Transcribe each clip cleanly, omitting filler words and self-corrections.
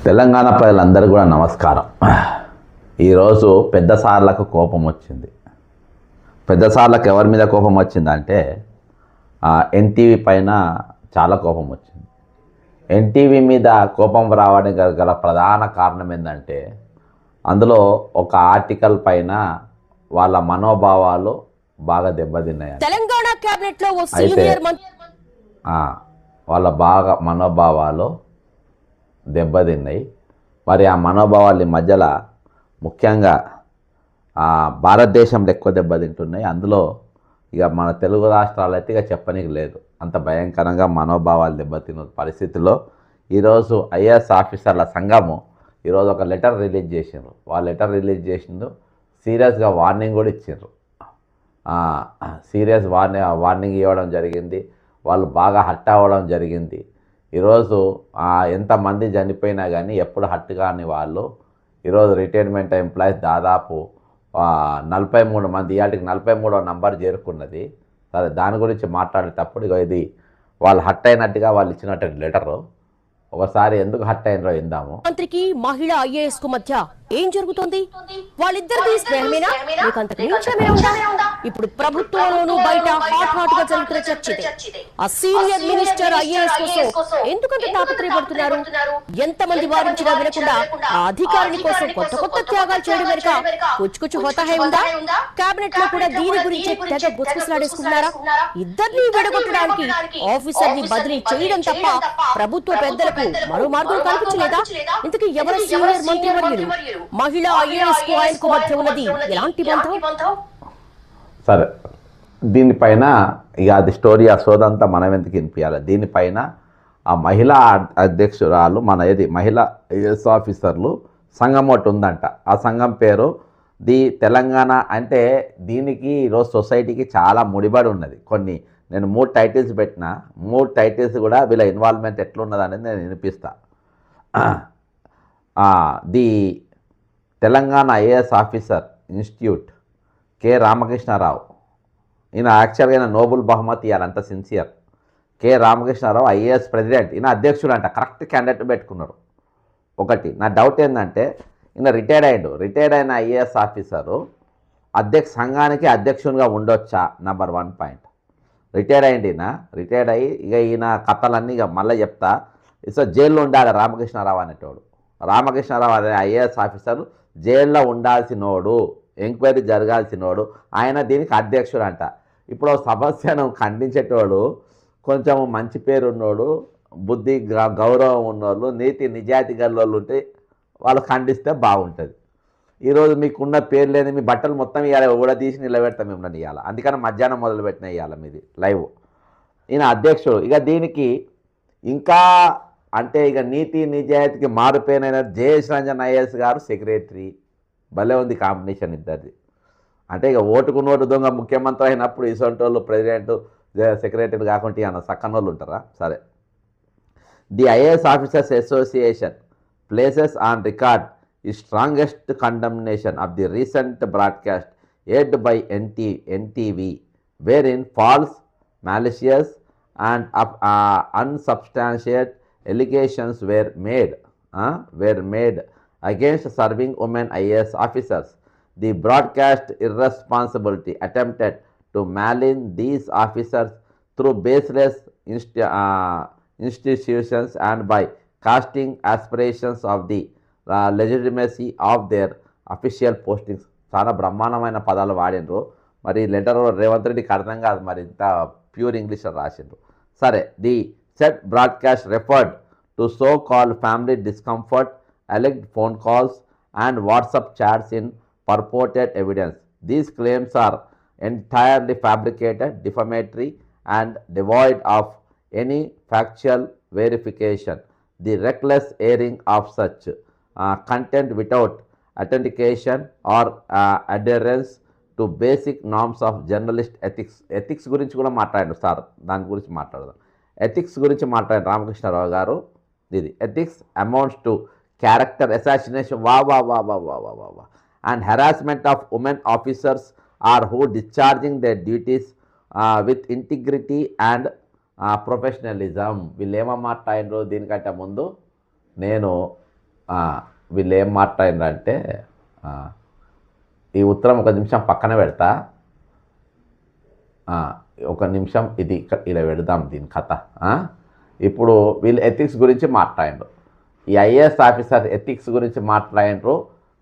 తెలంగాణ ప్రజలందరూ కూడా నమస్కారం. ఈరోజు పెద్ద సార్లకు కోపం వచ్చింది. పెద్ద సార్లకు ఎవరి మీద కోపం వచ్చిందంటే ఎన్టీవీ పైన చాలా కోపం వచ్చింది. ఎన్టీవీ మీద కోపం రావడానికి గల ప్రధాన కారణం ఏంటంటే అందులో ఒక ఆర్టికల్ పైన వాళ్ళ మనోభావాలు బాగా దెబ్బతిన్నాయి. తెలంగాణ కేబినెట్ లో సీనియర్ వాళ్ళ బాగా మనోభావాలు దెబ్బతిన్నాయి. మరి ఆ మనోభావాల మధ్యలో ముఖ్యంగా భారతదేశంలో ఎక్కువ దెబ్బతింటున్నాయి. అందులో ఇక మన తెలుగు రాష్ట్రాలు అయితే ఇక చెప్పనీకి లేదు. అంత భయంకరంగా మనోభావాలు దెబ్బతిన్న పరిస్థితిలో ఈరోజు ఐఏఎస్ ఆఫీసర్ల సంఘము ఈరోజు ఒక లెటర్ రిలీజ్ చేసిండ్రు. వాళ్ళు లెటర్ రిలీజ్ చేసిండు, సీరియస్గా వార్నింగ్ కూడా ఇచ్చిండ్రు. సీరియస్ వార్నింగ్ ఇవ్వడం జరిగింది. వాళ్ళు బాగా హర్ట్ అవ్వడం జరిగింది. ఈరోజు ఎంతమంది చనిపోయినా కానీ ఎప్పుడు హర్ట్ కాని వాళ్ళు ఈరోజు రిటైర్మెంట్ ఎంప్లాయీస్ దాదాపు 43 మంది, ఇవాటికి 43వ నంబర్ చేరుకున్నది. సరే, దాని గురించి మాట్లాడేటప్పుడు ఇక ఇది వాళ్ళు హర్ట్ అయినట్టుగా వాళ్ళు ఇచ్చినట్టు లెటరు. ఒకసారి ఎందుకు హర్ట్ అయినరో ఇందాము. మంత్రికి మహిళా ఐఏఎస్ కు మధ్య ఏం జరుగుతుంది? వాళ్ళిద్దరిది స్నేహమేనా లేక అంతకు మించమే ఉందా? ఇప్పుడు ప్రభుత్వంలోనూ బయట హాట్ గా జరుగుతున్న చర్చ ఇదే. ఆ సీనియర్ మినిస్టర్ ఐఏఎస్ కోసం ఎందుకంత తాపత్రయపడుతున్నారు? ఎంతమంది వారించినా వినకుండా ఆ అధికారిని కోసం కొత్త త్యాగాలు చేయడం వెనుక కుచ్చు హోతాహే ఉందా? కేబినెట్ లో కూడా దీని గురించి తెగ గుసగుసలాడేసుకున్నారా? ఇద్దరిని విడగొట్టడానికి ఆఫీసర్ ని బదిలీ చేయడం తప్ప ప్రభుత్వ పెద్దలకు మరో మార్గం కనిపించలేదా? ఇంతకీ ఎవరు సీనియర్ మంత్రివర్యులు? మహిళా ఐఏఎస్ కు ఆయనకు మధ్య ఉన్నది ఎలాంటి బంధం? సరే, దీనిపైన ఇక అది స్టోరీ ఆ సోదంతా మనం ఎందుకు వినిపించాలి. దీనిపైన ఆ మహిళా అధ్యక్షురాలు మహిళా ఐఏఎస్ ఆఫీసర్లు సంఘం ఒకటి ఉందంట. ఆ సంఘం పేరు ది తెలంగాణ. అంటే దీనికి ఈరోజు సొసైటీకి చాలా ముడిపడి ఉన్నది. నేను 3 టైటిల్స్ పెట్టిన, 3 టైటిల్స్ కూడా వీళ్ళ ఇన్వాల్వ్మెంట్ ఎట్లున్నది అనేది నేను వినిపిస్తా. The Telangana IAS officer institute K Ramakrishna Rao. ఈయన యాక్చువల్గా ఈయన నోబుల్ బహుమతి ఇవ్వాలంత sincere. K Ramakrishna Rao IAS president. ఈయన అధ్యక్షుడు అంట. కరెక్ట్ క్యాండిడేట్ పెట్టుకున్నాడు. ఒకటి నా డౌట్ ఏంటంటే ఈయన రిటైర్డ్ అయిన ఐఏఎస్ ఆఫీసరు సంఘానికి అధ్యక్షునిగా ఉండొచ్చా? Number 1 point. రిటైర్డ్ అయ్యి ఇక ఈయన కథలన్నీ ఇక మళ్ళీ చెప్తా. సో జైల్లో ఉండాలి రామకృష్ణారావు అనేటోడు. రామకృష్ణారావు అనే ఐఏఎస్ ఆఫీసర్ జైల్లో ఉండాల్సినోడు, ఎంక్వైరీ జరగాల్సినోడు. ఆయన దీనికి అధ్యక్షుడు అంట. ఇప్పుడు సమస్యను ఖండించేటోడు, కొంచెం మంచి పేరు ఉన్నోడు, బుద్ధి గౌరవం ఉన్నోళ్ళు, నీతి నిజాయితీ గల్లోళ్ళు ఉంటే వాళ్ళు ఖండిస్తే బాగుంటుంది. ఈరోజు మీకున్న పేరు లేని మీ బట్టలు మొత్తం ఇవాళ కూడా తీసి నిలబెడతాం మిమ్మల్ని ఇవాళ. అందుకని మధ్యాహ్నం మొదలుపెట్టిన ఇవాళ మీది లైవ్. ఈయన అధ్యక్షుడు. ఇక దీనికి ఇంకా అంటే ఇక నీతి నిజాయితీకి మారుపేనైన జయేష్ రంజన్ ఐఏఎస్ గారు సెక్రటరీ. భలే ఉంది కాంబినేషన్ ఇద్దరిది. అంటే ఇక ఓటుకు నోటు దొంగ ముఖ్యమంత్రి అయినప్పుడు ఇసొంటి వాళ్ళు ప్రెసిడెంట్ సెక్రటరీ కాకుండా అన్న సక్కన వాళ్ళు ఉంటారా? సరే. The IAS officers association places on record ఈ strongest condemnation of the recent broadcast aired by NTV, wherein false, malicious and unsubstantiated allegations were made against serving women IAS officers. The broadcast irresponsibility attempted to malign these officers through baseless institutions and by casting aspirations of the legitimacy of their official postings. చాలా బ్రహ్మాండమైన పదాలు వాడినరు. మరి letter Revanth రెడ్డికి అర్థం కాదు, మరి ఇంత pure ఇంగ్లీష్లో రాసిండ్రు. సరే. The set broadcast referred to so called family discomfort, alleged phone calls and WhatsApp chats in purported evidence. These claims are entirely fabricated, defamatory and devoid of any factual verification. The reckless airing of such content without authentication or adherence to basic norms of journalist ethics గురించి కూడా మాట్లాడారు sir. దాని గురించి మాట్లాడదాం. Ethics గురించి మాట్లాడారు రామకృష్ణారావు గారు. ఇది ethics amounts to character assassination and harassment of women officers are who discharging their duties with integrity and professionalism. వీళ్ళు ఏమో మాట్లాడినరు దీనికంటే ముందు నేను వీళ్ళు ఏం మాట్లాడిందంటే ఈ ఉత్తరం ఒక నిమిషం పక్కన పెడతా, ఒక నిమిషం ఇది ఇలా పెడదాం దీని కథ. ఇప్పుడు వీళ్ళు ఎథిక్స్ గురించి మాట్లాడిండ్రు, ఈ ఐఏఎస్ ఆఫీసర్ ఎథిక్స్ గురించి మాట్లాడిండ్రు,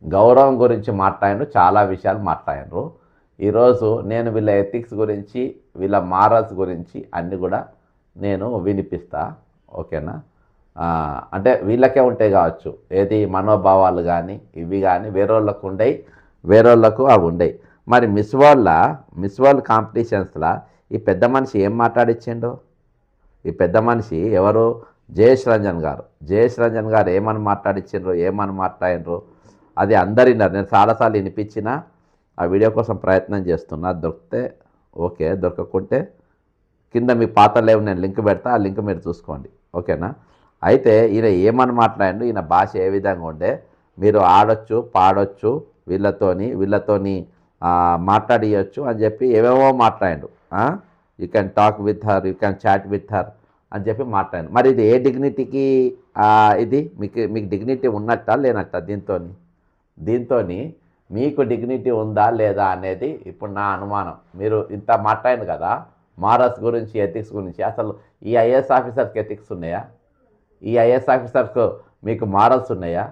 గౌరవం గురించి మాట్లాడిండ్రు, చాలా విషయాలు మాట్లాడిండ్రు. ఈరోజు నేను వీళ్ళ ఎథిక్స్ గురించి, వీళ్ళ మారల్స్ గురించి అన్నీ కూడా నేను వినిపిస్తా, ఓకేనా? అంటే వీళ్ళకే ఉంటాయి కావచ్చు, ఏది మనోభావాలు కానీ ఇవి కానీ వేరేళ్ళకు ఉండయి, వేరేళ్ళకు అవి ఉండయి. మరి మిస్ వరల్డ్ కాంపిటీషన్స్లో ఈ పెద్ద మనిషి ఏం మాట్లాడిచ్చిండో, ఈ పెద్ద మనిషి ఎవరు? జయేష్ రంజన్ గారు ఏమని మాట్లాడిచ్చిండ్రు, ఏమని మాట్లాడినరు అది అందరు విన్నారు. నేను చాలాసార్లు వినిపించిన ఆ వీడియో కోసం ప్రయత్నం చేస్తున్నా, దొరికితే ఓకే, దొరకకుంటే కింద మీ పాతలేవు నేను లింక్ పెడతా, ఆ లింక్ మీరు చూసుకోండి, ఓకేనా? అయితే ఈయన ఏమని మాట్లాడిండు, ఈయన భాష ఏ విధంగా ఉండే, మీరు ఆడొచ్చు పాడొచ్చు వీళ్ళతోని మాట్లాడియచ్చు అని చెప్పి ఏవేవో మాట్లాడిండు. You can talk with her, you can chat with her అని చెప్పి మాట్లాడిండు. మరి ఇది ఏ డిగ్నిటీకి ఇది మీకు డిగ్నిటీ ఉన్నట్టా లేనట్టా? దీంతో మీకు డిగ్నిటీ ఉందా లేదా అనేది ఇప్పుడు నా అనుమానం. మీరు ఇంత మాట్లాడింది కదా మారల్స్ గురించి, ఎథిక్స్ గురించి, అసలు ఈ ఐఏఎస్ ఆఫీసర్స్కి ఎథిక్స్ ఉన్నాయా? ఈ ఐఏఎస్ ఆఫీసర్స్కు మీకు మారల్స్ ఉన్నాయా?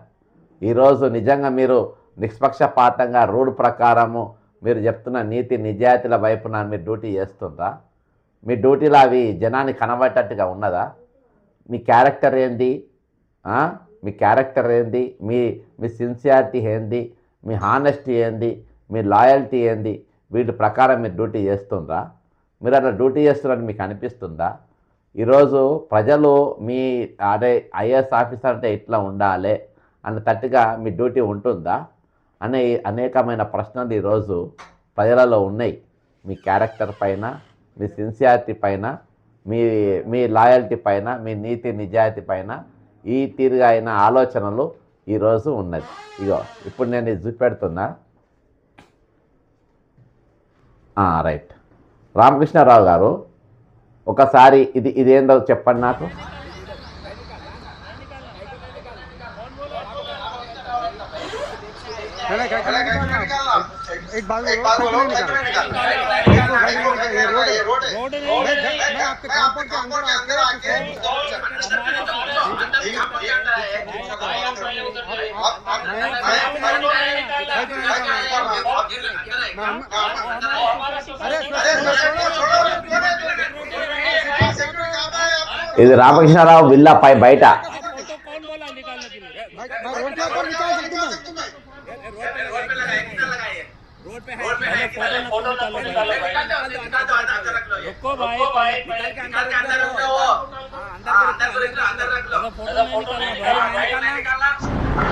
ఈరోజు నిజంగా మీరు నిష్పక్షపాతంగా రూల్ ప్రకారము మీరు చెప్తున్న నీతి నిజాయితీల వైపున మీరు డ్యూటీ చేస్తుందా? మీ డ్యూటీలో అవి జనాన్ని కనబడేటట్టుగా ఉన్నదా? మీ క్యారెక్టర్ ఏంది? మీ సిన్సియారిటీ ఏంది? మీ హానెస్టీ ఏంది? మీ లాయల్టీ ఏంది? వీటి ప్రకారం మీరు డ్యూటీ చేస్తుందా? మీరు అట్లా డ్యూటీ చేస్తున్నారని మీకు అనిపిస్తుందా? ఈరోజు ప్రజలు మీ ఐఏఎస్ ఆఫీసర్ అంటే ఇట్లా ఉండాలి అన్న తట్టుగా మీ డ్యూటీ ఉంటుందా అనే అనేకమైన ప్రశ్నలు ఈరోజు ప్రజలలో ఉన్నాయి. మీ క్యారెక్టర్ పైన, మీ సిన్సియారిటీ పైన, మీ లాయల్టీ పైన, మీ నీతి నిజాయితీ పైన ఈ తీరుగా అయిన ఆలోచనలు ఈరోజు ఉన్నది. ఇగో ఇప్పుడు నేను ఇది చూపెడుతున్నా. రైట్, రామకృష్ణారావు గారు ఒకసారి ఇదేందో చెప్పండి నాకు. एक बात मैं आपके कंपाउंड के अंदर आके ఇది రామకృష్ణారావు విల్లా పై బయట रोड पे है फोटो रुको भाई निकल के अंदर रुक जाओ अंदर रख लो फोटो निकालना।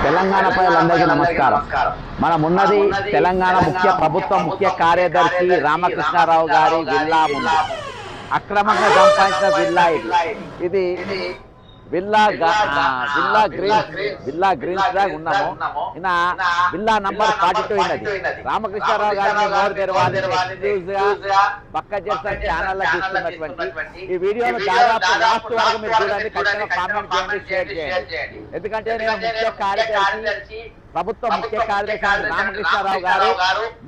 తెలంగాణ ప్రజలందరికీ నమస్కారం. మనం ఉన్నది తెలంగాణ ప్రభుత్వ ముఖ్య కార్యదర్శి రామకృష్ణారావు గారి విల్లా ముందు. అక్రమంగా సంపాదించిన విల్లా ఇది విల్లా గ్రీన్స్ లాగా ఉన్నాము. ఈయన విల్లా నంబర్ 42 ఉన్నది. రామకృష్ణారావు గారిని నోరు తెరవాలి ఎక్స్క్లూజివ్ గా పక్క చేసిన ఛానల్లో చూస్తున్నటువంటి ఈ వీడియోను దాదాపు లాస్ట్ వరకు మీరు చూడండి, ఖచ్చితంగా కామెంట్ చేయండి, షేర్ చేయండి. ఎందుకంటే నేను ప్రభుత్వ ముఖ్య కార్యదర్శి రామకృష్ణారావు గారు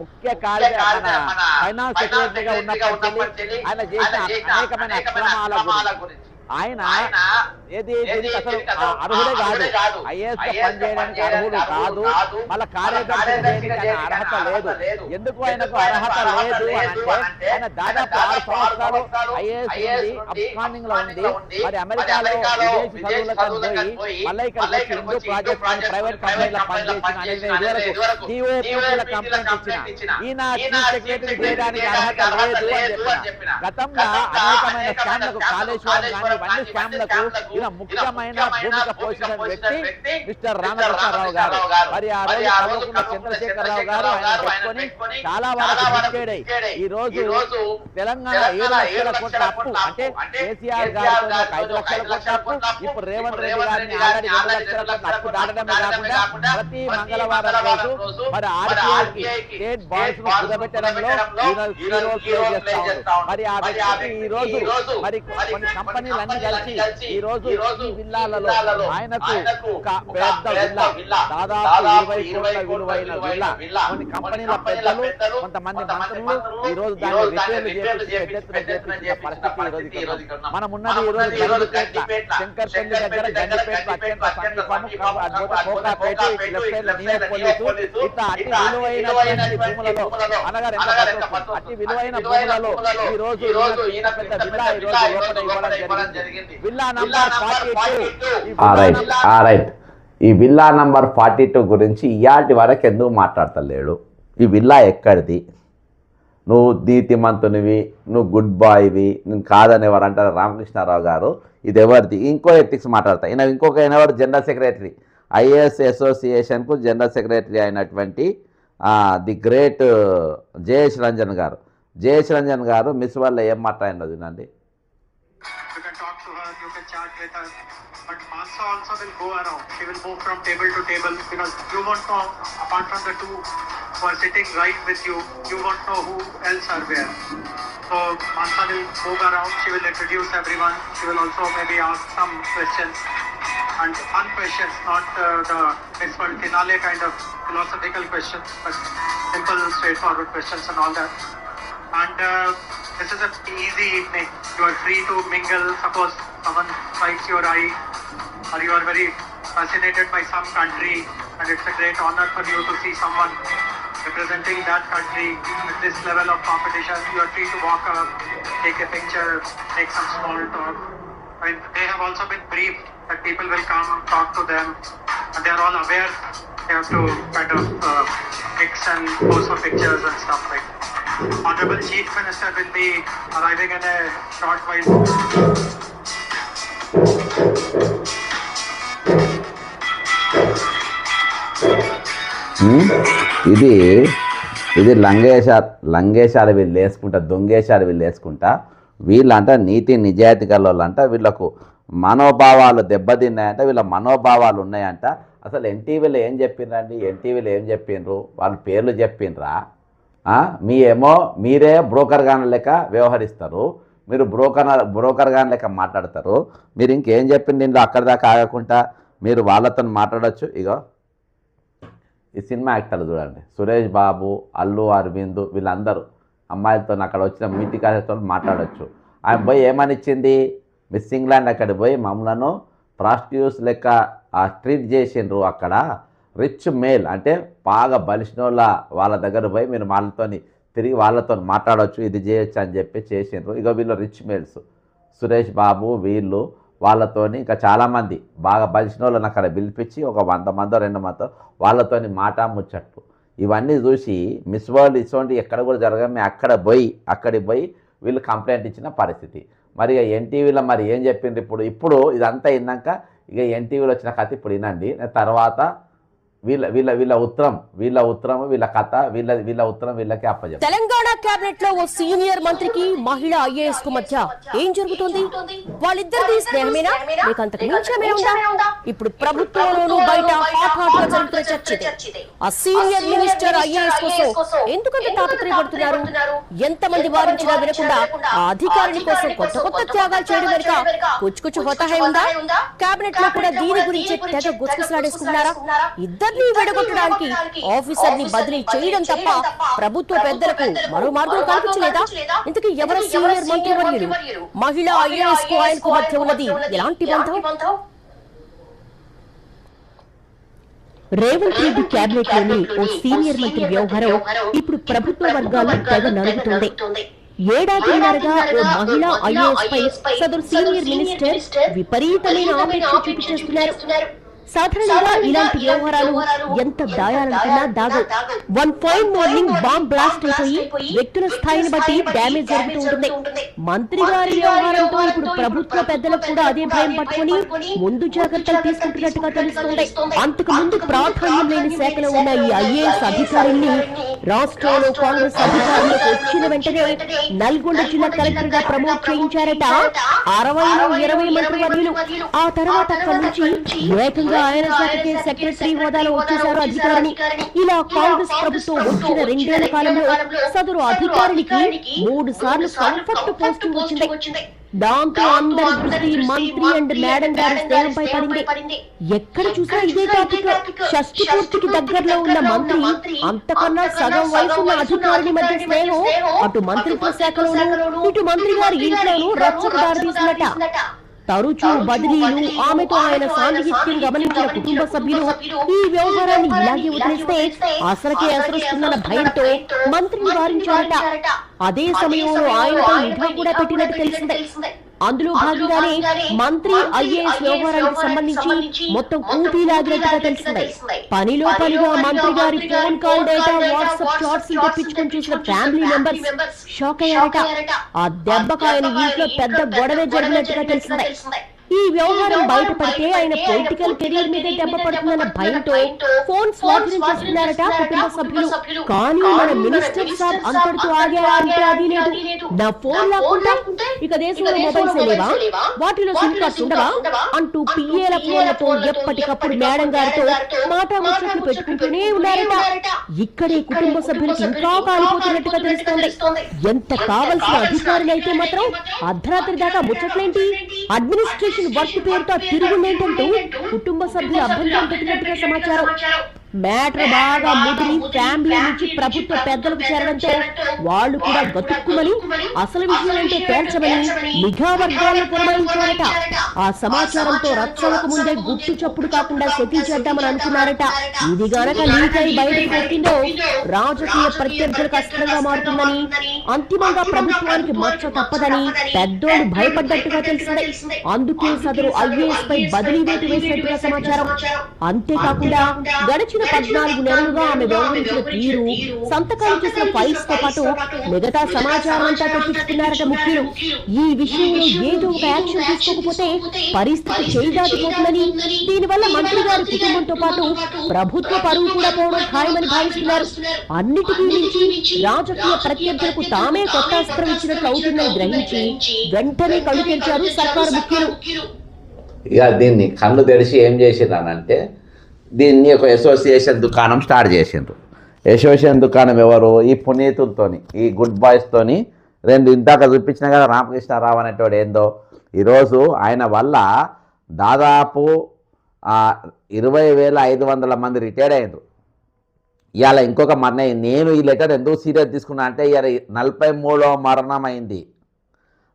ముఖ్య కార్యదర్శి ఫైనాన్స్ సెక్రటరీగా ఉన్నప్పటికీ ఆయన చేసిన అనేకమైన అక్రమాల గురించి ఆయన దీనికి అసలు అర్హుడే కాదు, ఐఏఎస్ పనిచేయడానికి అర్హుడు కాదు, మళ్ళీ కార్యదర్శి చేయడానికి అర్హత లేదు. ఎందుకు ఆయనకు అర్హత లేదు అంటే ఆయన దాదాపు 6 సంవత్సరాలు ఐఏఎస్ అబ్స్కాండింగ్ లో ఉంది. మరి అమెరికాలో విదేశీ చదువులకు పోయి మళ్ళీ ఇక్కడికి వచ్చి హిందూ ప్రాజెక్ట్ ప్రైవేట్ కంపెనీలో పనిచేసిన కంప్లైంట్ ఇచ్చిన ఈయన చీఫ్ సెక్రటరీ చేయడానికి అర్హత లేదు అని చెప్పిన. గతంలో అనేకమైన స్కామ్లకు కాళేశ్వరం కానీ ఇవన్నీ స్కామ్లకు ఈయన ముఖ్యమైన భూమిక పోషించిన వ్యక్తి మిస్టర్ రామకృష్ణారావు గారు. మరి ఆ రోజు కల్వకుంట్ల చంద్రశేఖరరావు గారు ఆయన పెట్టుకొని చాలా వరకు డిసైడ్ ఈ రోజు తెలంగాణ 7 లక్షల కోట్ల అప్పు, అంటే కేసీఆర్ గారితో 5 లక్షల కోట్ల అప్పు, ఇప్పుడు రేవంత్ రెడ్డి గారిని ఆల్రెడీ 2 లక్షల కోట్ల అప్పు దాటడమే కాకుండా ప్రతి మంగళవారం రోజు మరి ఆర్టీఐకి స్టేట్ బాండ్స్ ను కుదబెట్టడంలో ఈయన కీ రోల్ ప్లే చేస్తా ఉన్నారు. మరి ఆ వ్యక్తికి ఈ రోజు మరి కొన్ని కంపెనీల అన్ని కలిసి ఈ రోజు ఈ విల్లాలలో ఆయనకు ఒక పెద్ద విల్లా దాదాపు 20 కోట్ల విలువైన విల్లా కొన్ని కంపెనీల పెద్దలు కొంతమంది మంత్రులు ఈ రోజు దాన్ని రిపేర్లు చేపించిన పరిస్థితి ఈ రోజు మనం ఉన్నది ఈ రోజు గండిపేట శంకర్పల్లి దగ్గర గండిపేట అత్యంత సమీపము Kokapet left side near police ఇట్లా అతి విలువైన భూములలో అనగా అతి విలువైన భూములలో ఈ రోజు పెద్ద విల్లా ఈ రోజు లోపల ఇవ్వడం జరిగింది. Villa number 42. ఈ విల్లా నంబర్ 42 గురించి ఇయాటి వరకు ఎందుకు మాట్లాడతలేడు? ఈ విల్లా ఎక్కడిది? నువ్వు నీతిమంతునివి, నువ్వు గుడ్ బాయ్వి, నేను కాదనేవారు అంటారు రామకృష్ణారావు గారు. ఇది ఎవరిది? ఇంకో ఎథిక్స్ మాట్లాడతా. ఇంకొక ఎవరు జనరల్ సెక్రటరీ, ఐఏఎస్ అసోసియేషన్కు జనరల్ సెక్రటరీ అయినటువంటి ది గ్రేట్ జయేష్ రంజన్ గారు. జయేష్ రంజన్ గారు మిస్ వల్ల ఏం మాట్లాడినది వినండి. But Mansa also will go around. She will move from table to table because you won't know, apart from the two who are sitting right with you, you won't know who else are there. So Mansa will move around. She will introduce everyone. She will also maybe ask some questions and fun questions, not the Miss World finale kind of philosophical questions, but simple, straightforward questions and all that. And this is an easy evening. You are free to mingle. Suppose someone strikes your eye, or you are very fascinated by some country, and it's a great honor for you to see someone representing that country at this level of competition. You are free to walk up, take a picture, make some small talk. I mean, they have also been briefed that people will come, talk to them, and they are all aware they have to kind of mix and pose for pictures and stuff like that. Honorable Chief Minister will be arriving in a short while. ఇది లంగేశారు వీళ్ళు వేసుకుంటా, దొంగేశారు వీళ్ళు వేసుకుంటా. వీళ్ళంట నీతి నిజాయితీ గల్లోళ్ళంట. వీళ్ళకు మనోభావాలు దెబ్బతిన్నాయంట, వీళ్ళ మనోభావాలు ఉన్నాయంట. అసలు ఎన్టీవీలో ఏం చెప్పిండ్రండి? ఎన్టీవీలో ఏం చెప్పిండ్రు? వాళ్ళ పేర్లు చెప్పిండ్రా? మీరే బ్రోకర్ గాన్ లెక్క వ్యవహరిస్తారు, మీరు బ్రోకర్ గాన్ లెక్క మాట్లాడతారు. మీరు ఇంకేం చెప్పింది ఇందులో అక్కడి దాకా ఆగకుండా మీరు వాళ్ళతో మాట్లాడచ్చు. ఇగో ఈ సినిమా యాక్టర్లు చూడండి, సురేష్ బాబు, అల్లు అరవింద్, వీళ్ళందరూ అమ్మాయిలతో అక్కడ వచ్చిన మీటికాలతో మాట్లాడచ్చు. ఆయన పోయి ఏమనిచ్చింది? మిస్ ఇంగ్లాండ్ అక్కడికి పోయి మమ్మలను ప్రాస్టిట్యూట్స్ లెక్క ట్రీట్ చేసిండ్రు. అక్కడ రిచ్ మేల్ అంటే బాగా బలిసినోళ్ళ వాళ్ళ దగ్గర పోయి మీరు వాళ్ళతో తిరిగి వాళ్ళతో మాట్లాడవచ్చు, ఇది చేయొచ్చు అని చెప్పి చేసిండ్రు. ఇక వీళ్ళు రిచ్ మేల్స్, సురేష్ బాబు వీళ్ళు వాళ్ళతోని ఇంకా చాలామంది బాగా బలిసిన వాళ్ళని అక్కడ పిలిపించి ఒక 100 మందో 200 మందో వాళ్ళతోని మాట ముచ్చట్టు. ఇవన్నీ చూసి మిస్ వరల్డ్ ఇటువంటి ఎక్కడ కూడా జరగమే అక్కడికి పోయి వీళ్ళు కంప్లైంట్ ఇచ్చిన పరిస్థితి. మరి ఇక ఎన్టీవీలో మరి ఏం చెప్పిండ్రు? ఇప్పుడు ఇదంతా అయినాక ఇక ఎన్టీవీలో వచ్చిన కథ ఇప్పుడు వినండి. తర్వాత వీళ్ళ ఉత్తరం వీళ్ళ కథ వీళ్ళ ఉత్తరం వీళ్ళకి అప్పచెప్పారు. తెలంగాణ కేబినెట్ లో ఓ సీనియర్ మంత్రికి మహిళా ఐఏఎస్ కు మధ్య ఏం జరుగుతుంది? వాళ్ళిద్దరిది స్నేహమేనా లేక అంతకు మించమే ఉందా? ఇప్పుడు ప్రభుత్వంలోనూ బయట హాట్ గా జరుగుతున్న చర్చ ఇదే. ఆ సీనియర్ మినిస్టర్ ఐఏఎస్ కోసం ఎందుకంత తాపత్రయపడుతున్నారు? ఎంతమంది వారించినా వినకుండా ఆ అధికారిని కోసం కొత్త త్యాగాలు చేయడం వెనుక కుచ్చుకుచ్చు హోతాహై ఉందా? కేబినెట్ లో కూడా దీని గురించి తెగ గుసగుసలాడేసుకున్నారా? ఇద్దరిని విడగొట్టడానికి ఆఫీసర్ ని బదిలీ చేయడం తప్ప ప్రభుత్వ పెద్దలకు మరో మార్గం కనిపించలేదా? ఇంతకీ ఎవరు సీనియర్ మంత్రివర్యులు? మహిళా ఐఏఎస్ కు ఆయనకు మధ్య ఉన్నది ఎలాంటి బంధం? రేవంత్ రెడ్డి కేబినెట్ లోని ఓ సీనియర్ మంత్రి వ్యవహారం ఇప్పుడు ప్రభుత్వ వర్గాలు తెగ నలుగుతోంది. ఏడాదిన్నరగా ఓ మహిళా ఐఏఎస్ పై సదరు సీనియర్ మినిస్టర్ విపరీతమైన ఆపేక్ష చూపించేస్తున్నారు. సాధారణంగా ఇలాంటి వ్యవహారాలు ఎంత దాయాలనుకున్నా దాగు. One fine morning bomb blast అయిపోయి వ్యక్తుల స్థాయిని బట్టి డ్యామేజ్ జరుగుతూ ఉంటుంది. మంత్రి గారి వ్యవహారంతో ఇప్పుడు ప్రభుత్వ పెద్దలకు కూడా అదే భయం పట్టుకుని ముందు జాగ్రత్తలు తీసుకుంటున్నట్టుగా తెలుస్తోంది. అంతకు ముందు ప్రాధాన్యం లేని శాఖలో ఉన్న ఈ ఐఏఎస్ అధికారుల్ని రాష్ట్రంలో కాంగ్రెస్ అధికారులకు వచ్చిన వెంటనే నల్గొండ జిల్లా కలెక్టర్ గా ప్రమోట్ చేయించారట 60లో 20 మంత్రివర్యులు. ఆ తర్వాత అక్కడి నుంచి ఏకంగా ఆయన శాఖకి సెక్రటరీ హోదాలో వచ్చేశారు అధికారిని. ఇలా కాంగ్రెస్ ప్రభుత్వం వచ్చిన 2 ఏళ్ల కాలంలో సదరు అధికారికి 3 సార్లు కంఫర్ట్ పోస్టింగ్ వచ్చింది. దాంతో అందరి దృష్టి మంత్రి అండ్ మేడం గారి స్నేహంపై పడింది. ఎక్కడ చూసినా ఇదే టాపిక్. షష్ఠి పూర్తికి దగ్గరలో ఉన్న మంత్రి అంతకన్నా సగం వయసున్న అధికారుల మధ్య స్నేహం అటు మంత్రిత్వ శాఖలోనూ ఇటు మంత్రి గారి ఇంట్లోనూ రచ్చకు దారితీసిందట. తరచూ బదిలీలు, ఆమెతో ఆయన సాన్నిహిత్యం గమనించిన కుటుంబ సభ్యులు ఈ వ్యవహారాన్ని ఇలాగే వదిలేస్తే అసలుకే అసలుస్తుందన్న భయంతో మంత్రిని వారించారట. అదే సమయంలో ఆయనపై నిఘా కూడా పెట్టినట్టు తెలిసిందే. అందులో భాగంగానే మంత్రి ఐఏఎస్ వ్యవహారానికి సంబంధించి మొత్తం ఊపిలాగినట్టుగా తెలిసింది. పనిలో పనిగా మంత్రి గారి phone call data, WhatsApp chats తెప్పించుకొని చూసిన ఫ్యామిలీ మెంబర్స్ షాక్ అయ్యారట. ఆ దెబ్బకు ఆయన ఇంట్లో పెద్ద గొడవే జరిగినట్టుగా తెలిసింది. ఈ వ్యవహారం బయటపడితే ఆయన పొలిటికల్ కెరీర్ మీద దెబ్బ పడుతుందన్న భయంతో ఫోన్ స్వాధీనం చేసుకున్నారట కుటుంబ సభ్యులు. కానీ మన మినిస్టర్ సాబ్ అంతటితో ఆగారా అంటే అది లేదు. నా ఫోన్ లాక్కుంటా ఇక దేశంలో మొబైల్స్ లేవా, వాటిలో సిమ్ కార్డ్స్ ఉండవా అంటూ పిఏల ఫోన్లతో ఎప్పటికప్పుడు మేడం గారితో మాటా ముచ్చట్లు పెట్టుకుంటూనే ఉన్నారట. ఇక్కడే కుటుంబ సభ్యులకు ఇంకా కాలిపోతున్నట్టుగా తెలుస్తోంది. ఎంత కావలసిన అధికారులైతే మాత్రం అర్ధరాత్రి దాకా ముచ్చట్లేంటి, అడ్మినిస్ట్రేషన్ వర్క్ పేరుతో తిరుగులేంటంటూ కుటుంబ సభ్యులు అభ్యంతరం పెట్టినట్టుగా సమాచారం. మ్యాటర్ బాగా ముదిరి ఫ్యామిలీ నుంచి ప్రభుత్వ పెద్దలకు చేరడంతో వాళ్ళు కూడా గతుక్కుమని అసలు విషయం ఏంటో తేల్చమని నిఘా వర్గాలను పురమాయించారట. ఆ సమాచారంతో రక్షణకు ముందే గుట్టు చప్పుడు కాకుండా సెటిల్ చేద్దామని అనుకున్నారట. ఇది గనక లీక్ అయి బయటకు పెట్టిందో రాజకీయ ప్రత్యర్థులకు అస్త్రంగా మారుతుందని, అంతిమంగా ప్రభుత్వానికి మచ్చ తప్పదని పెద్దోళ్ళు భయపడ్డట్టుగా తెలిసింది. అందుకే సదరు ఐఏఎస్ పై బదిలీ వేటు వేసినట్టుగా సమాచారం. అంతేకాకుండా గడిచిన 14 నెలలుగా ఆమె వ్యవహరించిన తీరు, సంతకాలు చేసిన ఫైల్స్ తో పాటు మిగతా సమాచారం అంతా తెప్పించుకున్నారట ముఖ్యులు. ఈ విషయంలో ఏదో ఒక యాక్షన్ తీసుకోకపోతే పరిస్థితి చేయిదాటిపోతుందని, దీనివల్ల మంత్రి గారి కుటుంబంతో పాటు ప్రభుత్వ పరువు కూడా పోవడం ఖాయమని భావిస్తున్నారు. అన్నిటికీ మించి రాజకీయ ప్రత్యర్థులకు తామే కొత్త అస్త్రం ఇచ్చినట్లు అవుతుందని గ్రహించి వెంటనే కళ్ళు తెరిచారు సర్కారు ముఖ్యులు. ఇక దీన్ని కళ్ళు తెరిచి ఏం చేసిర్రనంటే దీన్ని ఒక అసోసియేషన్ దుకాణం స్టార్ట్ చేసిండ్రు. అసోసియేషన్ దుకాణం ఎవరు? ఈ పునీతులతోని, ఈ గుడ్ బాయ్స్తోని. రెండు ఇందాక చూపించిన కదా రామకృష్ణారావు అనేటోడు ఏందో, ఈరోజు ఆయన వల్ల దాదాపు 20,500 మంది రిటైర్డ్ అయ్యారు. ఇవాళ ఇంకొక మరణం. నేను ఈ లెటర్ ఎందుకు సీరియస్ తీసుకున్నా అంటే ఇవాళ 43వ మరణం అయింది.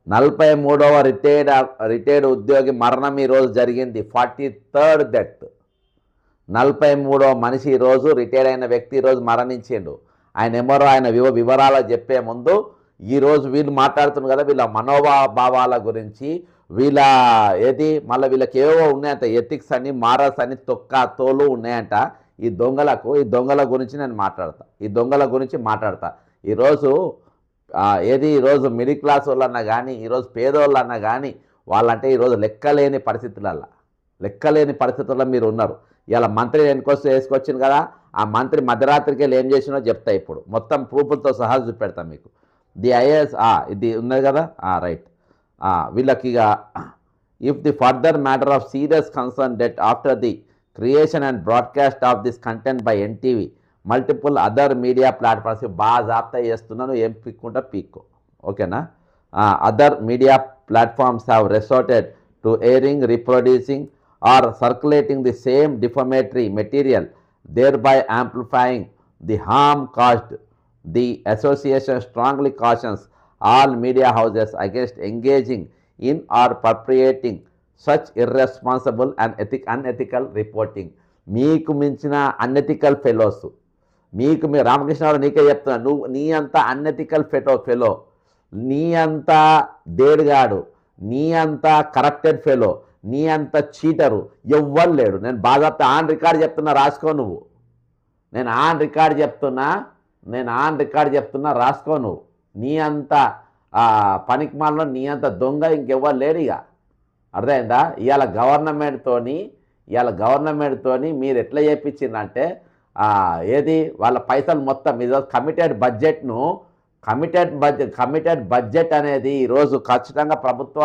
43వ రిటైర్డ్ ఉద్యోగి మరణం ఈరోజు జరిగింది. 43rd death. 43వ మనిషి ఈరోజు రిటైర్డ్ అయిన వ్యక్తి ఈరోజు మరణించిండు. ఆయన ఎవరో ఆయన వివరాలు చెప్పే ముందు ఈరోజు వీళ్ళు మాట్లాడుతున్నారు కదా వీళ్ళ మనోభావాల గురించి, వీళ్ళ మళ్ళీ వీళ్ళకి ఏవో ఉన్నాయంట, ఎథిక్స్ అని, మారల్స్ అని, తోలు ఉన్నాయంట. ఈ దొంగల గురించి నేను మాట్లాడతా. ఈరోజు ఈరోజు మిడిల్ క్లాస్ వాళ్ళన్నా కానీ, ఈరోజు పేదోళ్ళన్నా కానీ వాళ్ళంటే ఈరోజు లెక్కలేని పరిస్థితుల్లో మీరు ఉన్నారు. ఇలా మంత్రి వేసుకొచ్చింది కదా, ఆ మంత్రి మధ్యరాత్రికి వెళ్ళి ఏం చేసినో చెప్తా. ఇప్పుడు మొత్తం ప్రూఫ్లతో సహా చూపెడతాం మీకు. ది ఐఏఎస్ ఇది ఉన్నది కదా, రైట్. వీళ్ళకి ఇక if the further matter of serious concern that after the creation and broadcast of this content by NTV multiple other media platforms. బాగా జాప్తా చేస్తున్నాను, ఏం పిక్కుంటా పీక్కో, ఓకేనా. Other media platforms have resorted to airing, reproducing or circulating the same defamatory material, thereby amplifying the harm caused. The association strongly cautions all media houses against engaging in or perpetuating such irresponsible and unethical reporting. మీకు మించిన unethical fellows, మీ రామకృష్ణరావు నీకే చెప్తున్నా, నువ్వు నీ అంత unethical fellow, నీ అంత దేడుగాడు, నీ అంత కరప్టెడ్ ఫెలో, నీ అంత చీటరు ఎవ్వరు లేడు. నేను బాగా ఆన్ రికార్డ్ చెప్తున్నా, రాసుకో నువ్వు. నేను ఆన్ రికార్డ్ చెప్తున్నా రాసుకో నువ్వు. నీ అంత పనికిమాలలో నీ అంత దొంగ ఇంకెవ్వరు లేడు. ఇక అర్థమైందా? ఇవాళ గవర్నమెంట్తోని మీరు ఎట్లా చేయించిందంటే వాళ్ళ పైసలు మొత్తం ఈరోజు కమిటెడ్ బడ్జెట్ అనేది ఈరోజు ఖచ్చితంగా ప్రభుత్వ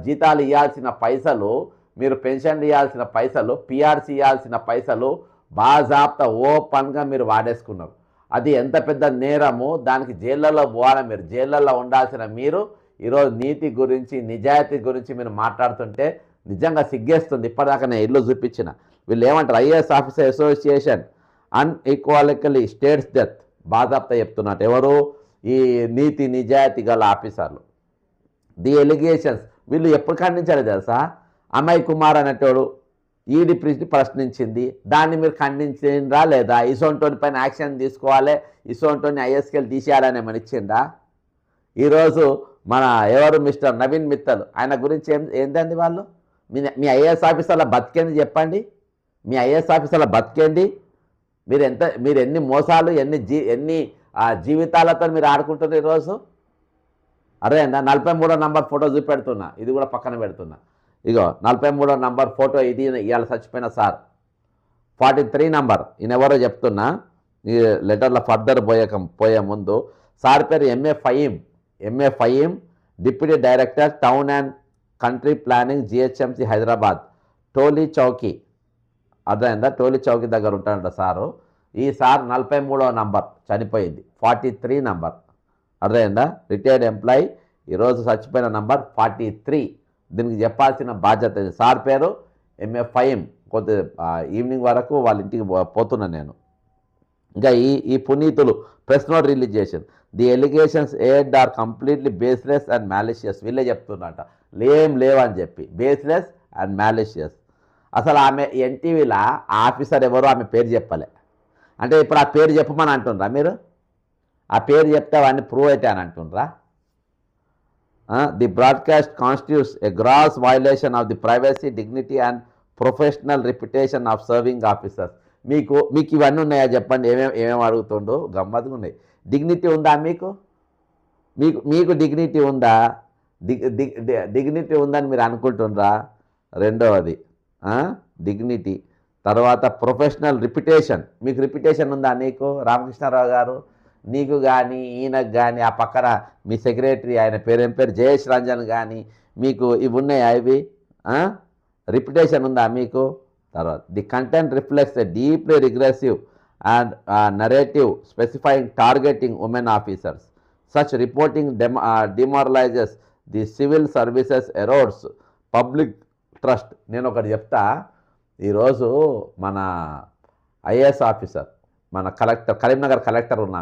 జీతాలు ఇవ్వాల్సిన పైసలు, మీరు పెన్షన్లు ఇవ్వాల్సిన పైసలు, పిఆర్సీ ఇవ్వాల్సిన పైసలు బాజాప్తా ఓపెన్గా మీరు వాడేసుకున్నారు. అది ఎంత పెద్ద నేరము, దానికి జైళ్ళల్లో పోవాలి. మీరు జైళ్ళల్లో ఉండాల్సిన మీరు ఈరోజు నీతి గురించి నిజాయితీ గురించి మీరు మాట్లాడుతుంటే నిజంగా సిగ్గేస్తుంది. ఇప్పటిదాకా నేను ఇల్లు చూపించిన వీళ్ళు ఏమంటారు, IAS officer association unequivocally states that బాధాప్తా చెప్తున్నట్టు ఎవరు, ఈ నీతి నిజాయితీ గల ఆఫీసర్లు. ది ఎలిగేషన్స్ వీళ్ళు ఎప్పుడు ఖండించాలి తెలుసా, అమయ్ కుమార్ అనేటోడు ఈడీ ప్రశ్నించింది, దాన్ని మీరు ఖండించిందా లేదా, ఇసోంటోని పైన యాక్షన్ తీసుకోవాలి, ఇసోంటోని ఐఎస్కెళ్ళి తీసేయాలని ఏమైనా ఇచ్చిందా. ఈరోజు మన ఎవరు మిస్టర్ నవీన్ మిత్తల్ ఆయన గురించి ఏంటండి వాళ్ళు, మీ ఐఏఎస్ ఆఫీసర్ల బతికేంది చెప్పండి, మీ ఐఏఎస్ ఆఫీసర్ల బతికేంది, మీరు ఎన్ని మోసాలు ఎన్ని జీవితాలతో మీరు ఆడుకుంటున్నారు ఈరోజు. అరేందా 43వ నంబర్ ఫోటో చూపెడుతున్నా, ఇది కూడా పక్కన పెడుతున్నా, ఇగో 43వ నంబర్ ఫోటో ఇది, ఇవాళ చచ్చిపోయిన సార్. 43 నంబర్ ఈయన ఎవరో చెప్తున్నా, ఈ లెటర్లో ఫర్దర్ పోయే ముందు సార్ పేరు M A Faheem, deputy director town and country planning GHMC Hyderabad, Toli Chowki. అర్థమైందా, టోలీ చౌకీ దగ్గర ఉంటాడంట సారు. ఈ సార్ 43వ నంబర్ చనిపోయింది, 43 నంబర్. అర్థమైందా, రిటైర్డ్ ఎంప్లాయీ, ఈరోజు చచ్చిపోయిన నంబర్ 43. దీనికి చెప్పాల్సిన బాధ్యత ఇది. సార్ పేరు ఎంఏ ఫహీం. కొద్ది ఈవినింగ్ వరకు వాళ్ళ ఇంటికి పోతున్నాను నేను. ఇంకా ఈ పునీతులు ప్రెస్ నోట్ రిలీజ్ చేశారు. The allegations made are completely baseless and malicious. వీళ్ళే చెప్తున్నట లేవని చెప్పి, బేస్లెస్ అండ్ మ్యాలిషియస్. అసలు ఆమె ఎన్టీవీలో ఆఫీసర్ ఎవరో ఆమె పేరు చెప్పలే, అంటే ఇప్పుడు ఆ పేరు చెప్పమని అంటుండ్రా మీరు, ఆ పేరు చెప్తే అవన్నీ ప్రూవ్ అయితే అని అంటుండ్రా. The broadcast constitutes a gross violation of the privacy, dignity and professional reputation of serving officers. మీకు ఇవన్నీ ఉన్నాయా చెప్పండి, ఏమేమి అడుగుతుండో గమ్మత్తుగా ఉన్నాయి. డిగ్నిటీ ఉందా మీకు డిగ్నిటీ ఉందా, డిగ్నిటీ ఉందని మీరు అనుకుంటుండ్రా. రెండవది డిగ్నిటీ, తర్వాత ప్రొఫెషనల్ రిప్యుటేషన్. మీకు రిప్యుటేషన్ ఉందా నీకు రామకృష్ణారావు గారు, నీకు కానీ ఈయనకు కానీ, ఆ పక్కన మీ సెక్రటరీ ఆయన పేరు జయేష్ రంజన్ కానీ, మీకు ఇవి ఉన్నాయా, ఇవి రిప్యుటేషన్ ఉందా మీకు. తర్వాత the content reflects a deeply regressive and narrative specifying targeting women officers. Such reporting demoralizes the civil services, erodes public trust. నేను ఒకటి చెప్తా, ఈరోజు మన ఐఏఎస్ ఆఫీసర్, మన కలెక్టర్, కరీంనగర్ కలెక్టర్ ఉన్న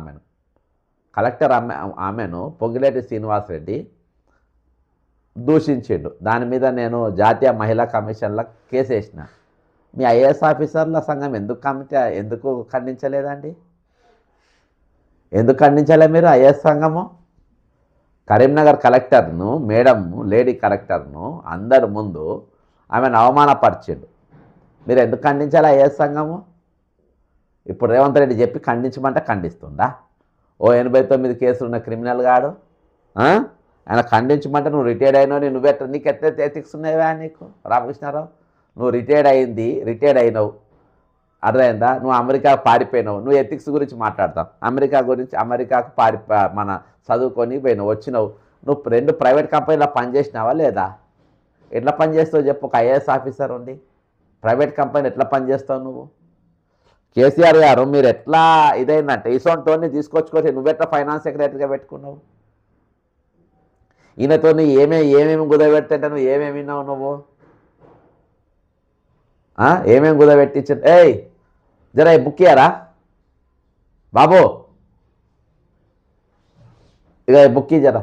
ఆమెను పొంగిలేటి శ్రీనివాసరెడ్డి దూషించిండు. దాని మీద నేను జాతీయ మహిళా కమిషన్లో కేసు వేసిన. మీ ఐఏఎస్ ఆఫీసర్ల సంఘం ఎందుకు ఖండించలేదండి, ఎందుకు ఖండించలే మీరు ఐఏఎస్ సంఘము. కరీంనగర్ కలెక్టర్ను, లేడీ కలెక్టర్ను అందరి ముందు ఆమెను అవమానపరిచిండు. మీరు ఎందుకు ఖండించాలి ఐఏఎస్ సంఘము. ఇప్పుడు రేవంత్ రెడ్డి చెప్పి ఖండించమంటే ఖండిస్తుందా. ఓ 89 కేసులు ఉన్న క్రిమినల్ గాడు ఆయన ఖండించమంటే నువ్వు రిటైర్డ్ అయినావు, నీకు ఎట్లయితే ఎథిక్స్ ఉన్నాయా నీకు రామకృష్ణారావు. నువ్వు రిటైర్డ్ అయినావు, అర్థమైందా. నువ్వు అమెరికాకు పారిపోయినావు, నువ్వు ఎథిక్స్ గురించి మాట్లాడతావు. అమెరికాకు మన చదువుకొని పోయినావు, వచ్చినావు. నువ్వు 2 ప్రైవేట్ కంపెనీలో పనిచేసినావా లేదా, ఎట్లా పనిచేస్తావు చెప్పు. ఒక ఐఏఎస్ ఆఫీసర్ ఉండి ప్రైవేట్ కంపెనీ ఎట్లా పనిచేస్తావు నువ్వు. కేసీఆర్ గారు మీరు ఎట్లా ఇదైందంటే ఇసోంటోని తీసుకొచ్చుకొని నువ్వెట్లా ఫైనాన్స్ సెక్రటరీగా పెట్టుకున్నావు. ఈయనతో ఏమేమి కుదరబెడితే నువ్వు ఏమేమి విన్నావు నువ్వు, ఏమేమి కుదరబెట్టించు. జరా బుక్ ఇయ్యారా బాబు, ఇక బుక్కి జరా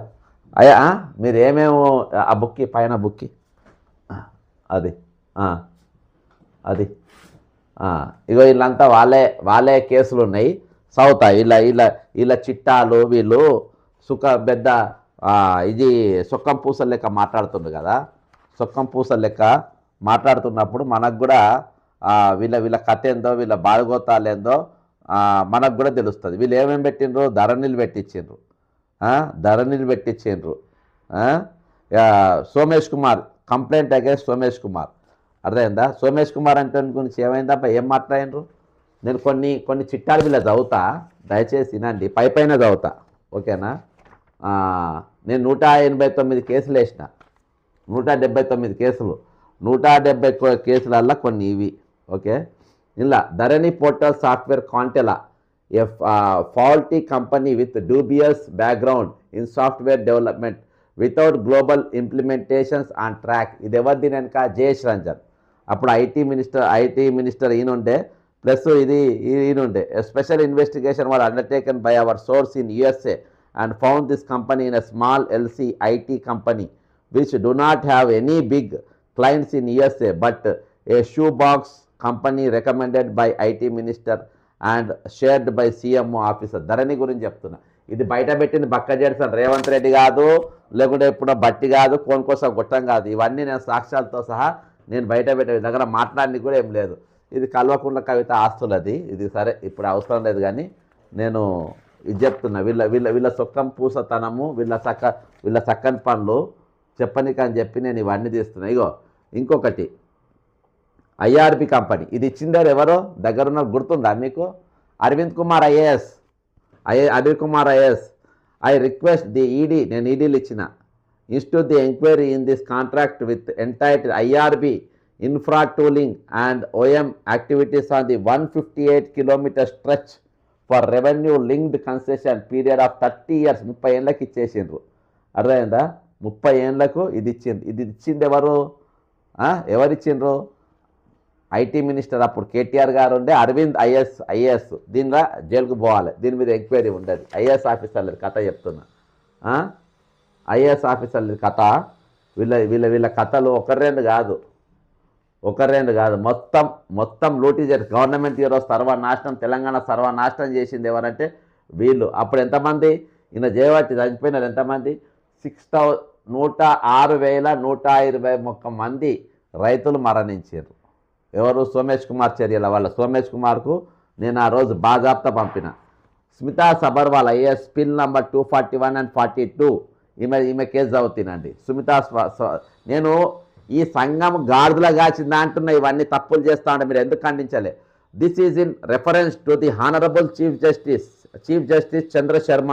అయ్యా, మీరు ఏమేమో ఆ బుక్కి పైన బుక్కి అది ఇగో వీళ్ళంతా వాళ్ళే కేసులు ఉన్నాయి. సౌతా వీళ్ళ చిట్టాలు, వీళ్ళు పెద్ద ఇది సొక్కం పూసల లెక్క మాట్లాడుతుండ్రు కదా. సొక్కం పూసల లెక్క మాట్లాడుతున్నప్పుడు మనకు కూడా వీళ్ళ కథ ఏందో, వీళ్ళ బాధగోతాలు ఏందో మనకు కూడా తెలుస్తుంది. వీళ్ళు ఏమేమి పెట్టిండ్రు, ధరణిలు పెట్టించిండ్రు. Somesh Kumar complaint against Somesh Kumar. అర్థమైందా. సోమేష్ కుమార్ అంటే గురించి ఏమైందబ్బా, ఏం మాట్లాడినరు. నేను కొన్ని చిట్టాలు వీళ్ళ చదువుతా, దయచేసి వినండి, పైన చదువుతా, ఓకేనా. నేను 189 కేసులు వేసిన, 179 కేసులు, 170 కేసులల్లో కొన్ని ఇవి, ఓకే. ఇలా ధరణి పోర్టల్ సాఫ్ట్వేర్ కాంటెలా, a faulty company with dubious background in software development without global implementations on track. ఇది ఎవరిది వెనక? జయేష్ రంజన్. అప్పుడు ఐటీ మినిస్టర్ ఈయన ఉండే, ప్లస్ ఈయన ఉండే. Special investigation was undertaken by our source in USA and found this company in a small LC IT company which do not have any big clients in USA but a shoebox company recommended by IT minister and shared by CMO officer. ధరణి గురించి చెప్తున్నా. ఇది బయట పెట్టింది బక్క జెడ్సన్ రేవంత్ రెడ్డి కాదు, లేకుంటే ఇప్పుడు బట్టి కాదు, కోన్ కోసం గొట్టం కాదు. ఇవన్నీ నేను సాక్ష్యాలతో సహా నేను బయట పెట్టే దగ్గర మాట్లాడి కూడా ఏం లేదు. ఇది కల్వకుంట్ల కవిత ఆస్తులది. ఇది సరే ఇప్పుడు అవసరం లేదు, కానీ నేను ఇది చెప్తున్నా. వీళ్ళ సొక్కం పూసతనము, వీళ్ళ చక్కని పనులు చెప్పనిక అని చెప్పి నేను ఇవన్నీ తీస్తున్నా. ఇగో ఇంకొకటి IRB కంపెనీ. ఇది ఇచ్చిందారు ఎవరో దగ్గరున్న గుర్తుందా మీకు? Arvind Kumar IAS. I request the ED, నేను ఈడీలు ఇచ్చిన, institute the enquiry in this contract with entitle IRB infra tolling and OM activities on the 158 kilometre stretch for revenue linked concession period of 30 years. 30 ఏళ్ళకి ఇచ్చేసిండ్రు. అర్థమైందా? 30 ఏళ్ళకు ఇది ఇచ్చింది ఎవరు? ఎవరిచ్చిండ్రు? ఐటీ మినిస్టర్ అప్పుడు కేటీఆర్ గారు ఉండే అరవింద్ IAS. దీనిలో జైలుకు పోవాలి, దీని మీద ఎంక్వైరీ ఉండదు. IAS ఆఫీసర్ల కథ చెప్తున్నా. IAS ఆఫీసర్ల కథ, వీళ్ళ కథలు ఒకరేండు కాదు, మొత్తం లూటీ చేసి గవర్నమెంట్ ఈరోజు సర్వనాశనం, తెలంగాణ సర్వనాశనం చేసింది ఎవరంటే వీళ్ళు. అప్పుడు ఎంతమంది ఈయన జయవాటి చనిపోయినారు? ఎంతమంది? 6,121 మంది రైతులు మరణించారు. ఎవరు? సోమేష్ కుమార్ చర్యల వల్ల. సోమేష్ కుమార్కు నేను ఆ రోజు బాజాప్తా పంపిన. స్మితా సబర్వాల్ IAS పిల్ నంబర్ 241 and 42 ఈమె కేసు చదువుతానండి. నేను ఈ సంఘం గాడిదలా కాచిందా అంటున్నా. ఇవన్నీ తప్పులు చేస్తా ఉంటే మీరు ఎందుకు ఖండించలే? This is in reference to the honourable chief justice Chandra Sharma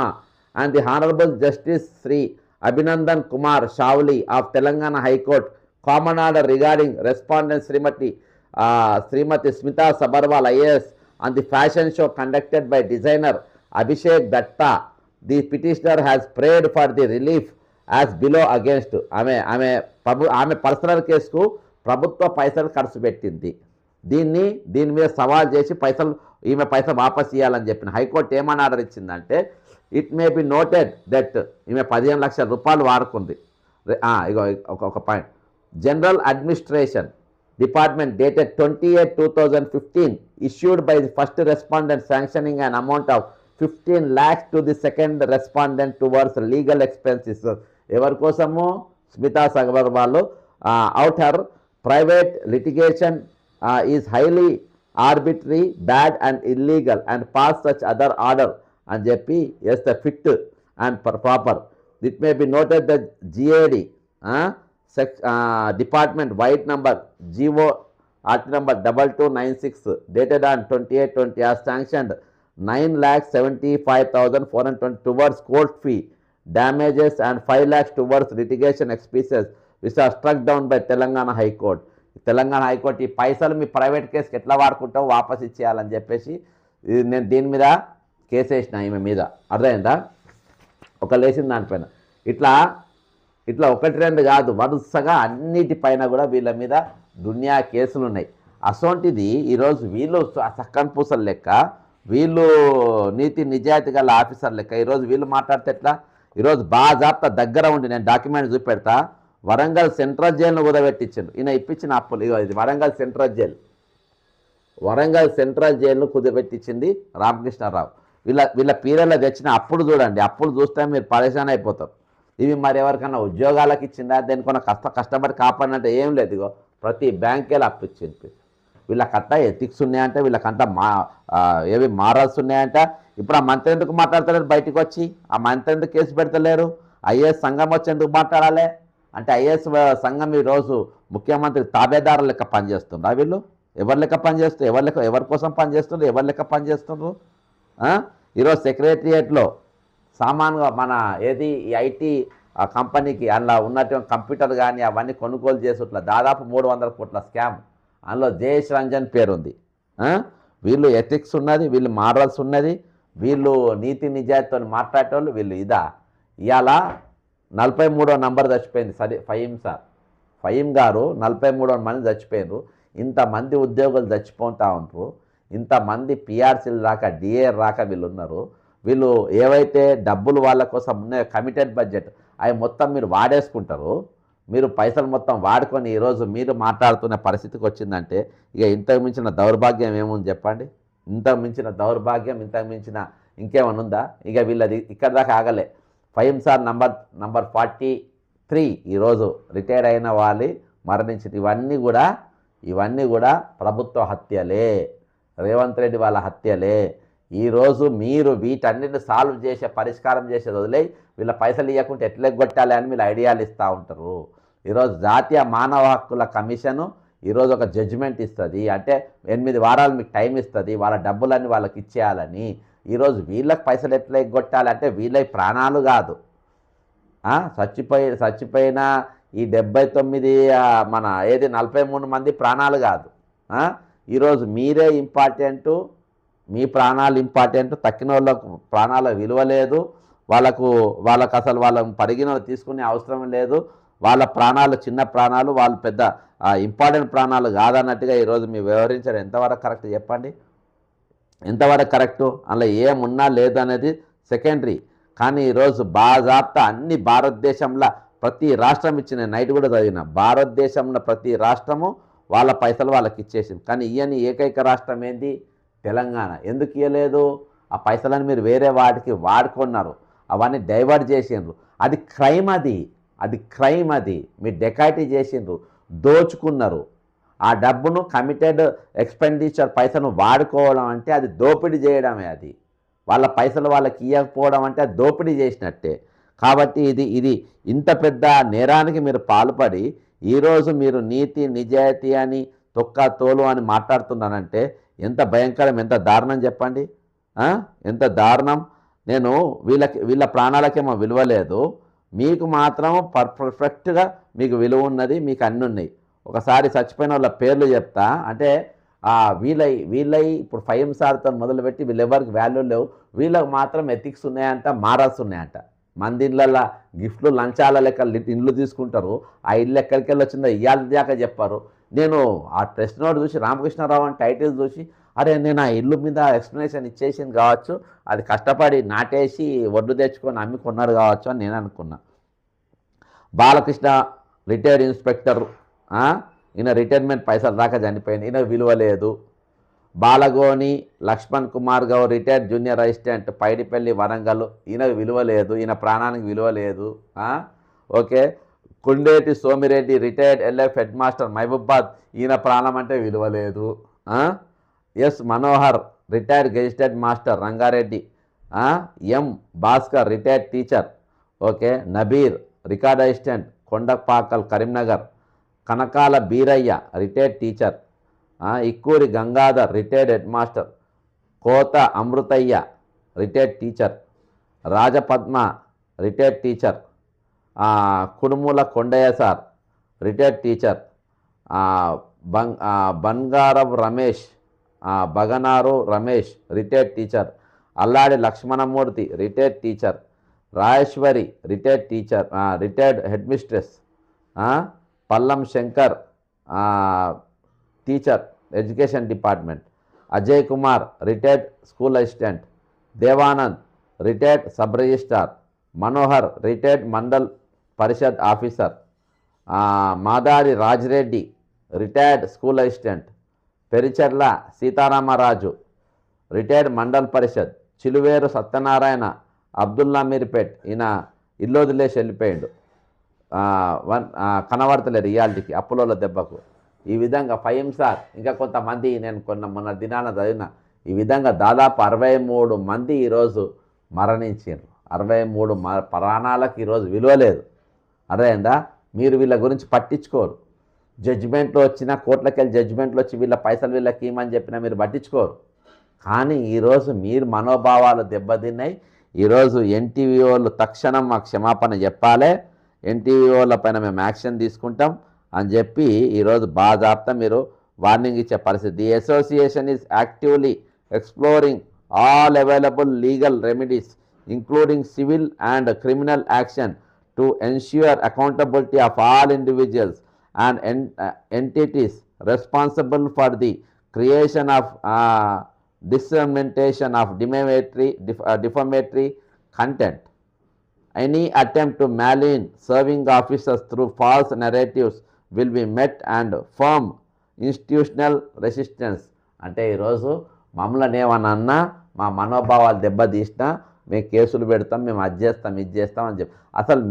and the honourable justice Shri Abhinandan Kumar Shavili of Telangana high court common order regarding respondent Shrimati Smita Sabharwal IAS on the fashion show conducted by designer Abhishek Datta. The petitioner has prayed for the relief as below against. ఆమె personal కేసుకు ప్రభుత్వ పైసలు ఖర్చు పెట్టింది. దీని మీద సవాల్ చేసి ఈమె పైసలు వాపస్ ఇవ్వాలని చెప్పిన హైకోర్టు ఏమని ఆర్డర్ ఇచ్చిందంటే, it may be noted that ఈమె 15 లక్షల రూపాయలు వాడుకుంది. ఇగో ఒక point. General administration department dated 28/2015 issued by the first respondent sanctioning an amount of 15 lakhs to the second respondent towards legal expenses. ఎవరి కోసము? Smita Sabharwal. out her private litigation is highly arbitrary, bad and illegal and pass such other order అని చెప్పి yes the fit and proper. It may be noted that GAD department white number GO art number 2296 dated on 28/20 has sanctioned 9,75,420 towards court fee damages and 5 lakhs towards litigation expenses which are struck down by Telangana High Court. Telangana high court ఈ పైసలు మీ private కేసుకి ఎట్లా వాడుకుంటావు వాపస్ ఇచ్చేయాలని చెప్పేసి నేను దీని మీద case వేసిన ఈమె మీద. అర్థమైందా? ఒక లేచిన దానిపైన ఇట్లా 1-2 కాదు, వరుసగా అన్నిటిపైన కూడా వీళ్ళ మీద దునియా కేసులు ఉన్నాయి. అసోంటిది ఈరోజు వీళ్ళు చక్కని పూసలు లెక్క, వీళ్ళు నీతి నిజాయితీ గల ఆఫీసర్ లెక్క ఈరోజు వీళ్ళు మాట్లాడితే ఎట్లా? ఈరోజు బాజాప్తా దగ్గర ఉండి నేను డాక్యుమెంట్ చూపెడతా. వరంగల్ సెంట్రల్ జైలును కుదబెట్టించాను ఈయన ఇప్పించిన అప్పులు. ఇగో ఇది వరంగల్ సెంట్రల్ జైలును కుదబెట్టించింది రామకృష్ణారావు. వీళ్ళ పీరియడ్లో తెచ్చిన అప్పులు చూడండి. అప్పులు చూస్తే మీరు పరేషాన్ అయిపోతారు. ఇవి మరి ఎవరికన్నా ఉద్యోగాలకు ఇచ్చిందా? దేనికన్నా కష్టపడి కాపాడినంటే ఏం లేదు. ఇగో ప్రతి బ్యాంకేలో అప్పు ఇచ్చింది. వీళ్ళకంట ఎథిక్స్ ఉన్నాయంట, వీళ్ళకంట ఏవి మారల్స్ ఉన్నాయంట. ఇప్పుడు ఆ మంత్రి ఎందుకు మాట్లాడతలేరు? బయటకు వచ్చి ఆ మంత్రి ఎందుకు కేసు పెడతలేరు? IAS సంఘం వచ్చి ఎందుకు మాట్లాడాలి అంటే IAS సంఘం ఈరోజు ముఖ్యమంత్రి తాబేదారు లెక్క పనిచేస్తుండ్రా? వీళ్ళు ఎవరి లెక్క పనిచేస్తారు? ఎవరి కోసం పనిచేస్తుండ్రు? ఎవరి లెక్క పనిచేస్తుండ్రు? ఈరోజు సెక్రటరియేట్లో సామాన్గా మన ఏది ఈ ఐటీ కంపెనీకి అందులో ఉన్నటువంటి కంప్యూటర్ కానీ అవన్నీ కొనుగోలు చేసేట్లా దాదాపు 300 కోట్ల స్కామ్. అందులో జయేష్ రంజన్ పేరు ఉంది. వీళ్ళు ఎథిక్స్ ఉన్నది, వీళ్ళు మారల్స్ ఉన్నది, వీళ్ళు నీతి నిజాయితీతో మాట్లాడేటోళ్ళు వీళ్ళు. ఇవాళ 43వ నంబర్ చచ్చిపోయింది. సరే ఫహీం గారు 43వ మంది చచ్చిపోయారు. ఇంతమంది ఉద్యోగులు చచ్చిపోతూ ఉంటారు, ఇంతమంది పిఆర్సీలు రాక డిఏ రాక వీళ్ళు ఉన్నారు. వీళ్ళు ఏవైతే డబ్బులు వాళ్ళ కోసం ఉన్నాయో కమిటెడ్ బడ్జెట్ అవి మొత్తం మీరు వాడేసుకుంటారు. మీరు పైసలు మొత్తం వాడుకొని ఈరోజు మీరు మాట్లాడుతున్న పరిస్థితికి వచ్చిందంటే ఇక ఇంతకు మించిన దౌర్భాగ్యం ఏముంది చెప్పండి? ఇంతకు మించిన దౌర్భాగ్యం, ఇంతకు మించిన ఇంకేమైనా ఉందా? ఇక వీళ్ళది ఇక్కడ దాకా ఆగలే. ఫహీం సార్ నంబర్ 43 ఈరోజు రిటైర్ అయిన వాళ్ళు మరణించింది. ఇవన్నీ కూడా ప్రభుత్వ హత్యలే, రేవంత్ రెడ్డి వాళ్ళ హత్యలే. ఈరోజు మీరు వీటన్నిటిని సాల్వ్ చేసే పరిష్కారం చేసేది వదిలేయి వీళ్ళ పైసలు ఇవ్వకుంటే ఎట్లా కొట్టాలి అని మీరు ఐడియాలు ఇస్తూ ఉంటారు. ఈరోజు జాతీయ మానవ హక్కుల కమిషను ఈరోజు ఒక జడ్జిమెంట్ ఇస్తుంది, అంటే 8 వారాలు మీకు టైం ఇస్తుంది వాళ్ళ డబ్బులన్నీ వాళ్ళకి ఇచ్చేయాలని. ఈరోజు వీళ్ళకి పైసలు ఎట్లా ఎగ్గొట్టాలంటే వీళ్ళ ప్రాణాలు కాదు, చచ్చిపోయిన ఈ 79 మన 43 మంది ప్రాణాలు కాదు. ఈరోజు మీరే ఇంపార్టెంటు, మీ ప్రాణాలు ఇంపార్టెంట్. తక్కిన వాళ్ళకు ప్రాణాల విలువ లేదు, వాళ్ళకు అసలు వాళ్ళని పరిగణన తీసుకునే అవసరం లేదు. వాళ్ళ ప్రాణాలు చిన్న ప్రాణాలు, వాళ్ళు పెద్ద ఇంపార్టెంట్ ప్రాణాలు కాదన్నట్టుగా ఈరోజు మీరు వ్యవహరించడం ఎంతవరకు కరెక్ట్ చెప్పండి? ఎంతవరకు కరెక్టు? అందులో ఏమున్నా లేదు అనేది సెకండరీ. కానీ ఈరోజు బాజాప్తా అన్ని భారతదేశంలో ప్రతి రాష్ట్రం ఇచ్చిన, నైట్ కూడా చదివిన, భారతదేశంలో ప్రతి రాష్ట్రము వాళ్ళ పైసలు వాళ్ళకి ఇచ్చేసింది. కానీ ఇవన్నీ ఏకైక రాష్ట్రం ఏంది? తెలంగాణ. ఎందుకు ఇవ్వలేదు? ఆ పైసలను మీరు వేరే వాటికి వాడుకున్నారు, అవన్నీ డైవర్ట్ చేసిండ్రు. అది క్రైమ్. అది మీరు డెకాయిటీ చేసిండ్రు, దోచుకున్నారు. ఆ డబ్బును కమిటెడ్ ఎక్స్పెండిచర్ పైసను వాడుకోవడం అంటే అది దోపిడీ చేయడమే. అది వాళ్ళ పైసలు వాళ్ళకి ఇవ్వకపోవడం అంటే అది దోపిడీ చేసినట్టే. కాబట్టి ఇది ఇంత పెద్ద నేరానికి మీరు పాల్పడి ఈరోజు మీరు నీతి నిజాయితీ అని తోలు అని మాట్లాడుతున్నానంటే ఎంత భయంకరం, ఎంత దారుణం చెప్పండి. ఎంత దారుణం. నేను వీళ్ళ ప్రాణాలకేమో విలువ లేదు, మీకు మాత్రం పర్ఫెక్ట్గా మీకు విలువ ఉన్నది, మీకు అన్నీ ఉన్నాయి. ఒకసారి చచ్చిపోయిన వాళ్ళ పేర్లు చెప్తా. అంటే వీళ్ళై ఇప్పుడు ఫహీం సార్తో మొదలుపెట్టి వీళ్ళెవరికి వాల్యూ లేవు, వీళ్ళకి మాత్రం ఎథిక్స్ ఉన్నాయంట, మారల్స్ ఉన్నాయంట. మంది ఇళ్ళల్లో గిఫ్ట్లు లంచాల లెక్క ఇండ్లు తీసుకుంటారు. ఆ ఇల్లు ఎక్కడికి వెళ్ళి వచ్చిందో ఇవాళ దాకా చెప్పారు. నేను ఆ టెస్ట్ నోట్ చూసి రామకృష్ణారావు అని టైటిల్ చూసి అరే నేను ఆ ఇల్లు మీద ఎక్స్ప్లెనేషన్ ఇచ్చేసింది కావచ్చు, అది కష్టపడి నాటేసి ఒడ్డు తెచ్చుకొని అమ్ముకున్నారు కావచ్చు అని నేను అనుకున్నా. బాలకృష్ణ రిటైర్డ్ ఇన్స్పెక్టర్, ఈయన రిటైర్మెంట్ పైసలు దాకా చనిపోయింది, ఈయన విలువ లేదు. Balagoni Laxman Kumar Goud retired junior assistant Paidipalli Warangal, ఈయనకు విలువ లేదు, ఈయన ప్రాణానికి విలువ లేదు. Okay. Kundeti Somireddy retired LF head master Mahabubabad, ఈయన ప్రాణం అంటే విలువ లేదు. S Manohar retired gazetted master Rangareddy. M Bhaskar retired teacher. Okay. Nabeer record assistant Kondapakal Karimnagar. Kanakala Beeraiah retired teacher. Ikkuri Gangadhar retired head master. కోత Amruthaiah retired teacher. Rajapadma retired teacher. Kudumula Kondaiah sir retired teacher. Bangaram Ramesh, Baganaru Ramesh retired teacher. Alladi Lakshmanamurthy retired teacher. Rajeshwari retired teacher, retired head mistress. Pallam Shankar teacher education department. Ajay Kumar retired school assistant. Devanand retired sub registrar. Manohar retired mandal parishad officer. Madari Rajireddy retired school assistant. Pericherla Sitaramaraju retired mandal parishad. Chiluveru Satyanarayana Abdullah Meerpet, ఈయన ఇల్లు వదిలేసి వెళ్ళిపోయాడు, కనబడతలేరు ఇయాల్టికి అప్పుల దెబ్బకు. ఈ విధంగా Faheem sir ఇంకా కొంతమంది నేను మొన్న దినాన చదివిన, ఈ విధంగా దాదాపు 63 మంది ఈరోజు మరణించారు. 63 ప్రాణాలకు ఈరోజు విలువ లేదు. అర్థమైందా? మీరు వీళ్ళ గురించి పట్టించుకోరు. జడ్జిమెంట్లో వచ్చిన కోర్టులకు వెళ్ళి జడ్జిమెంట్లు వచ్చి వీళ్ళ పైసలు వీళ్ళకి ఇవ్వమని చెప్పినా మీరు పట్టించుకోరు. కానీ ఈరోజు మీరు మనోభావాలు దెబ్బతిన్నాయి. ఈరోజు ఎన్టీవీ వాళ్ళు తక్షణం మాకు క్షమాపణ చెప్పాలి, ఎన్టీవీ వాళ్ళ పైన మేము యాక్షన్ తీసుకుంటాం అని చెప్పి ఈరోజు బాజాప్తా మీరు వార్నింగ్ ఇచ్చే పరిస్థితి. The association is actively exploring all available legal remedies including civil and criminal action to ensure accountability of all individuals and entities responsible for the creation of dissemination of defamatory content. Any attempt to malign serving officers through false narratives will be met and firm institutional resistance. అంటే ఈరోజు మమ్మల్ని ఏమన్నా అన్నా మా మనోభావాలు దెబ్బతీసినా మేము కేసులు పెడతాం, మేము అది చేస్తాం ఇది చేస్తాం అని చెప్పి అసలు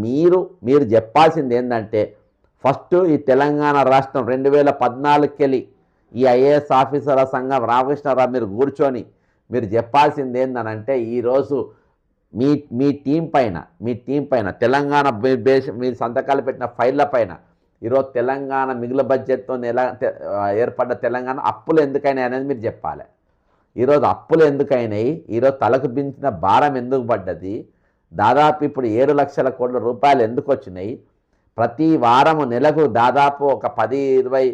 మీరు చెప్పాల్సింది ఏంటంటే ఫస్ట్ ఈ తెలంగాణ రాష్ట్రం 2014కి వెళ్ళి ఈ ఐఏఎస్ ఆఫీసర్ల సంఘం రామకృష్ణారావు మీరు కూర్చొని మీరు చెప్పాల్సింది ఏంటనంటే ఈరోజు మీ టీం పైన తెలంగాణ మీరు సంతకాలు పెట్టిన ఫైళ్ళ పైన ఈరోజు తెలంగాణ మిగులు బడ్జెట్తో ఏర్పడ్డ తెలంగాణ అప్పులు ఎందుకైనాయి అనేది మీరు చెప్పాలి. ఈరోజు అప్పులు ఎందుకైనాయి, ఈరోజు తలకు మించిన భారం ఎందుకు పడ్డది, దాదాపు ఇప్పుడు 7 లక్షల కోట్ల రూపాయలు ఎందుకు వచ్చినాయి, ప్రతి వారము నెలకు దాదాపు ఒక 10-20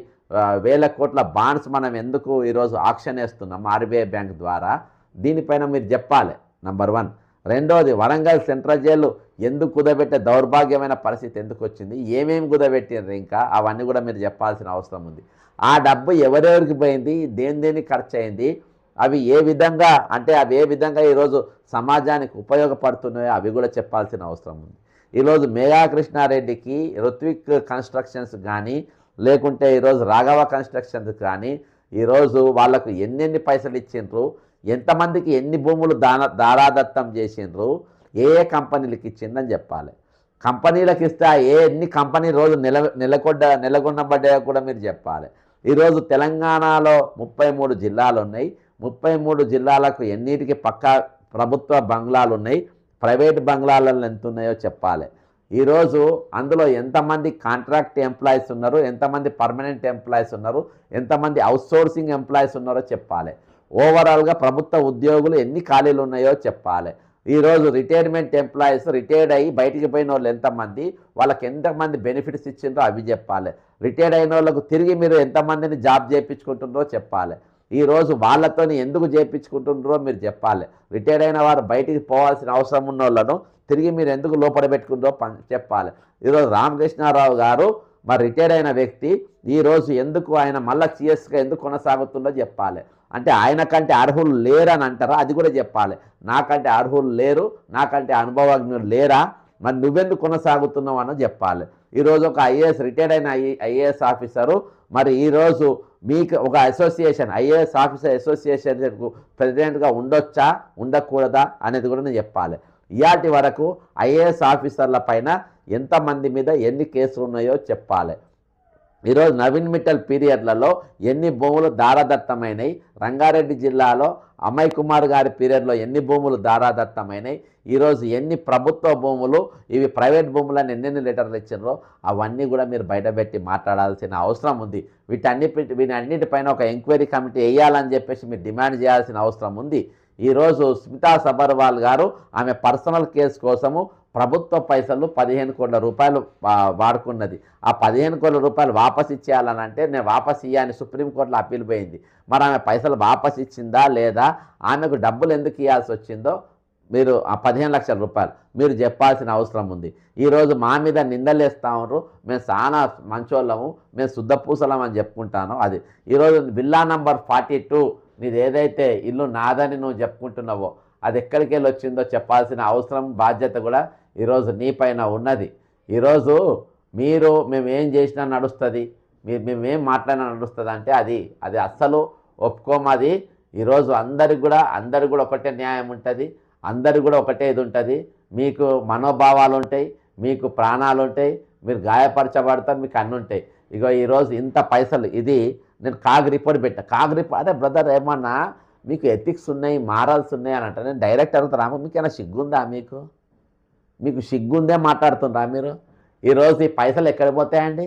వేల కోట్ల బాండ్స్ మనం ఎందుకు ఈరోజు ఆక్షన్ వేస్తున్నాం ఆర్బీఐ బ్యాంక్ ద్వారా, దీనిపైన మీరు చెప్పాలి. నంబర్ 1. రెండోది, వరంగల్ సెంట్రల్ జైలు ఎందుకు కుదబెట్టే దౌర్భాగ్యమైన పరిస్థితి ఎందుకు వచ్చింది, ఏమేమి కుదబెట్టినారు, ఇంకా అవన్నీ కూడా మీరు చెప్పాల్సిన అవసరం ఉంది. ఆ డబ్బు ఎవరెవరికి పోయింది, దేనికి ఖర్చు అయింది, అవి ఏ విధంగా ఈరోజు సమాజానికి ఉపయోగపడుతున్నాయో అవి కూడా చెప్పాల్సిన అవసరం ఉంది. ఈరోజు మేఘా కృష్ణారెడ్డికి రుత్విక్ కన్స్ట్రక్షన్స్ కానీ లేకుంటే ఈరోజు రాఘవ కన్స్ట్రక్షన్స్ కానీ ఈరోజు వాళ్ళకు ఎన్ని పైసలు ఇచ్చిండ్రు, ఎంతమందికి ఎన్ని భూములు దారాదత్తం చేసిండ్రు, ఏ కంపెనీలకు ఇచ్చిందని చెప్పాలి. కంపెనీలకు ఇస్తే ఎన్ని కంపెనీ రోజు నెలకొన్నబడ్డాయో కూడా మీరు చెప్పాలి. ఈరోజు తెలంగాణలో 33 జిల్లాలు ఉన్నాయి. 33 జిల్లాలకు ఎన్నిటికి పక్కా ప్రభుత్వ బంగ్లాలు ఉన్నాయి, ప్రైవేట్ బంగ్లాలలో ఎంత ఉన్నాయో చెప్పాలి. ఈరోజు అందులో ఎంతమంది కాంట్రాక్ట్ ఎంప్లాయీస్ ఉన్నారు, ఎంతమంది పర్మనెంట్ ఎంప్లాయీస్ ఉన్నారు, ఎంతమంది అవుట్సోర్సింగ్ ఎంప్లాయీస్ ఉన్నారో చెప్పాలి. ఓవరాల్గా ప్రభుత్వ ఉద్యోగులు ఎన్ని ఖాళీలు ఉన్నాయో చెప్పాలి. ఈరోజు రిటైర్మెంట్ ఎంప్లాయీస్ రిటైర్డ్ అయ్యి బయటికి పోయిన వాళ్ళు ఎంతమంది, వాళ్ళకి ఎంతమంది బెనిఫిట్స్ ఇచ్చిందో అవి చెప్పాలి. రిటైర్డ్ అయిన వాళ్ళకు తిరిగి మీరు ఎంతమందిని జాబ్ చేయించుకుంటుండ్రో చెప్పాలి. ఈరోజు వాళ్ళతో ఎందుకు చేయించుకుంటుండ్రో మీరు చెప్పాలి. రిటైర్డ్ అయిన వారు బయటికి పోవాల్సిన అవసరం ఉన్న వాళ్ళను తిరిగి మీరు ఎందుకు లోపల పెట్టుకుందో చెప్పాలి. ఈరోజు రామకృష్ణారావు గారు మరి రిటైర్డ్ అయిన వ్యక్తి, ఈరోజు ఎందుకు ఆయన మళ్ళీ సిఎస్గా ఎందుకు కొనసాగుతుందో చెప్పాలి. అంటే ఆయన కంటే అర్హులు లేరని అంటారా, అది కూడా చెప్పాలి. నాకంటే అర్హులు లేరు, నాకంటే అనుభవజ్ఞులు లేరా, మరి నువ్వెందుకు కొనసాగుతున్నావు అని చెప్పాలి. ఈరోజు ఒక రిటైర్డ్ అయిన ఐఏఎస్ ఆఫీసరు మరి ఈరోజు మీకు ఒక అసోసియేషన్ ఐఏఎస్ ఆఫీసర్ అసోసియేషన్కు ప్రెసిడెంట్గా ఉండొచ్చా ఉండకూడదా అనేది కూడా నేను చెప్పాలి. ఇయాటి వరకు ఐఏఎస్ ఆఫీసర్ల పైన ఎంతమంది మీద ఎన్ని కేసులు ఉన్నాయో చెప్పాలి. ఈరోజు నవీన్ మిట్టల్ పీరియడ్లలో ఎన్ని భూములు దారాదత్తమైనవి, రంగారెడ్డి జిల్లాలో అమయ్ కుమార్ గారి పీరియడ్లో ఎన్ని భూములు దారాదత్తమైనవి, ఈరోజు ఎన్ని ప్రభుత్వ భూములు ఇవి ప్రైవేట్ భూములని ఎన్నెన్ని లెటర్లు ఇచ్చారో అవన్నీ కూడా మీరు బయటపెట్టి మాట్లాడాల్సిన అవసరం ఉంది. వీటన్నిటిపైన ఒక ఎంక్వైరీ కమిటీ వేయాలని చెప్పేసి మీరు డిమాండ్ చేయాల్సిన అవసరం ఉంది. ఈరోజు స్మితా సబర్వాల్ గారు ఆమె పర్సనల్ కేసు కోసము ప్రభుత్వ పైసలు 15 కోట్ల రూపాయలు వాడుకున్నది. ఆ 15 కోట్ల రూపాయలు వాపస్ ఇచ్చేయాలని అంటే నేను వాపస్ ఇయ్యని సుప్రీంకోర్టులో అప్పీల్ పోయింది. మరి ఆమె పైసలు వాపస్ ఇచ్చిందా లేదా, ఆమెకు డబ్బులు ఎందుకు ఇవ్వాల్సి వచ్చిందో మీరు ఆ 15 లక్షల రూపాయలు మీరు చెప్పాల్సిన అవసరం ఉంది. ఈరోజు మా మీద నిందలేస్తూ ఉన్నారు, మేము చాలా మంచోళ్ళము, మేము శుద్ధపూసలం అని చెప్పుకుంటాను. అది ఈరోజు విల్లా నంబర్ 42 నీది ఏదైతే ఇల్లు నాదని నువ్వు చెప్పుకుంటున్నావో అది ఎక్కడికి వెళ్ళి వచ్చిందో చెప్పాల్సిన అవసరం బాధ్యత కూడా ఈరోజు నీ పైన ఉన్నది. ఈరోజు మేమేం చేసినా నడుస్తుంది, మేమేం మాట్లాడినా నడుస్తుంది అంటే అది అస్సలు ఒప్పుకోమది. ఈరోజు అందరికి కూడా ఒకటే న్యాయం ఉంటుంది, అందరికి కూడా ఒకటే ఇది ఉంటుంది. మీకు మనోభావాలు ఉంటాయి, మీకు ప్రాణాలు ఉంటాయి, మీరు గాయపరచబడతారు, మీకు అన్నీ ఉంటాయి. ఇగో ఈరోజు ఇంత పైసలు ఇది నేను రిపోర్ట్ పెట్టా. అదే బ్రదర్ ఏమన్నా మీకు ఎథిక్స్ ఉన్నాయి, మారల్స్ ఉన్నాయి అని అంటే నేను డైరెక్ట్ అడుగుతారా, మీకు ఏమైనా సిగ్గుందా, మీకు సిగ్గుందే మాట్లాడుతుండ్రా మీరు? ఈరోజు ఈ పైసలు ఎక్కడికి పోతాయండి?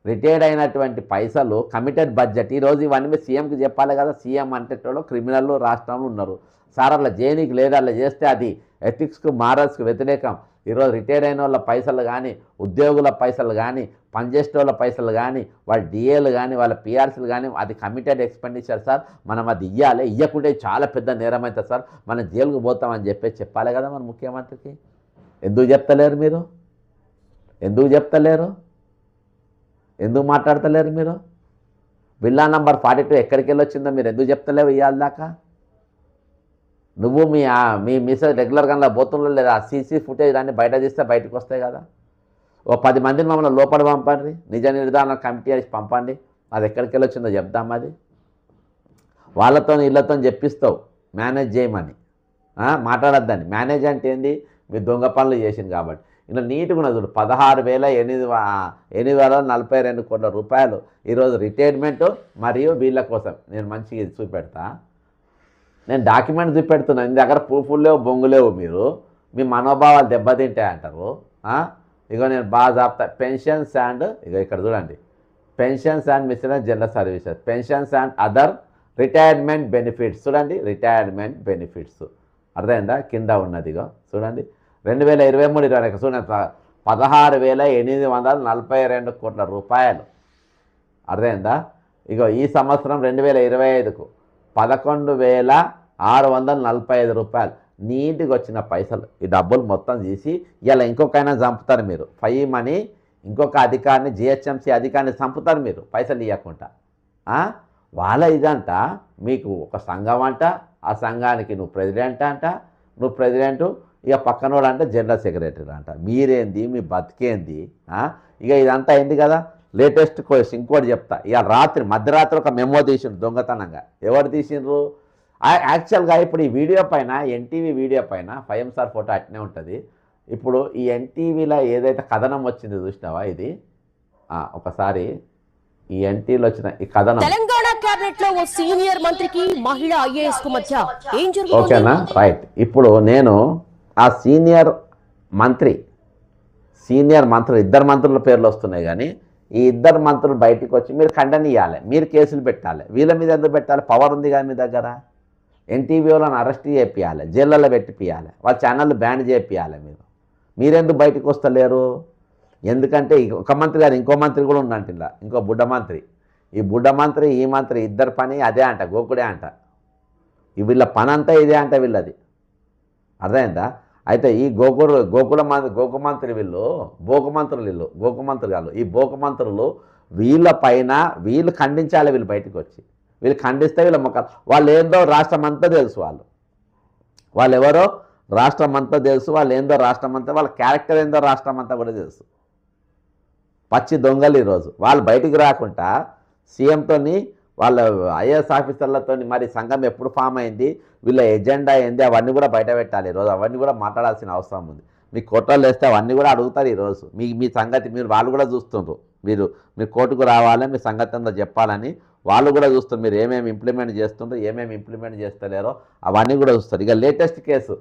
రిటైర్డ్ అయినటువంటి పైసలు కమిటెడ్ బడ్జెట్. ఈరోజు ఇవన్నీ సీఎంకి చెప్పాలి కదా. సీఎం అంటే క్రిమినల్ రాష్ట్రంలో ఉన్నారు సార్, అలా చేయనీకి లేదు, అలా చేస్తే అది ఎథిక్స్కు మారల్స్కు వ్యతిరేకం. ఈరోజు రిటైర్డ్ అయిన వాళ్ళ పైసలు కానీ, ఉద్యోగుల పైసలు కానీ, పనిచేసే వాళ్ళ పైసలు కానీ, వాళ్ళ డిఏలు కానీ, వాళ్ళ పిఆర్సీలు కానీ అది కమిటెడ్ ఎక్స్పెండిచర్ సార్, మనం అది ఇవ్వాలి, ఇవ్వకుంటే చాలా పెద్ద నేరం అవుతుంది సార్, మనం జైలుకు పోతామని చెప్పాలి కదా మన ముఖ్యమంత్రికి. ఎందుకు చెప్తలేరు మీరు? ఎందుకు చెప్తలేరు? ఎందుకు మాట్లాడతలేరు మీరు? బిల్లా నంబర్ 42 ఎక్కడికి వెళ్ళొచ్చిందో మీరు ఎందుకు చెప్తలేవు ఇవాళ దాకా? నువ్వు మీ మిస్ రెగ్యులర్గా అందులో పోతుండో లేదా? సీసీ ఫుటేజ్ అన్నీ బయట తీస్తే బయటకు వస్తాయి కదా. ఓ 10 మందిని మమ్మల్ని లోపల పంపండి, నిజ నిర్ధారణ కమిటీ వేసి పంపండి, అది ఎక్కడికి వెళ్ళొచ్చిందో చెప్దాం. అది వాళ్ళతో వీళ్ళతో చెప్పిస్తావు మేనేజ్ చేయమని, మాట్లాడద్దని. మేనేజ్ అంటే ఏంది? మీరు దొంగ పనులు చేసింది కాబట్టి. ఇలా నీట్గా ఉన్నది చూడు, 16,842 కోట్ల రూపాయలు ఈరోజు రిటైర్మెంటు మరియు వీళ్ళ కోసం. నేను మంచిగా ఇది చూపెడతా, నేను డాక్యుమెంట్ చూపెడుతున్నాను. నీ దగ్గర ప్రూఫ్లు లేవు, బొంగు లేవు, మీరు మీ మనోభావాలు దెబ్బతింటాయి అంటారు. ఇగో నేను బాగా చెప్తా. పెన్షన్స్ అండ్ ఇగో ఇక్కడ చూడండి, pensions and miscellaneous general services, pensions and other retirement benefits. చూడండి, రిటైర్మెంట్ బెనిఫిట్స్ అర్థమైందా? కింద ఉన్నది ఇగో చూడండి, 2023-24 చూడండి, 16,842 కోట్ల రూపాయలు. అర్థమైందా? ఇగో ఈ సంవత్సరం 2025కు 11,645 రూపాయలు నీట్గా వచ్చిన పైసలు. ఈ డబ్బులు మొత్తం తీసి ఇలా ఇంకొకైనా చంపుతారు మీరు. మనీ ఇంకొక అధికారిని, జిహెచ్ఎంసీ అధికారిని చంపుతారు మీరు పైసలు ఇవ్వకుండా. వాళ్ళ ఇదంట మీకు ఒక సంఘం అంట, ఆ సంఘానికి నువ్వు ప్రెసిడెంట్ అంట, నువ్వు ప్రెసిడెంటు, ఇక పక్కనోడు అంటే జనరల్ సెక్రటరీ అంట. మీరేంది, మీ బతికేంది? ఇక ఇదంతా అయింది కదా. లేటెస్ట్ క్వశ్చన్ ఇంకోటి చెప్తా. ఇక మధ్యరాత్రి ఒక మెమో తీసిండ్రు దొంగతనంగా. ఎవరు తీసిండ్రు? యాక్చువల్గా ఇప్పుడు ఈ వీడియో పైన, ఎన్టీవీ వీడియో పైన 5M సార్ ఫోటో అట్నే ఉంటుంది. ఇప్పుడు ఈ ఎన్టీవీలో ఏదైతే కథనం వచ్చిందో చూసినావా? ఇది ఒకసారి ఈ ఎన్టీవీలో వచ్చిన ఈ కథనం. తెలంగాణ కేబినెట్ లో ఓ సీనియర్ మంత్రికి మహిళా ఐఏఎస్ కు మధ్య ఏం జరుగుతుంది? ఓకేనా, రైట్. ఇప్పుడు నేను ఆ సీనియర్ మంత్రులు, ఇద్దరు మంత్రుల పేర్లు వస్తున్నాయి కానీ ఈ ఇద్దరు మంత్రులు బయటికి వచ్చి మీరు ఖండనీయాలి, మీరు కేసులు పెట్టాలి. వీళ్ళ మీద ఎందుకు పెట్టాలి? పవర్ ఉంది కానీ మీ దగ్గర. ఎన్టీవీ వాళ్ళని అరెస్ట్ చేపియాలి, జైళ్ళలో పెట్టిపియాలి, వాళ్ళ ఛానళ్ళు బ్యాన్ చేపియాలి. మీరెందుకు బయటకు వస్తలేరు? ఎందుకంటే ఒక మంత్రి గారు ఇంకో మంత్రి కూడా ఉందంట ఇలా, ఇంకో బుడ్డ మంత్రి. ఈ బుడ్డ మంత్రి, ఈ మంత్రి ఇద్దరు పని అదే అంట, గోకుడే అంట. వీళ్ళ పని అంతా ఇదే అంట వీళ్ళది. అర్థమైందా? అయితే ఈ గోకుమంత్రి వీళ్ళు, గోకుమంత్రులు కాదు, ఈ బోకుమంత్రులు వీళ్ళ పైన వీళ్ళు ఖండించాలి. వీళ్ళు బయటకు వచ్చి వీళ్ళు ఖండిస్తే వీళ్ళ మొక్కలు వాళ్ళు ఏందో రాష్ట్రం అంతా తెలుసు, వాళ్ళు ఎవరో రాష్ట్రం అంతా తెలుసు, వాళ్ళు ఏందో రాష్ట్రం అంతా, వాళ్ళ క్యారెక్టర్ ఏందో రాష్ట్రం అంతా కూడా తెలుసు. పచ్చి దొంగలు ఈరోజు వాళ్ళు బయటికి రాకుండా సీఎంతోని, వాళ్ళ ఐఏఎస్ ఆఫీసర్లతో మరి సంఘం ఎప్పుడు ఫామ్ అయింది, వీళ్ళ ఎజెండా ఏంది, అవన్నీ కూడా బయట పెట్టాలి ఈరోజు. అవన్నీ కూడా మాట్లాడాల్సిన అవసరం ఉంది. మీ కోర్టులు వేస్తే అవన్నీ కూడా అడుగుతారు ఈరోజు. మీ సంగతి వాళ్ళు కూడా చూస్తుండ్రు. మీరు కోర్టుకు రావాలి, మీ సంగతి అంతా చెప్పాలని వాళ్ళు కూడా చూస్తారు. మీరు ఏమేమి ఇంప్లిమెంట్ చేస్తుండ్రో, ఏమేమి ఇంప్లిమెంట్ చేస్తలేరో అవన్నీ కూడా చూస్తారు. ఇక లేటెస్ట్ కేసు,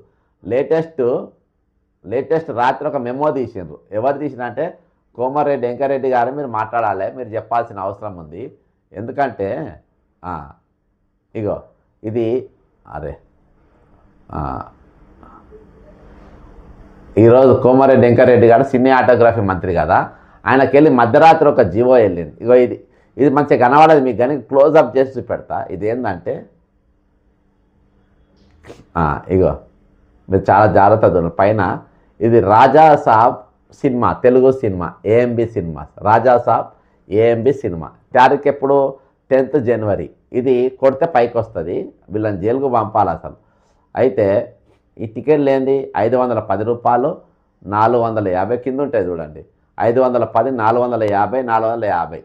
లేటెస్ట్ రాత్రి ఒక మెమో తీసిండ్రు. ఎవరు తీసినంటే కోమారెడ్డి వెంకరెడ్డి గారు, మీరు మాట్లాడాలి, మీరు చెప్పాల్సిన అవసరం ఉంది. ఎందుకంటే ఇగో ఇది ఈరోజు కోమారెడ్డి వెంకరెడ్డి గారు సినిమాటోగ్రఫీ మంత్రి కదా, ఆయనకెళ్ళి మధ్యరాత్రి ఒక జీవో వెళ్ళింది. ఇగో ఇది మంచిగా కనబడదు మీకు, కానీ క్లోజప్ చేసి చూపెడతా. ఇది ఏంటంటే ఇగో మీరు చాలా జాగ్రత్త పైన. ఇది Rajasaab cinema, Telugu cinema, AMB cinemas, Rajasaab AMB cinema. తారీఖు ఎప్పుడు? 10th జనవరి. ఇది కొడితే పైకి వస్తుంది, వీళ్ళని జైలుకు పంపాలి అసలు. అయితే ఈ టికెట్లు ఏంది? 510 రూపాయలు, 450 కింద ఉంటాయి చూడండి. 510, 450, 450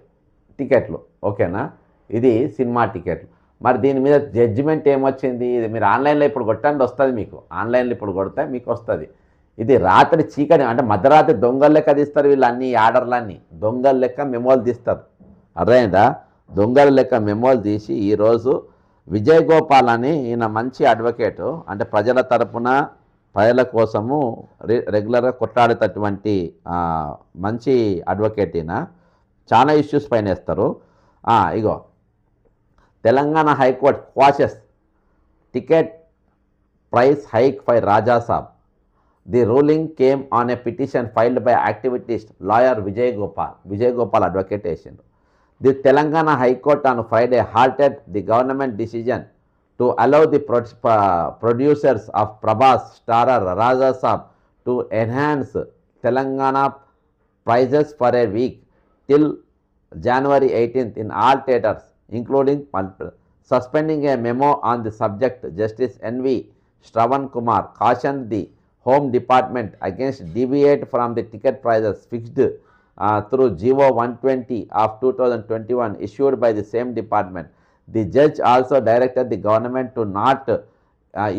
టికెట్లు. ఓకేనా? ఇది సినిమా టికెట్లు. మరి దీని మీద జడ్జిమెంట్ ఏమొచ్చింది? ఇది మీరు ఆన్లైన్లో ఇప్పుడు కొట్టండి, వస్తుంది మీకు. ఆన్లైన్లో ఇప్పుడు కొడితే మీకు వస్తుంది. ఇది రాత్రి చీకటి అంటే మధ్యరాత్రి దొంగల లెక్క తీస్తారు వీళ్ళు. అన్ని ఆర్డర్లన్నీ దొంగల లెక్క మెమోలు తీస్తారు. అర్థమైందా? దొంగల లెక్క మెమోలు తీసి ఈరోజు విజయ్ గోపాల్ అని ఈయన మంచి అడ్వకేటు, అంటే ప్రజల తరపున ప్రజల కోసము రెగ్యులర్గా కొట్లాడేటటువంటి మంచి అడ్వకేట్. ఈయన చాలా ఇష్యూస్ పైన వేస్తారు. ఇగో Telangana high court quashes ticket price hike for Raja Saab. The ruling came on a petition filed by activist lawyer Vijay Gopal advocate వేసిండు. The Telangana high court on Friday halted the government decision to allow the producers of Prabhas starrer Raja Saab to enhance Telangana prices for a week till January 18th in all theatres, including suspending a memo on the subject. Justice N.V. Shravan Kumar cautioned the Home Department against deviate from the ticket prices fixed through GO 120 of 2021 issued by the same department. The judge also directed the government to not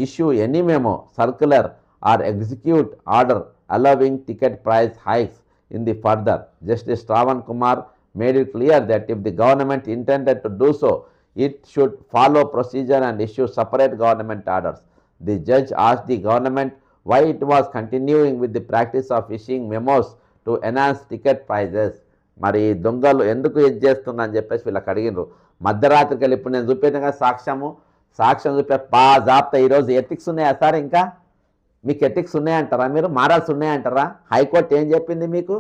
issue any memo, circular or execute order allowing ticket price hikes in the further. Justice Shravan Kumar made it clear that if the government intended to do so, it should follow procedure and issue separate government orders. The judge asked the government why it was continuing with the practice of issuing memos to enhance ticket prices. మరి దొంగలు ఎందుకు ఇది చేస్తున్నా అని చెప్పేసి వీళ్ళకి అడిగినారు. మధ్యరాత్రికి వెళ్ళి ఇప్పుడు నేను చూపాను కదా సాక్ష్యం చూపే జాబ్తా ఈరోజు ఎథిక్స్ ఉన్నాయా సార్? ఇంకా మీకు ఎథిక్స్ ఉన్నాయంటారా? మీరు మారాల్సి ఉన్నాయంటారా? హైకోర్టు ఏం చెప్పింది మీకు?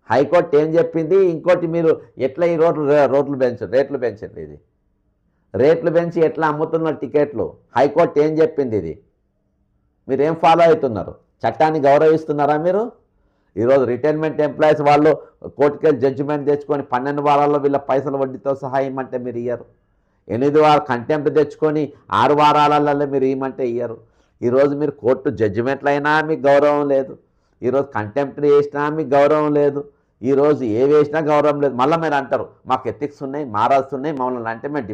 హైకోర్టు ఏం చెప్పింది? ఇంకోటి మీరు ఎట్లా ఈ రేట్లు పెంచండి, ఇది రేట్లు పెంచి ఎట్లా అమ్ముతున్నారు టికెట్లు? హైకోర్టు ఏం చెప్పింది? ఇది మీరేం ఫాలో అవుతున్నారు? చట్టాన్ని గౌరవిస్తున్నారా మీరు? ఈరోజు రిటైర్మెంట్ ఎంప్లాయీస్ వాళ్ళు కోర్టుకెళ్ళి జడ్జిమెంట్ తెచ్చుకొని 12 వారాల్లో వీళ్ళ పైసలు వడ్డీతో సహా ఇవ్వమంటే మీరు ఇయ్యరు. 8 వారాలు కంటెంప్ట్ తెచ్చుకొని 6 వారాలలో మీరు ఇవ్వమంటే ఇయ్యరు. ఈరోజు మీరు కోర్టు జడ్జిమెంట్లు అయినా మీకు గౌరవం లేదు, ఈరోజు కంటెంప్ట్ చేసినా మీకు గౌరవం లేదు, ఈరోజు ఏ వేసినా గౌరవం లేదు. మళ్ళీ మీరు అంటారు మాకు ఎథిక్స్ ఉన్నాయి, మారాల్సి ఉన్నాయి మమ్మల్ని అంటే మేము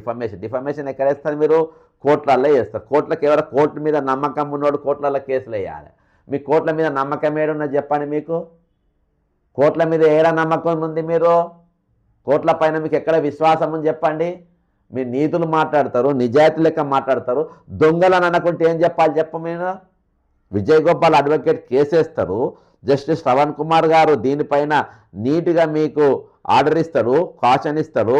డిఫమేషన్ ఎక్కడ వేస్తారు? మీరు కోర్టులలో వేస్తారు. కోర్టులకు ఎవరో కోర్టు మీద నమ్మకం ఉన్నోడు కోర్టులలో కేసులు వేయాలి. మీ కోర్టుల మీద నమ్మకం ఏడున్నది చెప్పండి? మీకు కోర్టుల మీద ఏడా నమ్మకం ఉంది? మీరు కోర్టుల పైన మీకు ఎక్కడ విశ్వాసం ఉంది చెప్పండి? మీరు నీతులు మాట్లాడతారు, నిజాయితీ లెక్క మాట్లాడతారు, దొంగలను అనుకుంటే ఏం చెప్పాలి చెప్ప? మీరు విజయ్ గోపాల్ అడ్వకేట్ కేసేస్తారు, జస్టిస్ శ్రవణ్ కుమార్ గారు దీనిపైన నీట్గా మీకు ఆర్డర్ ఇస్తారు, కాషన్ ఇస్తారు,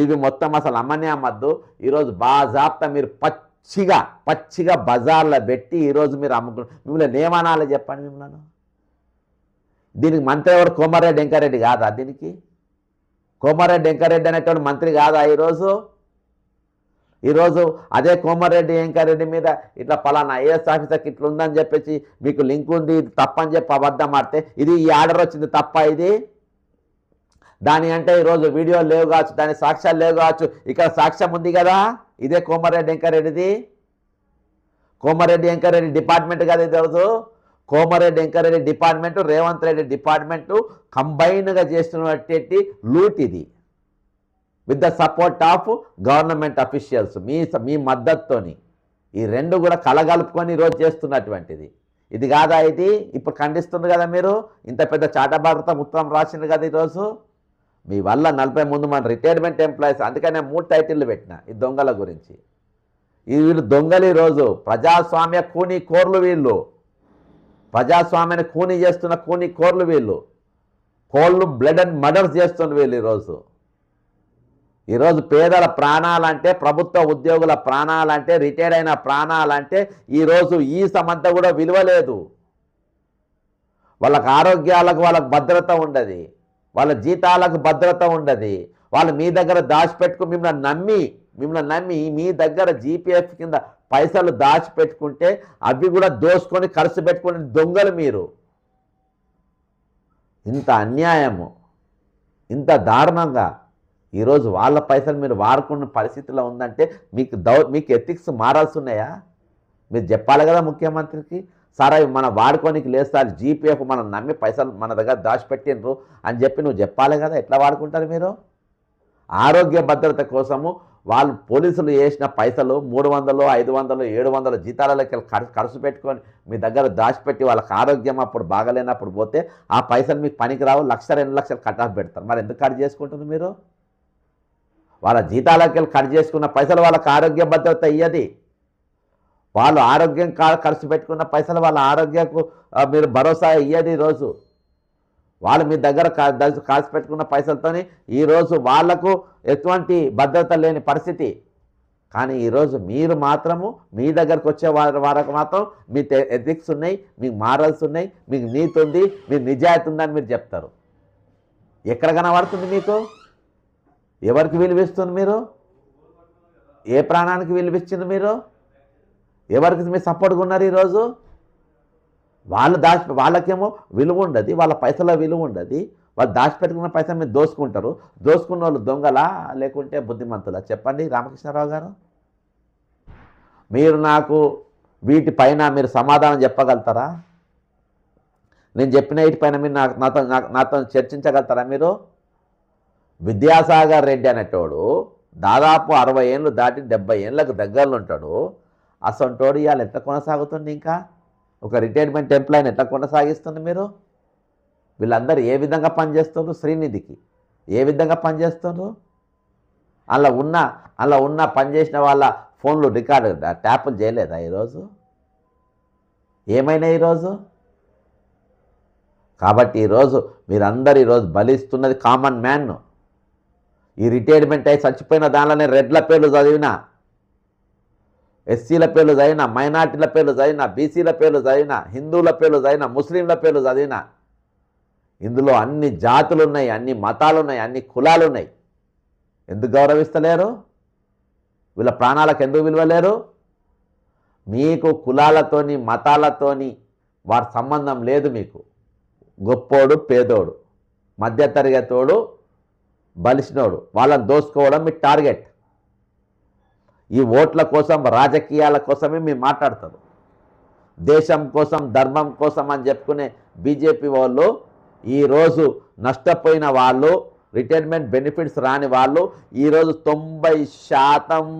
ఇవి మొత్తం అసలు అమ్మనే అమ్మద్దు. ఈరోజు బాజాప్తా మీరు పచ్చిగా బజార్లో పెట్టి ఈరోజు మీరు మిమ్మల్ని ఏమనాలి చెప్పండి? మిమ్మల్ని దీనికి మంత్రి ఎవరు? కోమారెడ్డి వెంకారెడ్డి కాదా? దీనికి కోమారెడ్డి వెంకారెడ్డి అనేటువంటి మంత్రి కాదా? ఈరోజు అదే కోమారెడ్డి వెంకారెడ్డి మీద ఇట్లా పలానా ఐఏఎస్ ఆఫీసర్కి ఇట్లా ఉందని చెప్పేసి మీకు లింక్ ఉంది, ఇది తప్పని చెప్పి అబద్ధం ఆడితే ఇది ఈ ఆర్డర్ వచ్చింది తప్ప? ఇది దాని అంటే ఈరోజు వీడియోలు లేవు కావచ్చు, దాని సాక్ష్యాలు లేవు కావచ్చు, ఇక్కడ సాక్ష్యం ఉంది కదా. ఇదే కోమారెడ్డి వెంకారెడ్డిది. కోమారెడ్డి వెంకారెడ్డి డిపార్ట్మెంట్ కదా ఇది. రోజు కోమారెడ్డి వెంకారెడ్డి డిపార్ట్మెంటు రేవంత్ రెడ్డి డిపార్ట్మెంటు కంబైన్గా చేస్తున్నటువంటి లూట్ ఇది, with the support of government officials, మీ మద్దతుతోని ఈ రెండు కూడా కలగలుపుకొని ఈరోజు చేస్తున్నటువంటిది. ఇది కాదా? ఇది ఇప్పుడు ఖండిస్తుంది కదా మీరు. ఇంత పెద్ద చాటభారత ఉత్తరం రాసింది కదా ఈరోజు. మీ వల్ల 40 మన రిటైర్మెంట్ ఎంప్లాయీస్, అందుకనే 3 టైటిళ్ళు పెట్టిన ఈ దొంగల గురించి. వీళ్ళు దొంగలు ఈరోజు ప్రజాస్వామ్య కూనీ కోర్లు, వీళ్ళు ప్రజాస్వామ్యాన్ని కూనీ చేస్తున్న కూనీ కోర్లు, వీళ్ళు కోళ్ళు బ్లడ్ అండ్ మర్డర్స్ చేస్తున్న వీళ్ళు. ఈరోజు పేదల ప్రాణాలంటే, ప్రభుత్వ ఉద్యోగుల ప్రాణాలంటే, రిటైర్ అయిన ప్రాణాలంటే ఈరోజు ఈ సమంతా కూడా విలువ లేదు. వాళ్ళకి ఆరోగ్యాలకు వాళ్ళకు భద్రత ఉండదు, వాళ్ళ జీతాలకు భద్రత ఉండదు. వాళ్ళు మీ దగ్గర దాచిపెట్టుకుని మిమ్మల్ని నమ్మి మీ దగ్గర జీపీఎఫ్ కింద పైసలు దాచిపెట్టుకుంటే అవి కూడా దోసుకొని ఖర్చు పెట్టుకునే దొంగలు మీరు. ఇంత అన్యాయము, ఇంత దారుణంగా ఈరోజు వాళ్ళ పైసలు మీరు వాడుకున్న పరిస్థితిలో ఉందంటే మీకు ఎథిక్స్ మారాల్సి ఉన్నాయా? మీరు చెప్పాలి కదా ముఖ్యమంత్రికి, సార్ అవి మనం వాడుకోనికి లేదు సార్, జీపీఎఫ్ మనం నమ్మి పైసలు మన దగ్గర దాచిపెట్టినరు అని చెప్పి నువ్వు చెప్పాలి కదా. ఎట్లా వాడుకుంటారు మీరు? ఆరోగ్య భద్రత కోసము వాళ్ళు పోలీసులు చేసిన పైసలు 300, 500, 700 జీతాలకి ఖర్చు పెట్టుకొని మీ దగ్గర దాచిపెట్టి వాళ్ళకి ఆరోగ్యం అప్పుడు బాగలేనప్పుడు పోతే ఆ పైసలు మీకు పనికి రావు, 1,00,000, 2 లక్షలు కట్ ఆఫ్ పెడతారు. మరి ఎందుకు కట్ చేసుకుంటుంది మీరు? వాళ్ళ జీతాలకి కట్ చేసుకున్న పైసలు వాళ్ళకి ఆరోగ్య భద్రత ఇయ్యది. వాళ్ళు ఆరోగ్యం ఖర్చు పెట్టుకున్న పైసలు వాళ్ళ ఆరోగ్యకు మీరు భరోసా ఇయ్యది. ఈరోజు వాళ్ళు మీ దగ్గర ఖర్చు పెట్టుకున్న పైసలతోని ఈరోజు వాళ్లకు ఎటువంటి భద్రత లేని పరిస్థితి. కానీ ఈరోజు మీరు మాత్రము మీ దగ్గరకు వచ్చే వారికి మాత్రం మీ ఎథిక్స్ ఉన్నాయి, మీకు మారల్స్ ఉన్నాయి, మీకు నీతి ఉంది, మీకు నిజాయితీ ఉందని మీరు చెప్తారు. ఎక్కడ కనబడుతుంది మీకు? ఎవరికి విలువిస్తుంది మీరు? ఏ ప్రాణానికి విలువిస్తుంది మీరు? ఎవరికి మీరు సపోర్ట్గా ఉన్నారు? ఈరోజు వాళ్ళకేమో విలువ ఉండదు, వాళ్ళ పైసల విలువ ఉండదు, వాళ్ళు దాచిపెట్టుకున్న పైసలు మీరు దోసుకుంటారు. దోసుకున్న వాళ్ళు దొంగలా లేకుంటే బుద్ధిమంతులా చెప్పండి రామకృష్ణారావు గారు? మీరు నాకు వీటిపైన మీరు సమాధానం చెప్పగలుగుతారా? నేను చెప్పిన వీటిపైన మీరు నాతో చర్చించగలుగుతారా మీరు? విద్యాసాగర్ రెడ్డి అనేటోడు దాదాపు 60 ఏళ్ళు దాటి 70 ఏళ్ళకు దగ్గరలో ఉంటాడు. అసంటోడు ఇవాళ ఎట్లా కొనసాగుతుంది? ఇంకా ఒక రిటైర్మెంట్ ఎంప్లాయీని ఎట్లా కొనసాగిస్తుంది మీరు? వీళ్ళందరూ ఏ విధంగా పనిచేస్తున్నారు? శ్రీనిధికి ఏ విధంగా పనిచేస్తున్నారు? అలా ఉన్న పనిచేసిన వాళ్ళ ఫోన్లు రికార్డు ట్యాపులు చేయలేదా ఈరోజు? ఏమైనా ఈరోజు? కాబట్టి ఈరోజు మీరందరూ ఈరోజు బలిస్తున్నది కామన్ మ్యాన్ను. ఈ రిటైర్మెంట్ అయి చచ్చిపోయిన దానిలోనే రెడ్ల పేర్లు చదివిన, ఎస్సీల పేర్లు చదివిన, మైనార్టీల పేర్లు చదివిన, బీసీల పేర్లు చదివిన, హిందువుల పేర్లు చదివిన, ముస్లింల పేర్లు చదివిన. ఇందులో అన్ని జాతులు ఉన్నాయి, అన్ని మతాలు ఉన్నాయి, అన్ని కులాలు ఉన్నాయి. ఎందుకు గౌరవిస్తలేరు? వీళ్ళ ప్రాణాలకు ఎందుకు విలువలేరు? మీకు కులాలతోని మతాలతోని వారి సంబంధం లేదు. మీకు గొప్పోడు పేదోడు మధ్యతరగతోడు బలిసినోడు వాళ్ళని దోసుకోవడం మీ టార్గెట్. ఈ ఓట్ల కోసం రాజకీయాల కోసమే మీరు మాట్లాడతారు. దేశం కోసం ధర్మం కోసం అని చెప్పుకునే బీజేపీ వాళ్ళు ఈరోజు నష్టపోయిన వాళ్ళు, రిటైర్మెంట్ బెనిఫిట్స్ రాని వాళ్ళు ఈరోజు 90%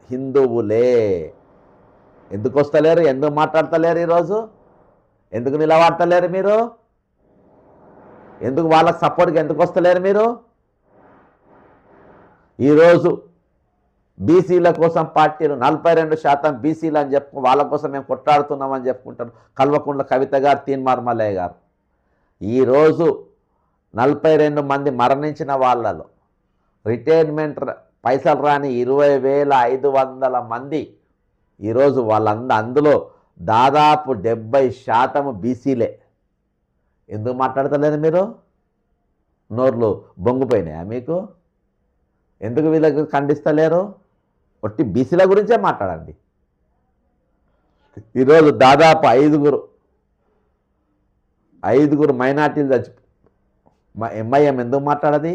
హిందువులే. ఎందుకు వస్తలేరు? ఎందుకు మాట్లాడతలేరు? ఈరోజు ఎందుకు నిలబడతలేరు మీరు? ఎందుకు వాళ్ళకి సపోర్ట్గా ఎందుకు వస్తలేరు మీరు? ఈరోజు బీసీల కోసం పార్టీలు 42% బీసీలు అని వాళ్ళ కోసం మేము కొట్లాడుతున్నామని చెప్పుకుంటారు కల్వకుంట్ల కవిత గారు, తీన్మార్ మల్లయ్య గారు. ఈరోజు 42 మంది మరణించిన వాళ్ళలో రిటైర్మెంట్ పైసలు రాని 20,500 మంది ఈరోజు అందులో దాదాపు 70% బీసీలే. ఎందుకు మాట్లాడతలేదు మీరు? నోర్లు బొంగిపోయినాయా మీకు? ఎందుకు వీళ్ళకి ఖండిస్తలేరు? ఒట్టి బీసీల గురించే మాట్లాడండి. ఈరోజు దాదాపు ఐదుగురు మైనార్టీలు ఎంఐఎం ఎందుకు మాట్లాడది?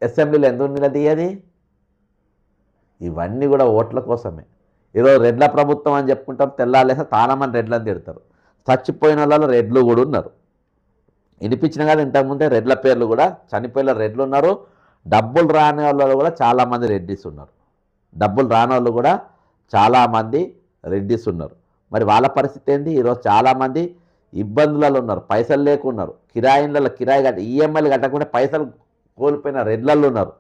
అసెంబ్లీలో ఎందుకు నిలదీయది? ఇవన్నీ కూడా ఓట్ల కోసమే. ఈరోజు రెడ్ల ప్రభుత్వం అని చెప్పుకుంటారు, తెల్లాలేసా చాలామంది రెడ్లను తిడతారు. చచ్చిపోయిన వాళ్ళలో రెడ్లు కూడా ఉన్నారు. వినిపించిన కదా ఇంతకుముందే రెడ్ల పేర్లు కూడా, చనిపోయిన రెడ్లు ఉన్నారు. డబ్బులు రాని వాళ్ళు కూడా చాలామంది రెడ్డిస్ ఉన్నారు. డబ్బులు రాని వాళ్ళు కూడా చాలామంది రెడ్డిస్ ఉన్నారు. మరి వాళ్ళ పరిస్థితి ఏంది? ఈరోజు చాలామంది ఇబ్బందులలో ఉన్నారు, పైసలు లేకున్నారు, కిరాయిలలో కిరాయి ఈఎంఐలు కట్టకుండా పైసలు కోల్పోయిన రెడ్లలో ఉన్నారు.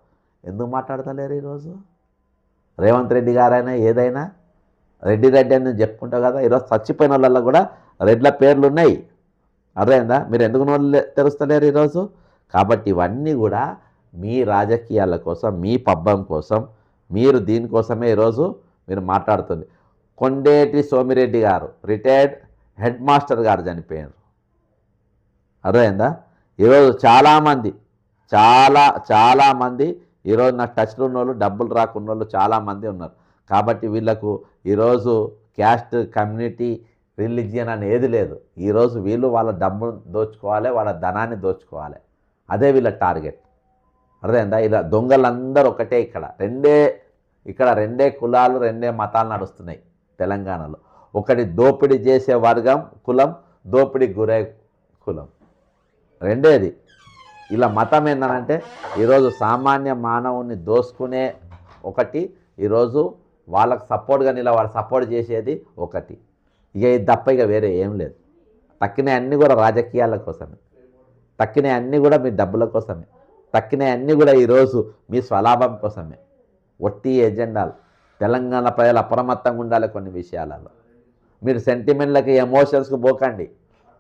ఎందుకు మాట్లాడతలేరు ఈరోజు? రేవంత్ రెడ్డి గారైనా ఏదైనా రెడ్డి అని చెప్పుకుంటావు కదా. ఈరోజు చచ్చిపోయిన వాళ్ళల్లో కూడా రెడ్ల పేర్లు ఉన్నాయి. అర్థమైందా? మీరు ఎందుకు నోళ్ళు తెరుస్తలేరు ఈరోజు? కాబట్టి ఇవన్నీ కూడా మీ రాజకీయాల కోసం, మీ పబ్బం కోసం, మీరు దీనికోసమే ఈరోజు మీరు మాట్లాడుతుంది. కొండేటి సోమిరెడ్డి గారు రిటైర్డ్ హెడ్ మాస్టర్ గారు చనిపోయారు. అర్థమైందా? ఈరోజు చాలామంది ఈరోజు నాకు టచ్లో ఉన్న వాళ్ళు, డబ్బులు రాకున్న వాళ్ళు చాలామంది ఉన్నారు. కాబట్టి వీళ్ళకు ఈరోజు క్యాస్ట్, కమ్యూనిటీ, రిలీజియన్ అని ఏది లేదు. ఈరోజు వీళ్ళు వాళ్ళ డబ్బును దోచుకోవాలి, వాళ్ళ ధనాన్ని దోచుకోవాలి. అదే వీళ్ళ టార్గెట్. అర్థమైందా? ఇలా దొంగలందరూ ఒకటే. ఇక్కడ రెండే కులాలు, రెండే మతాలు నడుస్తున్నాయి తెలంగాణలో. ఒకటి దోపిడీ చేసే వర్గం కులం, దోపిడీ గురే కులం, రెండేది. ఇలా మతం ఏంటంటే ఈరోజు సామాన్య మానవుని దోసుకునే ఒకటి, ఈరోజు వాళ్ళకు సపోర్ట్గా వాళ్ళు సపోర్ట్ చేసేది ఒకటి. ఇది తప్ప వేరే ఏం లేదు. తక్కినవన్నీ కూడా రాజకీయాల కోసమే, తక్కినవన్నీ కూడా మీ డబ్బుల కోసమే, తక్కినవన్నీ కూడా ఈరోజు మీ స్వలాభం కోసమే. ఒట్టి ఎజెండాలు. తెలంగాణ ప్రజలు అప్రమత్తంగా ఉండాలి కొన్ని విషయాలలో. మీరు సెంటిమెంట్లకి, ఎమోషన్స్కి పోకండి.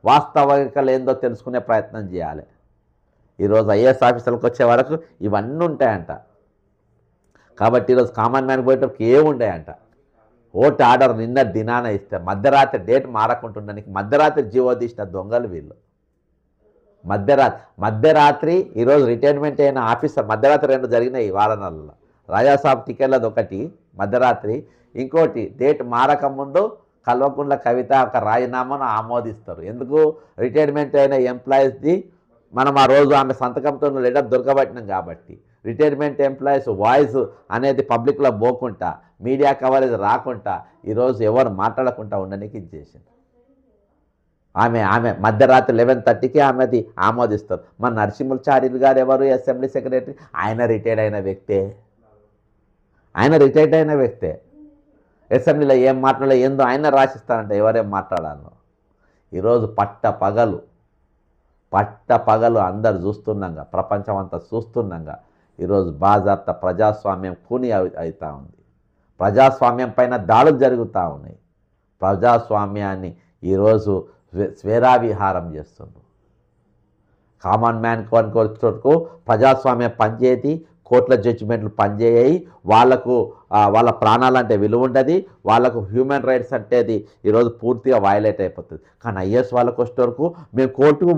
వాస్తవికలు ఏందో తెలుసుకునే ప్రయత్నం చేయాలి. ఈరోజు ఐఏఎస్ ఆఫీసర్లకు వచ్చే వరకు ఇవన్నీ ఉంటాయంట. కాబట్టి ఈరోజు కామన్ మ్యాన్కి పోయేటప్పుడు ఏముంటాయంట? ఓటు ఆర్డర్ నిన్న దినాన ఇస్తే మధ్యరాత్రి డేట్ మారకుంటుండడానికి మధ్యరాత్రి జీవో తీసిన దొంగలు వీళ్ళు. మధ్యరాత్రి ఈరోజు రిటైర్మెంట్ అయిన ఆఫీసర్ మధ్యరాత్రి 2 జరిగినాయి వారణాలలో. రాజాసాబ్ టికెట్లది ఒకటి మధ్యరాత్రి, ఇంకోటి డేట్ మారకముందు కల్వకుంట్ల కవిత ఒక రాజీనామాను ఆమోదిస్తారు. ఎందుకు? రిటైర్మెంట్ అయిన ఎంప్లాయీస్ది మనం ఆ రోజు ఆమె సంతకంతో లెటర్ దొరకబట్టినాం కాబట్టి రిటైర్మెంట్ ఎంప్లాయీస్ వాయిస్ అనేది పబ్లిక్లో పోకుండా మీడియా కవరేజ్ రాకుండా ఈరోజు ఎవరు మాట్లాడకుండా ఉండడానికి ఇది చేసింది. ఆమె మధ్యరాత్రి 11:30కి ఆమెది ఆమోదిస్తారు. మన నరసింహచార్యులు గారు ఎవరు అసెంబ్లీ సెక్రటరీ, ఆయన రిటైర్డ్ అయిన వ్యక్తే. అసెంబ్లీలో ఏం మాట్లాడాలో ఏందో ఆయన రాసిస్తారంట ఎవరేం మాట్లాడాలో. ఈరోజు పట్ట పగలు అందరు చూస్తున్నాగా, ప్రపంచం అంతా చూస్తున్నాగా ఈరోజు బాజాప్తా ప్రజాస్వామ్యం కూని అవుతూ ఉంది. ప్రజాస్వామ్యం పైన దాడులు జరుగుతూ ఉన్నాయి. ప్రజాస్వామ్యాన్ని ఈరోజు స్వేరావిహారం చేస్తుండ్రు. కామన్ మ్యాన్ కొరకు ప్రజాస్వామ్యం పనిచేసి కోర్టుల జడ్జిమెంట్లు పనిచేయాయి. వాళ్ళకు వాళ్ళ ప్రాణాలంటే విలువ ఉండదు, వాళ్ళకు హ్యూమన్ రైట్స్ అంటేది ఈరోజు పూర్తిగా వయలేట్ అయిపోతుంది. కానీ ఐఏఎస్ వాళ్ళకు వచ్చే వరకు మేము కోర్టుకు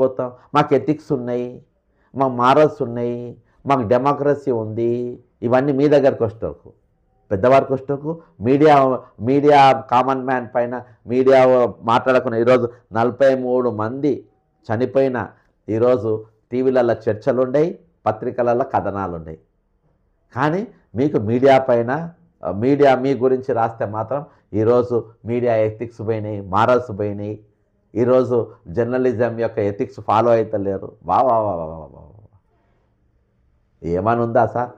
పోతాం, మాకు ఎథిక్స్ ఉన్నాయి, మాకు మారల్స్ ఉన్నాయి, మాకు డెమోక్రసీ ఉంది. ఇవన్నీ మీ దగ్గరకు వచ్చే వరకు, పెద్దవారికి వచ్చే వరకు మీడియా కామన్ మ్యాన్ పైన మీడియా మాట్లాడకుండా ఈరోజు 43 మంది చనిపోయిన ఈరోజు టీవీలలో చర్చలు ఉన్నాయి, పత్రికలలో కథనాలు ఉన్నాయి. కానీ మీకు మీడియా పైన మీ గురించి రాస్తే మాత్రం ఈరోజు మీడియా ఎథిక్స్ పోయినాయి, మారల్స్ పోయినాయి. ఈరోజు జర్నలిజం యొక్క ఎథిక్స్ ఫాలో అవుతలేరు. వా ఏమని ఉందా సార్?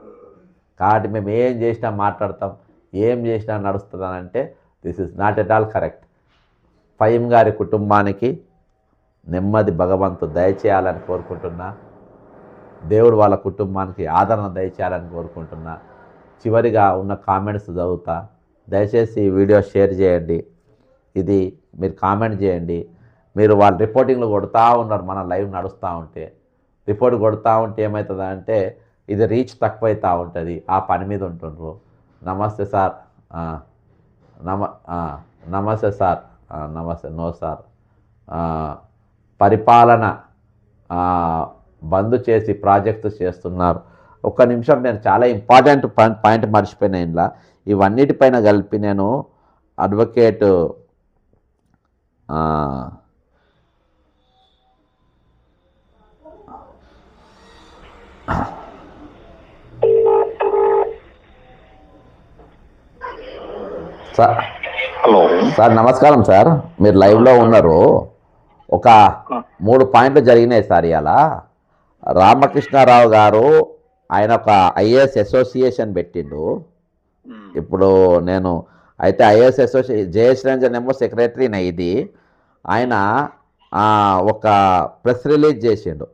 కాబట్టి మేము ఏం చేసినా మాట్లాడతాం, ఏం చేసినా నడుస్తుందనంటే this is not at all correct. Faheem గారి కుటుంబానికి నెమ్మది భగవంతుడు దయచేయాలని కోరుకుంటున్నా. దేవుడు వాళ్ళ కుటుంబానికి ఆదరణ దయచేయాలని కోరుకుంటున్నా. చివరిగా ఉన్న కామెంట్స్ చదువుతా. దయచేసి ఈ వీడియో షేర్ చేయండి. ఇది మీరు కామెంట్ చేయండి. మీరు వాళ్ళు రిపోర్టింగ్లు కొడుతూ ఉన్నారు, మన లైవ్ నడుస్తూ ఉంటే రిపోర్ట్ కొడుతూ ఉంటే ఏమవుతుందంటే ఇది రీచ్ తక్కువైతూ ఉంటుంది. ఆ పని మీద ఉంటుండ్రు. నమస్తే సార్, నమస్తే సార్, నమస్తే నో సార్. పరిపాలన బంద్ చేసి ప్రాజెక్టు చేస్తున్నారు. ఒక్క నిమిషం, నేను చాలా ఇంపార్టెంట్ పాయింట్ మర్చిపోయినా. ఇంట్లో ఇవన్నిటిపైన కలిపి నేను అడ్వకేట్ హలో సార్, నమస్కారం సార్. మీరు లైవ్లో ఉన్నారు. ఒక 3 పాయింట్లు జరిగినాయి సార్ ఇవాళ. రామకృష్ణారావు గారు ఆయన ఒక ఐఏఎస్ అసోసియేషన్ పెట్టిండు. ఇప్పుడు నేను అయితే ఐఏఎస్ అసోసియేషన్ జయేష్ రంజన్ ఏమో సెక్రటరీని. ఇది ఆయన ఒక ప్రెస్ రిలీజ్ చేసిండు.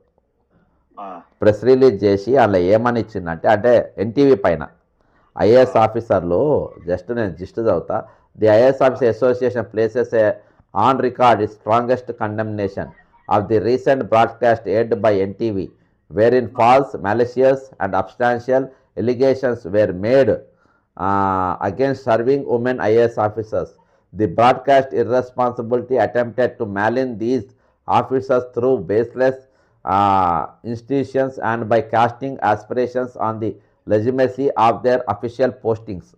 ప్రెస్ రిలీజ్ చేసి అలా ఏమని ఇచ్చిందంటే, అంటే ఎన్టీవీ పైన ఐఏఎస్ ఆఫీసర్లు నేను చదువుతా. The IAS officer association places on record is strongest condemnation of the recent broadcast aired by NTV, wherein false, malicious and substantial allegations were made against serving women IAS officers. The broadcast irresponsibility attempted to malign these officers through baseless institutions and by casting aspirations on the legitimacy of their official postings.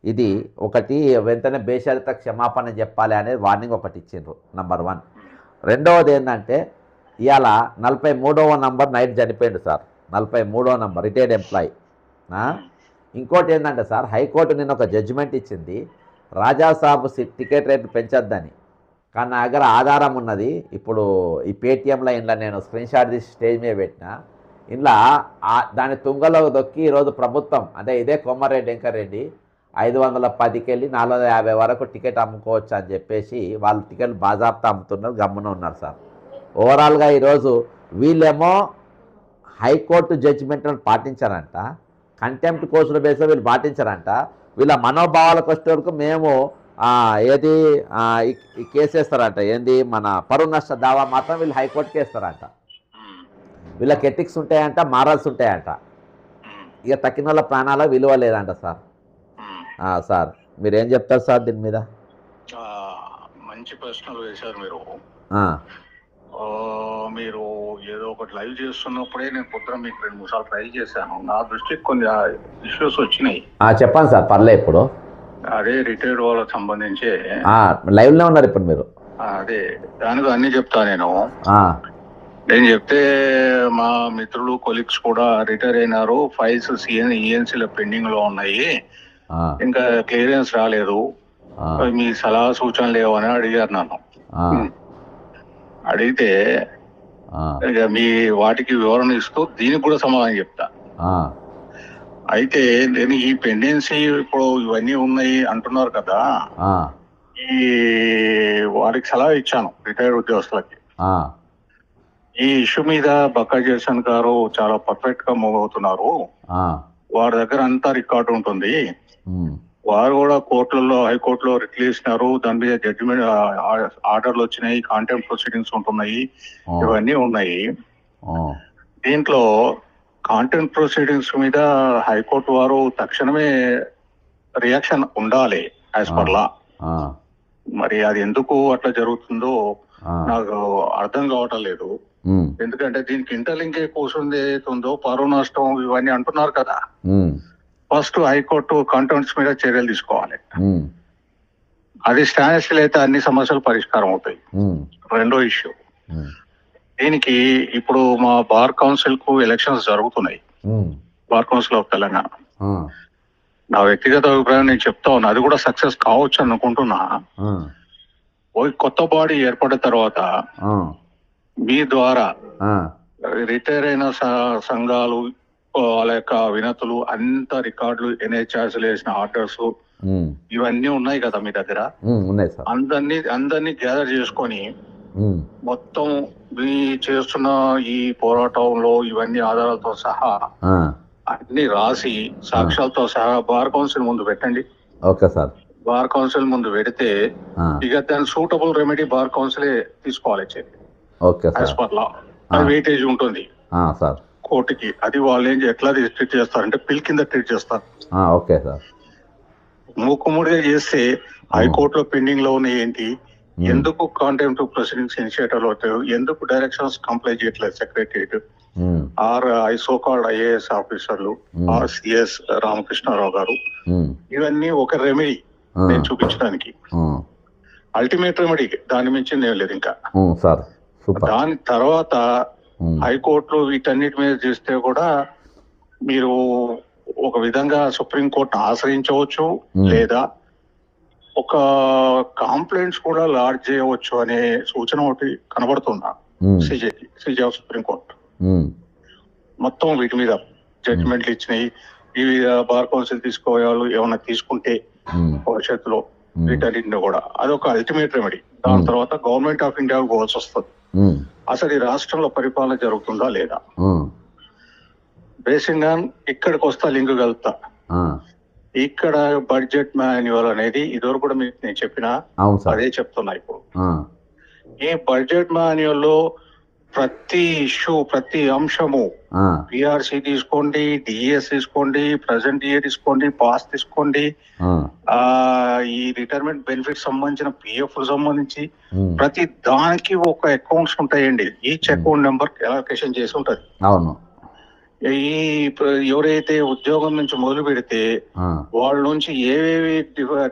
ఇది ఒకటి, వెంటనే బేషరత క్షమాపణ చెప్పాలి అనేది warning ఒకటి ఇచ్చిండ్రు. Number 1. రెండవది ఏంటంటే, ఇవాళ 43వ నంబర్ నైట్ చనిపోయింది సార్. 43వ నంబర్ రిటైర్డ్ ఎంప్లాయీ. ఇంకోటి ఏంటంటే సార్, హైకోర్టు నిన్న ఒక జడ్జిమెంట్ ఇచ్చింది, రాజాసాబు టికెట్ రేట్లు పెంచొద్దని. కానీ నా దగ్గర ఆధారం ఉన్నది. ఇప్పుడు ఈ పేటీఎంలో ఇంట్లో నేను స్క్రీన్ షాట్ తీసి స్టేజ్ మీద పెట్టిన. ఇంట్లో దాని తుంగలో దొక్కి ఈరోజు ప్రభుత్వం, అంటే ఇదే కోమారెడ్డి వెంకరెడ్డి 510కి వెళ్ళి 450 వరకు టికెట్ అమ్ముకోవచ్చు అని చెప్పేసి వాళ్ళు టికెట్లు బాజాప్తా అమ్ముతున్నారు, గమ్మున ఉన్నారు సార్. ఓవరాల్గా ఈరోజు వీళ్ళేమో హైకోర్టు జడ్జిమెంట్లను పాటించారంట, కంటెంప్ట్ కోర్సుల బేస్లో వీళ్ళు పాటించారంట. వీళ్ళ మనోభావాలకు వచ్చే వరకు మేము ఏది ఈ కేసు వేస్తారంట, ఏంది మన పరువు నష్ట దావా మాత్రం వీళ్ళు హైకోర్టుకి వేస్తారంట. వీళ్ళకి ఎథిక్స్ ఉంటాయంట, మారల్స్ ఉంటాయంట. ఇక తక్కిన వాళ్ళ ప్రాణాల విలువ లేదంట సార్. సార్ మీరేం చెప్తారు సార్ దీని మీద? మంచి ప్రశ్నలు వేశారు మీరు. మీరు ఏదో ఒకటి లైవ్ చేస్తున్నప్పుడే నేను పొద్దున మీకు 2-3 సార్లు ట్రై చేశాను. నా దృష్టికి కొన్ని ఇష్యూస్ వచ్చినాయి. చెప్పండి సార్, పర్లే. ఇప్పుడు అదే రిటైర్డ్ వాళ్ళకి సంబంధించి లైవ్లో ఉన్నారు ఇప్పుడు మీరు. అదే దానికి అన్ని చెప్తా నేను. ఆ, నేను చెప్తే మా మిత్రులు కొలీగ్స్ కూడా రిటైర్ అయినారు, ఫైల్స్ ఈఎన్సీల పెండింగ్ లో ఉన్నాయి, ఆ, ఇంకా క్లియరెన్స్ రాలేదు, ఆ, మీ సలహా సూచనలు ఏమని అడిగారు నన్ను. ఆ, అడిగితే ఆ, ఇక మీ వాటికి వివరణ ఇస్తూ దీనికి కూడా సమాధానం చెప్తా. ఆ, అయితే నేను ఈ పెండెన్సీ ఇప్పుడు ఇవన్నీ ఉన్నాయి అంటున్నారు కదా, ఆ, ఈ వారికి సలహా ఇచ్చాను రిటైర్డ్ ఉద్యోగస్తులకి. ఆ, ఈ ఇష్యూ మీద బక్కా జయసన్ గారు చాలా పర్ఫెక్ట్ గా మూవ్ అవుతున్నారు, ఆ, వారి దగ్గర అంతా రికార్డు ఉంటుంది, ఉమ్, వారు కూడా కోర్టులలో హైకోర్టులో రిట్లు ఇచ్చినారు, దాని మీద జడ్జిమెంట్ ఆర్డర్లు వచ్చినాయి, కాంటెంప్ట్ ప్రొసీడింగ్స్ ఉంటున్నాయి, ఆ, ఇవన్నీ ఉన్నాయి. ఆ, దీంట్లో కాంటెంప్ట్ ప్రొసీడింగ్స్ మీద హైకోర్టు వారు తక్షణమే రియాక్షన్ ఉండాలి యాజ్ పర్ లా. ఆ, మరి అది ఎందుకు అట్లా జరుగుతుందో ఆ, నాకు అర్థం కావటం లేదు. ఉమ్, ఎందుకంటే దీనికి ఇంటర్లింకే కూర్చుంది ఏదైతుందో పరువు నష్టం ఇవన్నీ అంటున్నారు కదా, ఉమ్, ఫస్ట్ హైకోర్టు కంటెంప్ట్స్ మీద చర్యలు తీసుకోవాలి. ఉమ్, అది స్టాండ్ అయితే అన్ని సమస్యలు పరిష్కారం అవుతాయి. ఉమ్, రెండో ఇష్యూ, ఉమ్, దీనికి ఇప్పుడు మా బార్ కౌన్సిల్ కు ఎలక్షన్స్ జరుగుతున్నాయి, ఉమ్, బార్ కౌన్సిల్ ఆఫ్ తెలంగాణ. ఆ, నా వ్యక్తిగత అభిప్రాయం నేను చెప్తా ఉన్నా, అది కూడా సక్సెస్ కావచ్చు అనుకుంటున్నా. ఆ, ఓ కొత్త బాడీ ఏర్పడిన తర్వాత ఆ, మీ ద్వారా ఆ, రిటైర్ అయిన సంఘాలు వాళ్ళ యొక్క వినతులు అంత రికార్డులు, ఎన్హెచ్ఆర్సీలు వేసిన ఆర్డర్స్ ఉమ్, ఇవన్నీ ఉన్నాయి కదా మీ దగ్గర, ఉన్నాయి సార్. అందరినీ గ్యాదర్ చేసుకొని ఉమ్, మొత్తం మీ చేస్తున్న ఈ పోరాటంలో ఇవన్నీ ఆధారాలతో సహా ఆ, అన్ని రాసి సాక్ష్యాలతో సహా బార్ కౌన్సిల్ ముందు పెట్టండి. Okay sir. బార్ కౌన్సిల్ ముందు పెడితే ఆ, ఇక దాని సూటబుల్ రెమెడీ బార్ కౌన్సిల్ తీసుకోవాలి okay as sir. Per law. అది వెయిటేజ్ ఉంటుంది ఆ, సార్. కోర్టుకి, అది వాళ్ళు ఎట్లా ట్రీట్ చేస్తారంటే పిల్ కింద ట్రీట్ చేస్తారు. ఆ, ఓకే సార్. మూకుముడిగా చేస్తే హైకోర్టులో పెండింగ్ లో ఉన్నాయి ఏంటి, ఎందుకు కాంటెంప్ట్ ప్రొసీడింగ్స్ ఇనిషియేటివ్ అవుతాయి, ఎందుకు డైరెక్షన్స్ కంప్లై చేయట్లేదు సెక్రటరియట్ ఉమ్, ఆర్ ఐసోకాల్డ్ ఐఏఎస్ ఆఫీసర్లు ఆర్ సిఎస్ రామకృష్ణారావు గారు, ఉమ్, ఇవన్నీ ఒక రెమెడీ నేను చూపించడానికి. ఉమ్, అల్టిమేట్ రెమెడీ, దాని మించింది ఏం లేదు ఇంకా. Sir super. దాని తర్వాత హైకోర్టులో వీటన్నిటి మీద చేస్తే కూడా మీరు ఒక విధంగా సుప్రీంకోర్టును ఆశ్రయించవచ్చు, లేదా ఒక కంప్లైంట్స్ కూడా లాడ్జ్ చేయవచ్చు అనే సూచన ఒకటి కనబడుతుందా సిజే ఆఫ్ సుప్రీంకోర్టు. మొత్తం వీటి మీద జడ్జిమెంట్లు ఇచ్చినాయి, ఇవి బార్ కౌన్సిల్ తీసుకోవాలి ఏమన్నా తీసుకుంటే భవిష్యత్తులో వీటన్నింటిని కూడా అదొక అల్టిమేట్ రెమెడీ. దాని తర్వాత గవర్నమెంట్ ఆఫ్ ఇండియా పోవాల్సి వస్తుంది, అసలు ఈ రాష్ట్రంలో పరిపాలన జరుగుతుందా లేదా. బేసిక్ గా ఇక్కడికి వస్తా లింక్ కలుపుతా. ఇక్కడ బడ్జెట్ మాన్యువల్ అనేది ఇదివరకు కూడా మీకు నేను చెప్పిన అదే చెప్తున్నా ఇప్పుడు. ఈ బడ్జెట్ మాన్యువల్ లో ప్రతి ఇష్యూ, ప్రతి అంశము, పిఆర్సి తీసుకోండి, డిఎస్ తీసుకోండి, ప్రజెంట్ ఇయర్ తీసుకోండి, పాస్ తీసుకోండి, ఈ రిటైర్మెంట్ బెనిఫిట్ సంబంధించిన పిఎఫ్ సంబంధించి ప్రతి దానికి ఒక అకౌంట్స్ ఉంటాయండి. ఈచ్ అకౌంట్ నెంబర్ అలొకేషన్ చేసి ఉంటది. అవును. ఈ ఎవరైతే ఉద్యోగం నుంచి మొదలు పెడితే వాళ్ళ నుంచి ఏవేవి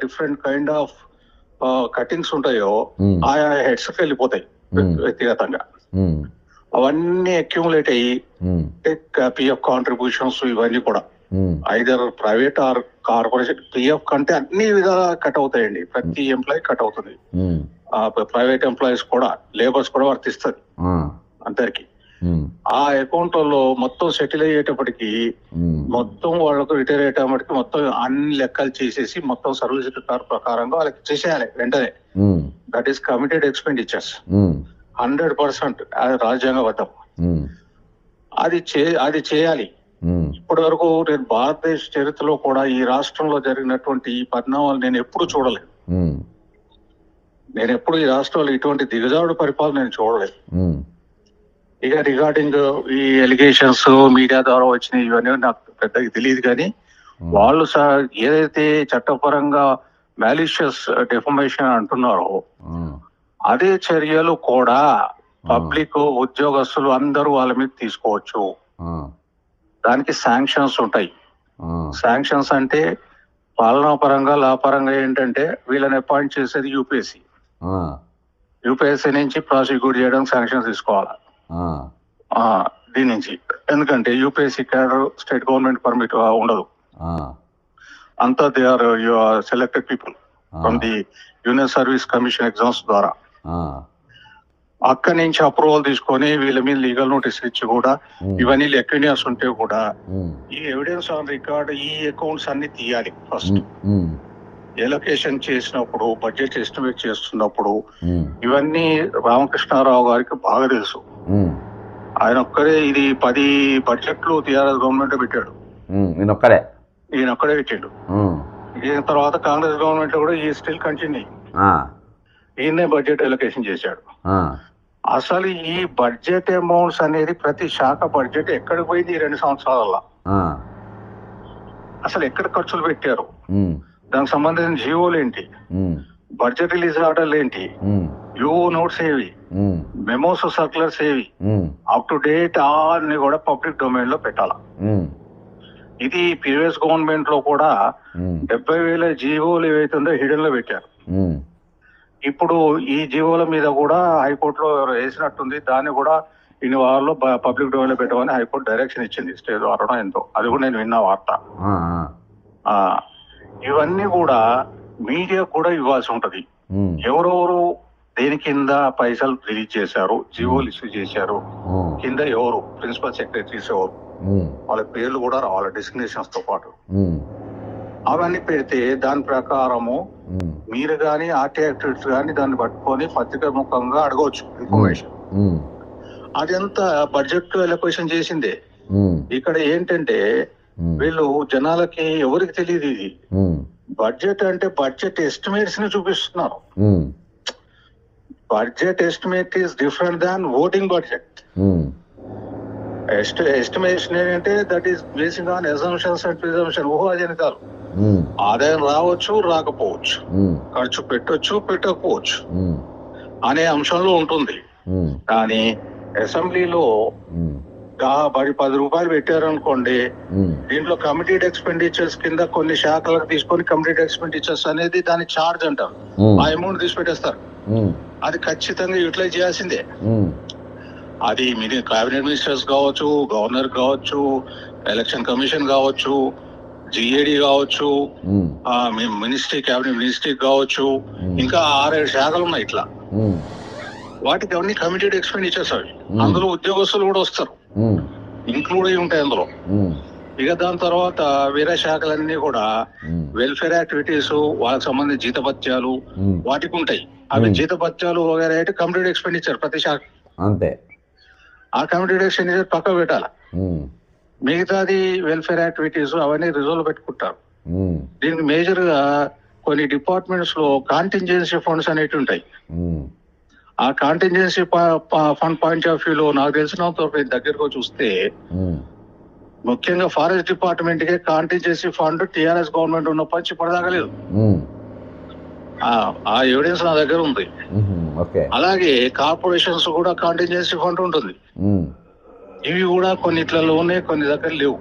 డిఫరెంట్ కైండ్ ఆఫ్ కటింగ్స్ ఉంటాయో ఆయా హెడ్స్ కి వెళ్ళిపోతాయి వ్యక్తిగతంగా. అవన్నీ అక్యూములేట్ అయ్యి పిఎఫ్ కాంట్రిబ్యూషన్స్ ఇవన్నీ కూడా either private or corporation PF కంటే అన్ని విధాలా కట్ అవుతాయండి. ప్రతి ఎంప్లాయీ కట్ అవుతుంది, ప్రైవేట్ ఎంప్లాయీస్ కూడా, లేబర్స్ కూడా వర్తిస్తుంది అందరికి. ఆ అకౌంట్లలో మొత్తం సెటిల్ అయ్యేటప్పటికి మొత్తం వాళ్ళకు రిటైర్ అయ్యేటప్పటికి మొత్తం అన్ని లెక్కలు చేసేసి మొత్తం సర్వీస్ రికార్డ్ ప్రకారంగా వాళ్ళకి చేసేయాలి వెంటనే. That is committed expenditures 100% రాజ్యాంగబద్ధం. అది చేయాలి. ఇప్పటి వరకు నేను భారతదేశ చరిత్రలో కూడా ఈ రాష్ట్రంలో జరిగినటువంటి ఈ పరిణామాలు నేను ఎప్పుడు చూడలేదు. నేను ఎప్పుడు ఈ రాష్ట్రంలో ఇటువంటి దిగజారుడు పరిపాలన నేను చూడలేదు. ఇక రిగార్డింగ్ ఈ ఎలిగేషన్స్ మీడియా ద్వారా వచ్చినాయి ఇవన్నీ నాకు పెద్దగా తెలియదు, కానీ వాళ్ళు ఏదైతే చట్టపరంగా మ్యాలిషియస్ డెఫమేషన్ అంటున్నారో అదే చర్యలు కూడా పబ్లిక్ ఉద్యోగస్తులు అందరూ వాళ్ళ మీద తీసుకోవచ్చు. దానికి శాంక్షన్స్ ఉంటాయి. శాంక్షన్స్ అంటే పాలనా పరంగా, లా పరంగా ఏంటంటే వీళ్ళని అపాయింట్ చేసేది యూపీఎస్సీ. యూపీఎస్సీ నుంచి ప్రాసిక్యూట్ చేయడానికి శాంక్షన్ తీసుకోవాలి దీని నుంచి. ఎందుకంటే UPSC cadre state government permit ఉండదు. అంతా they are selected people from the Union Service Commission exams ద్వారా. అక్కడి నుంచి అప్రూవల్ తీసుకొని వీళ్ళ మీద లీగల్ నోటీస్ ఇచ్చి కూడా ఇవన్నీ లెక్వినియర్స్ ఉంటే కూడా ఈ ఎవిడెన్స్ ఆన్ రికార్డ్ ఈ అకౌంట్స్ అన్ని తీయాలి. ఫస్ట్ ఎలొకేషన్ చేసినప్పుడు, బడ్జెట్ ఎస్టిమేట్ చేస్తున్నప్పుడు ఇవన్నీ రామకృష్ణారావు గారికి బాగా తెలుసు. ఆయన ఒక్కడే ఇది 10 బడ్జెట్లు టీఆర్ఎస్ గవర్నమెంట్ పెట్టాడు. ఈయన ఒక్కడే పెట్టాడు. దీని తర్వాత కాంగ్రెస్ గవర్నమెంట్ కూడా ఈ స్టిల్ కంటిన్యూ. ఈయనే బడ్జెట్ ఎలొకేషన్ చేశాడు. అసలు ఈ బడ్జెట్ అమౌంట్స్ అనేది ప్రతి శాఖ బడ్జెట్ ఎక్కడికి పోయింది ఈ 2 సంవత్సరాలలో, అసలు ఎక్కడ ఖర్చులు పెట్టారు, దానికి సంబంధించిన జీవోలు ఏంటి, బడ్జెట్ రిలీజ్ ఆర్డర్లు ఏంటి, యూఓ నోట్స్ ఏవి, మెమోస్ సర్క్యులర్స్ ఏవి, అప్ టు డేట్ అన్ని కూడా పబ్లిక్ డొమైన్ లో పెట్టాల. ఇది ప్రీవియస్ గవర్నమెంట్ లో కూడా 70,000 జీవోలు ఏవైతుందో హిడెన్ లో పెట్టారు. ఇప్పుడు ఈ జీవోల మీద కూడా హైకోర్టులో వేసినట్టుంది. దాన్ని కూడా ఇన్ని వారాల్లో పబ్లిక్ డొమైన్ లో పెట్టమని హైకోర్టు డైరెక్షన్ ఇచ్చింది, స్టే ద్వారా ఎంతో. అది కూడా నేను విన్నా వార్త. ఇవన్నీ కూడా మీడియా కూడా ఇవ్వాల్సి ఉంటది. ఎవరెవరు దేని కింద పైసలు రిలీజ్ చేశారు, జీవోలు ఇష్యూ చేశారు, కింద ఎవరు ప్రిన్సిపల్ సెక్రటరీస్ ఎవరు, వాళ్ళ పేర్లు కూడా రావాలి డిస్క్రిప్షన్స్ తో పాటు. అవన్నీ పెడితే దాని ప్రకారము మీరు కానీ ఆర్టీ యాక్టివిటీస్ కానీ దాన్ని పట్టుకొని పత్రికా ముఖంగా అడగవచ్చు ఇన్ఫర్మేషన్. అదంతా బడ్జెట్ ఎలొకేషన్ చేసిందే. ఇక్కడ ఏంటంటే వీళ్ళు జనాలకి ఎవరికి తెలియదు ఇది బడ్జెట్ అంటే. బడ్జెట్ ఎస్టిమేట్స్ ని చూపిస్తున్నారు. Budget estimate is different than voting budget. Estimation ఏంటంటే that is basing on assumptions and presumption, ఊహాజనితాలు. ఆదాయం రావచ్చు, రాకపోవచ్చు, ఖర్చు పెట్టొచ్చు, పెట్టకపోవచ్చు అనే అంశంలో ఉంటుంది. కానీ అసెంబ్లీలో 10 రూపాయలు పెట్టారనుకోండి, దీంట్లో కమిటెడ్ ఎక్స్పెండిచర్స్ కింద కొన్ని శాఖలకు తీసుకొని కమిటెడ్ ఎక్స్పెండిచర్స్ అనేది దాని ఛార్జ్ అంటారు. ఆ అమౌంట్ తీసి పెట్టేస్తారు. అది ఖచ్చితంగా యూటిలైజ్ చేయాల్సిందే. అది మీరు కేబినెట్ మినిస్టర్స్ కావచ్చు, గవర్నర్ కావచ్చు, ఎలక్షన్ కమిషన్ కావచ్చు, జిఏడి కావచ్చు, మినిస్ట్రీ, కేబినెట్ మినిస్ట్రీ కావచ్చు, ఇంకా 6-7 శాఖలు ఉన్నాయి ఇట్లా. వాటికి అవన్నీ కమిటెడ్ ఎక్స్పెండిచర్స్ అవి. అందులో ఉద్యోగస్తులు కూడా వస్తారు, ఇంక్లూడ్ అయి ఉంటాయి అందులో. ఇక దాని తర్వాత వేరే శాఖలన్నీ కూడా వెల్ఫేర్ యాక్టివిటీస్, వాళ్ళకి సంబంధించిన జీతభత్యాలు వాటికి ఉంటాయి. అవి జీతభత్యాలు వగైరా అయితే కమిటెడ్ ఎక్స్పెండిచర్ ప్రతి శాఖ అంతే. ఆ కమిటెడ్ ఎక్స్పెండిచర్ పక్క పెట్టాలి. మిగతాది వెల్ఫేర్ యాక్టివిటీస్ అవన్నీ రిజర్వ్ పెట్టుకుంటారు. దీనికి మేజర్ గా కొన్ని డిపార్ట్మెంట్స్ లో కాంటింజెన్సీ ఫండ్స్ అనేవి ఉంటాయి. ఆ కాంటింజెన్సీ ఫండ్ పాయింట్ ఆఫ్ వ్యూలో నాకు తెలిసినంత దగ్గరగా చూస్తే ముఖ్యంగా ఫారెస్ట్ డిపార్ట్మెంట్ కే కాంటింజెన్సీ ఫండ్ టీఆర్ఎస్ గవర్నమెంట్ ఉన్నప్పటి నుంచి పడదాగలేదు. ఆ ఎవిడెన్స్ నా దగ్గర ఉంది. అలాగే కార్పొరేషన్స్ కూడా కాంటింజెన్సీ ఫండ్ ఉంటుంది. ఇవి కూడా కొన్నిట్లలో ఉన్నాయి, కొన్ని దగ్గర లేవు.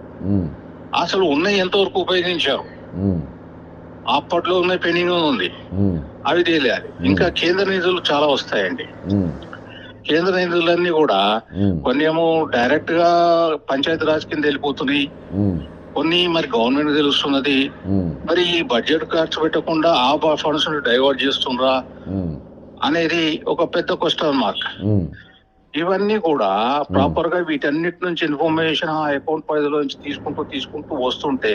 అసలు ఉన్నాయి ఎంతవరకు ఉపయోగించారు, అప్పట్లో ఉన్నాయి పెండింగ్ ఉంది, అవి తెలియాలి. ఇంకా కేంద్ర నిధులు చాలా వస్తాయండి. కేంద్ర నిధులన్నీ కూడా కొన్ని ఏమో డైరెక్ట్ గా పంచాయతీ రాజ్ కింద వెళ్ళిపోతున్నాయి, కొన్ని మరి గవర్నమెంట్ తెలుస్తున్నది. మరి ఈ బడ్జెట్ ఖర్చు పెట్టకుండా ఆ ఫండ్స్ డైవర్ట్ చేస్తుండ్రా అనేది ఒక పెద్ద క్వశ్చన్ మార్క్. ఇవన్నీ కూడా ప్రాపర్ గా వీటన్నిటి నుంచి ఇన్ఫర్మేషన్ ఆ అకౌంట్ పరిధిలో నుంచి తీసుకుంటూ వస్తుంటే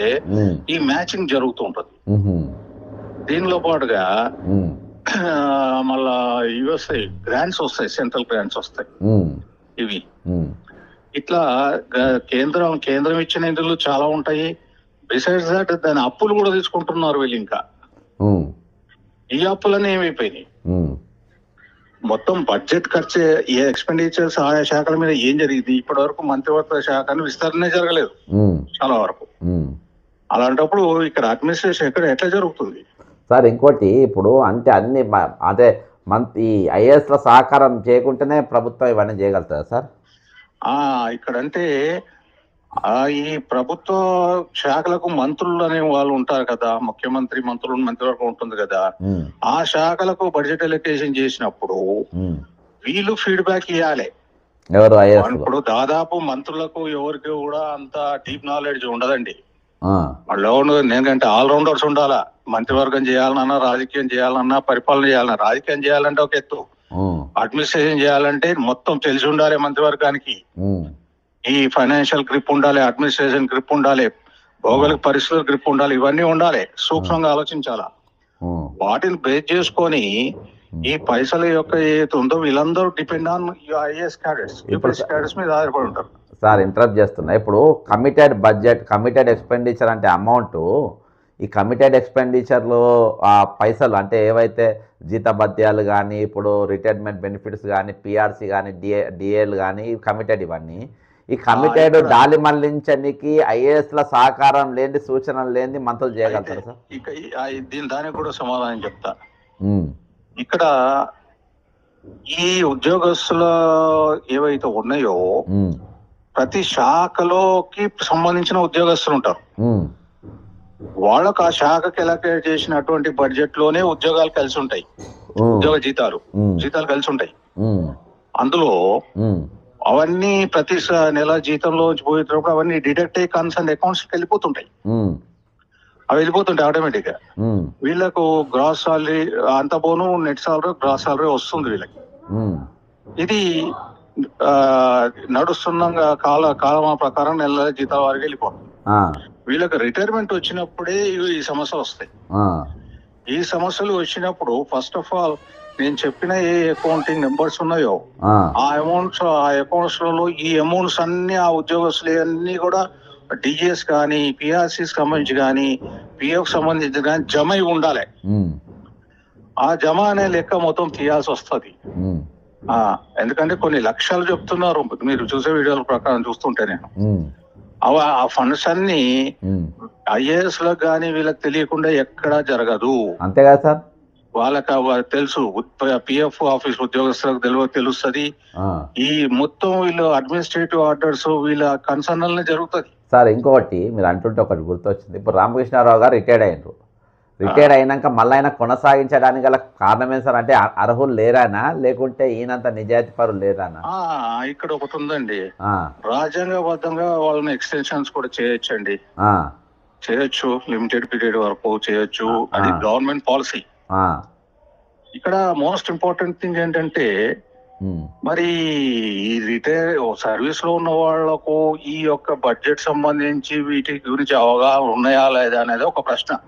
ఈ మ్యాచింగ్ జరుగుతూ ఉంటది. దీనిలో పాటుగా మళ్ళా ఇవి వస్తాయి, గ్రాంట్స్ వస్తాయి, సెంట్రల్ గ్రాంట్స్ వస్తాయి. ఇవి ఇట్లా కేంద్రం ఇచ్చిన నిధులు చాలా ఉంటాయి. బిసైడ్స్ దాట్ దాని అప్పులు కూడా తీసుకుంటున్నారు వీళ్ళు. ఇంకా ఈ అప్పులన్నీ ఏమైపోయినాయి, మొత్తం బడ్జెట్ ఖర్చు ఏ ఎక్స్పెండిచర్స్ ఆయా శాఖల మీద ఏం జరిగింది ఇప్పటి వరకు మంత్రివర్గ శాఖను విస్తరణ జరగలేదు చాలా వరకు. అలాంటప్పుడు ఇక్కడ అడ్మినిస్ట్రేషన్ ఎట్లా జరుగుతుంది సార్? ఇంకోటి ఇప్పుడు అంటే అన్ని అదే ఈ ఐఏఎస్ల సహకారం చేయకుంటేనే ప్రభుత్వం ఇవన్నీ చేయగలుగుతుందా సార్? ఇక్కడ అంటే ఈ ప్రభుత్వ శాఖలకు మంత్రులు అనే వాళ్ళు ఉంటారు కదా, ముఖ్యమంత్రి మంత్రివర్గం ఉంటుంది కదా, ఆ శాఖలకు బడ్జెట్ ఎలొకేషన్ చేసినప్పుడు వీళ్ళు ఫీడ్బ్యాక్ ఇవ్వాలి. ఎవరు ఇప్పుడు దాదాపు మంత్రులకు ఎవరికి కూడా అంత డీప్ నాలెడ్జ్ ఉండదండి. వాళ్ళు ఎందుకంటే ఆల్రౌండర్స్ ఉండాలా. మంత్రివర్గం చేయాలన్నా, రాజకీయం చేయాలన్నా, పరిపాలన చేయాలన్నా. రాజకీయం చేయాలంటే ఒక ఎత్తు, అడ్మినిస్ట్రేషన్ చేయాలంటే మొత్తం తెలిసి ఉండాలి మంత్రివర్గానికి. ఈ ఫైనాన్షియల్ గ్రిప్ ఉండాలి, అడ్మినిస్ట్రేషన్ గ్రిప్ ఉండాలి, భౌగోళిక పరిస్థితుల గ్రిప్ ఉండాలి. ఇవన్నీ ఉండాలి, సూక్ష్మంగా ఆలోచించాలా. వాటిని బేస్ చేసుకొని ఈ పైసల యొక్క ఏదైతే ఉందో వీళ్ళందరూ depend on IAS cadets, UPS cadets మీద ఆధారపడి ఉంటారు. సార్ ఇంటరప్ట్ చేస్తున్నా. ఇప్పుడు కమిటెడ్ బడ్జెట్, కమిటెడ్ ఎక్స్పెండిచర్ అంటే అమౌంట్, ఈ కమిటెడ్ ఎక్స్పెండిచర్లో ఆ పైసలు అంటే ఏవైతే జీతభత్యాలు కానీ, ఇప్పుడు రిటైర్మెంట్ బెనిఫిట్స్ కానీ, పిఆర్సీ కానీ, డిఏలు కానీ, కమిటెడ్ ఇవన్నీ, ఈ కమిటెడ్ డాలి మళ్లించడానికి ఐఏఎస్ల సహకారం లేని, సూచనలు లేని మంత్రులు చేయగలుగుతారు సార్? ఇక దానికి కూడా సమాధానం చెప్తా. ఇక్కడ ఈ ఉద్యోగస్తుల ఏవైతే ఉన్నాయో ప్రతి శాఖలోకి సంబంధించిన ఉద్యోగస్తులు ఉంటారు. వాళ్ళకు ఆ శాఖకి ఎలకేట్ చేసినటువంటి బడ్జెట్ లోనే ఉద్యోగాలు కలిసి ఉంటాయి, ఉద్యోగ జీతాలు కలిసి ఉంటాయి. అందులో అవన్నీ ప్రతి నెల జీతంలో పోయేటప్పుడు అవన్నీ డిడక్ట్ అయ్యి కన్సర్న్ అకౌంట్స్ వెళ్ళిపోతుంటాయి. అవి వెళ్ళిపోతుంటాయి ఆటోమేటిక్ గా. వీళ్ళకు గ్రాస్ సాలరీ అంత పోను, నెట్ సాలరీ, గ్రాస్ సాలరీ వస్తుంది వీళ్ళకి. ఇది నడుస్తున్న కాలం ప్రకారం నెల జీతాల వారికి వెళ్ళిపోతుంది. వీళ్ళకి రిటైర్మెంట్ వచ్చినప్పుడే ఈ సమస్యలు వస్తాయి. ఈ సమస్యలు వచ్చినప్పుడు ఫస్ట్ ఆఫ్ ఆల్ నేను చెప్పిన ఏ అకౌంటింగ్ నెంబర్స్ ఉన్నాయో ఆ అకౌంట్స్ లలో ఈ అమౌంట్స్ అన్ని ఆ ఉద్యోగస్తులు అన్ని కూడా డిజిఎస్ కానీ, పిఆర్సీ సంబంధించి కానీ, పిఎఫ్ సంబంధించి కానీ జమ అయి ఉండాలి. ఆ జమ అనే లెక్క మొత్తం తీయాల్సి వస్తుంది. ఎందుకంటే కొన్ని లక్షలు చెప్తున్నారు, మీరు చూసే వీడియోల ప్రకారం చూస్తుంటే నేను ఆ ఫండ్స్ అన్ని ఐఏఎస్ లకు కానీ వీళ్ళకి తెలియకుండా ఎక్కడా జరగదు. అంతేగా సార్? వాళ్ళకి తెలుసు, పిఎఫ్ ఆఫీస్ ఉద్యోగస్తులకు తెలుస్తుంది. ఈ మొత్తం వీళ్ళు అడ్మినిస్ట్రేటివ్ ఆర్డర్స్ వీళ్ళ కన్సర్న్ జరుగుతుంది. సార్ ఇంకొకటి మీరు అంటుంటే ఒకటి గుర్తొచ్చింది. ఇప్పుడు రామకృష్ణారావు గారు రిటైర్డ్ అయినారు. రిటైర్డ్ అయినాక మళ్ళీ ఆయన కొనసాగించడానికి గల కారణం ఏం సార్? అంటే అర్హులు లేరానా, లేకుంటే ఈయనంత నిజాయితీ పరులు లేరానా? ఇక్కడ ఒకటి ఉందండి, రాజ్యాంగబద్ధంగా వాళ్ళని ఎక్స్టెన్షన్స్ కూడా చేయొచ్చండి. చేయొచ్చు, లిమిటెడ్ పీరియడ్ వరకు చేయొచ్చు, అది గవర్నమెంట్ పాలసీ. ఇక్కడ మోస్ట్ ఇంపార్టెంట్ థింగ్ ఏంటంటే మరి ఈ రిటైర్ సర్వీస్ లో ఉన్న వాళ్లకు ఈ యొక్క బడ్జెట్ సంబంధించి వీటి గురించి అవగాహన ఉన్నాయా లేదా అనేది ఒక ప్రశ్న.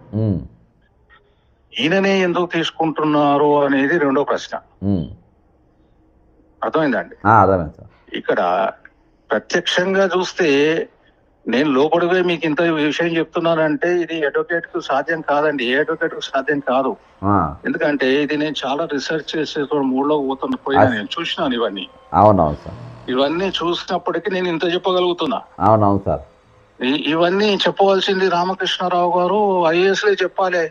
ఈయననే ఎందుకు తీసుకుంటున్నారు అనేది రెండో ప్రశ్న. అర్థమైందండి? ఇక్కడ ప్రత్యక్షంగా చూస్తే నేను లోపడిపోయి మీకు ఇంత విషయం చెప్తున్నానంటే ఇది అడ్వకేట్ కు సాధ్యం కాదండి, ఏ అడ్వకేట్ కు సాధ్యం కాదు. ఎందుకంటే ఇది నేను చాలా రీసెర్చ్ చేసే మూడులో పోయినా, నేను చూసినాను ఇవన్నీ. అవునవును సార్. ఇవన్నీ చూసినప్పటికీ నేను ఇంత చెప్పగలుగుతున్నా. అవునవును సార్. ఇవన్నీ చెప్పవలసింది రామకృష్ణారావు గారు ఐఏఎస్ లే చెప్పాలి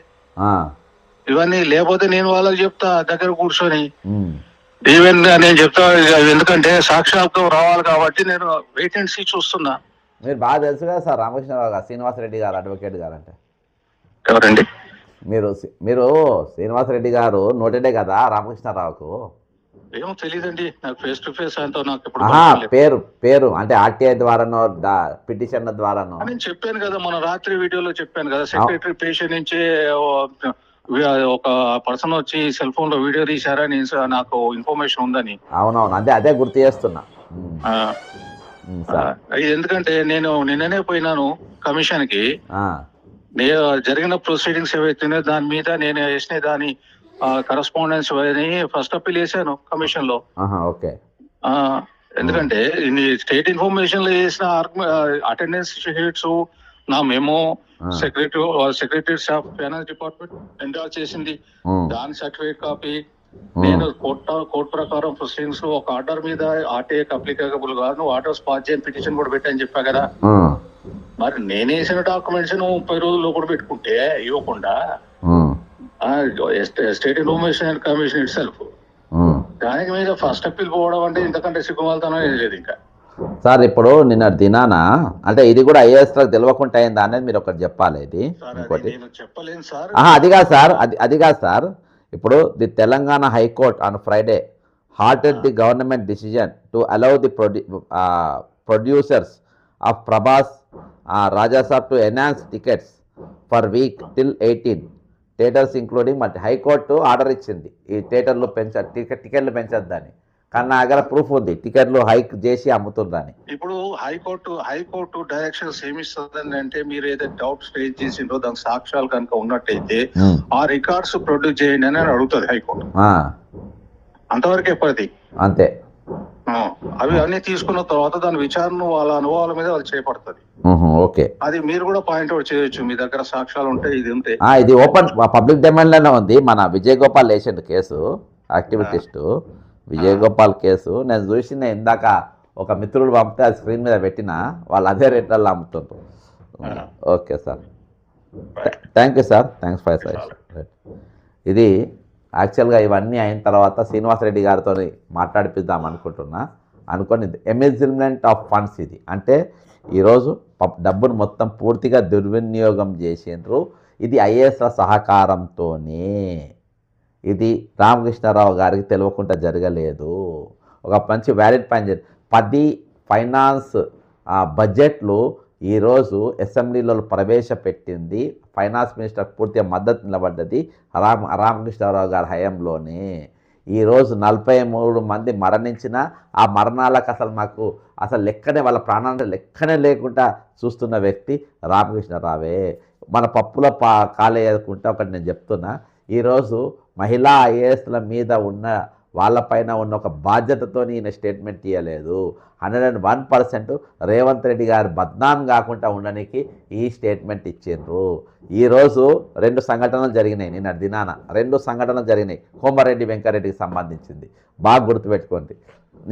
ఇవన్నీ, లేకపోతే నేను వాళ్ళకి చెప్తా దగ్గర కూర్చొని. ఈవెన్ నేను చెప్తా, ఎందుకంటే సాక్షాత్కారం రావాలి కాబట్టి నేను వెయిట్ అండ్ సీ చూస్తున్నా. మీరు బాగా తెలుసు కదా సార్ రామకృష్ణరావు గారు, శ్రీనివాసరెడ్డి గారు అడ్వకేట్ గారు అంటే. ఎవరండి మీరు? శ్రీనివాసరెడ్డి గారు నోటెడే కదా రామకృష్ణరావుకు? ఏమో తెలియదండి నాకు, ఫేస్ టు ఫేస్ అంతా నాకు. పేరు అంటే ఆర్టీఐ ద్వారానో, పిటిషన్ ద్వారానో? నేను చెప్పాను కదా, మన రాత్రి వీడియోలో చెప్పాను కదా, సెక్రటరీ పేషెంట్ నుంచి ఒక పర్సన్ వచ్చి సెల్ ఫోన్ లో వీడియో తీశారని నాకు ఇన్ఫర్మేషన్ ఉందని. అవునవును, అదే గుర్తు చేస్తున్నా. ఎందుకంటే నేను నిన్ననే పోయినాను కమిషన్ కి. నేను జరిగిన ప్రొసీడింగ్స్ ఏవైతే దాని మీద నేను వేసిన దాని కరస్పాండెన్స్ ఫస్ట్ అప్పీల్ వేసాను కమిషన్ లో. ఎందుకంటే స్టేట్ ఇన్ఫర్మేషన్ లో వేసిన అటెండెన్స్ షీట్స్, నా memo secretary staff finance department ఎండాల్ చేసింది, దాని సర్టిఫికేట్ కాపీ, నేను కోర్టు ప్రకారం ప్రొసీడింగ్స్ లో ఒక ఆర్డర్ మీద ఆర్టీఐ అప్లికేబుల్ కాదు, ఆర్డర్ స్పాట్ చేయని పిటిషన్ కూడా పెట్టని చెప్పా కదా. మరి నేను వేసిన డాక్యుమెంట్స్ 30 రోజులు లోపల పెట్టుకుంటే ఇవ్వకుండా state information commission it self దానికి మీద ఫస్ట్ అప్పీల్ పోవడం అంటే ఇంతకంటే సిగ్గుమాలతనం ఏం లేదు ఇంకా. సార్ ఇప్పుడు నిన్న దినాన అంటే ఇది కూడా ఐఏఎస్లకు తెలియకుండా అయిందా అనేది మీరు ఒకటి చెప్పాలి. ఇది సార్ అది ఇంకోటి నేను చెప్పలేను సార్. అది కాదు సార్, అది కాదు సార్. ఇప్పుడు the Telangana high court on Friday halted the government decision to allow the producers of Prabhas Raja Saab to enhance tickets for week till 18 theatres including multi. High court order ఇచ్చింది ఈ థియేటర్లు టికెట్లు పెంచొద్దని. కానీ నా దగ్గర ప్రూఫ్ ఉంది, టికెట్లు హైక్ చేసి అమ్ముతుందని. ఇప్పుడు హైకోర్టు డైరెక్షన్స్ ఏమిస్తుంది అంటే మీరు ఏదైతే డౌట్స్ రేజ్ చేసిండ్రో దానికి సాక్ష్యాలు కనుక ఉన్నట్టయితే ఆ రికార్డ్స్ ప్రొడ్యూస్ చేయండి అని అడుగుతుంది హైకోర్టు. అంతవరకే పరిధి, అంతే. అవి అన్ని తీసుకున్న తర్వాత దాని విచారణ వాళ్ళ అనుభవాల మీద వాళ్ళు చేపడుతుంది. ఓకే, అది మీరు కూడా పాయింట్అవుట్ చేయొచ్చు, మీ దగ్గర సాక్ష్యాలు ఉంటే. ఇది ఉంటే ఇది ఓపెన్ పబ్లిక్ డొమైన్ లోనే ఉంది. మన విజయ్ గోపాల్ లేచెండ్ case, activist Vijay Gopal case నేను చూసిన. ఇందాక ఒక మిత్రుడు పంపితే అది స్క్రీన్ మీద పెట్టిన, వాళ్ళు అదే రేట్లలో అమ్ముతుంటారు. Okay sir, thank you sir, thanks for suggestion. ఇది యాక్చువల్గా ఇవన్నీ అయిన తర్వాత శ్రీనివాసరెడ్డి గారితో మాట్లాడిపిద్దాం అనుకొని ఎమిజిల్మెంట్ ఆఫ్ ఫండ్స్ ఇది అంటే ఈరోజు డబ్బును మొత్తం పూర్తిగా దుర్వినియోగం చేసిండ్రు. ఇది ఐఏఎస్ల సహకారంతోనే. ఇది రామకృష్ణారావు గారికి తెలియకుండా జరగలేదు. ఒక మంచి వ్యాలిడ్ పాయింట్. 10 ఫైనాన్స్ బడ్జెట్లు ఈరోజు అసెంబ్లీలో ప్రవేశపెట్టింది. ఫైనాన్స్ మినిస్టర్ పూర్తిగా మద్దతు నిలబడ్డది రామకృష్ణారావు గారి హయాంలోనే. ఈరోజు 43 మంది మరణించిన ఆ మరణాలకు అసలు లెక్కనే, వాళ్ళ ప్రాణానికి లెక్కనే లేకుండా చూస్తున్న వ్యక్తి రామకృష్ణారావే. మన పప్పుల కాలేయకుంటే ఒకటి నేను చెప్తున్నా, ఈరోజు మహిళా ఐఏఎస్ల మీద ఉన్న వాళ్ళపైన ఉన్న ఒక బాధ్యతతో ఈయన స్టేట్మెంట్ ఇవ్వలేదు. 101% రేవంత్ రెడ్డి గారు బద్నాం కాకుండా ఉండడానికి ఈ స్టేట్మెంట్ ఇచ్చిండ్రు. ఈరోజు 2 సంఘటనలు జరిగినాయి. నిన్న దినాన 2 సంఘటనలు జరిగినాయి. కోమారెడ్డి వెంకరెడ్డికి సంబంధించింది. బాగా గుర్తుపెట్టుకోండి.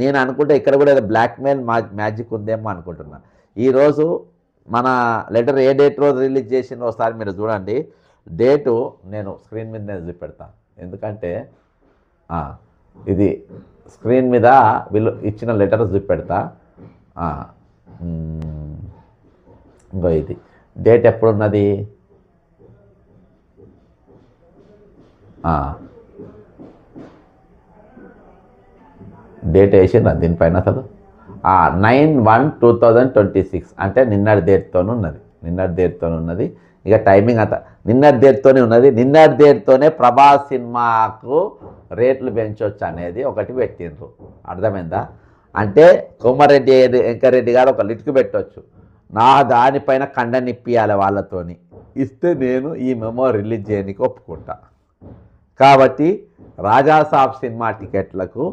నేను అనుకుంటే ఇక్కడ కూడా ఏదో బ్లాక్మెయిల్ మ్యాజిక్ ఉందేమో అనుకుంటున్నా. ఈరోజు మన లెటర్ ఏ డేట్ రోజు రిలీజ్ చేసిందో ఒకసారి మీరు చూడండి. డేటు నేను స్క్రీన్ మీద చూపెడతాను, ఎందుకంటే ఇది స్క్రీన్ మీద వీళ్ళు ఇచ్చిన లెటర్స్ చూపెడతా. ఇంకో ఇది డేట్ ఎప్పుడున్నది, డేట్ వేసిండ్రా దీనిపైన అసలు 9/1/2026 అంటే నిన్నటి డేట్తో ఉన్నది. ఇక టైమింగ్ అంతా నిన్నటి డేట్తోనే ఉన్నది. నిన్నటి డేట్తోనే ప్రభాస్ సినిమాకు రేట్లు పెంచవచ్చు అనేది ఒకటి పెట్టిండ్రు. అర్థమైందా? అంటే కోమారెడ్డి వెంకరెడ్డి గారు ఒక లిట్కు పెట్టవచ్చు, నా దానిపైన ఖండనిప్పియాలి వాళ్ళతోని, ఇస్తే నేను ఈ మెమో రిలీజ్ చేయడానికి ఒప్పుకుంటా. కాబట్టి రాజాసాబ్ సినిమా టికెట్లకు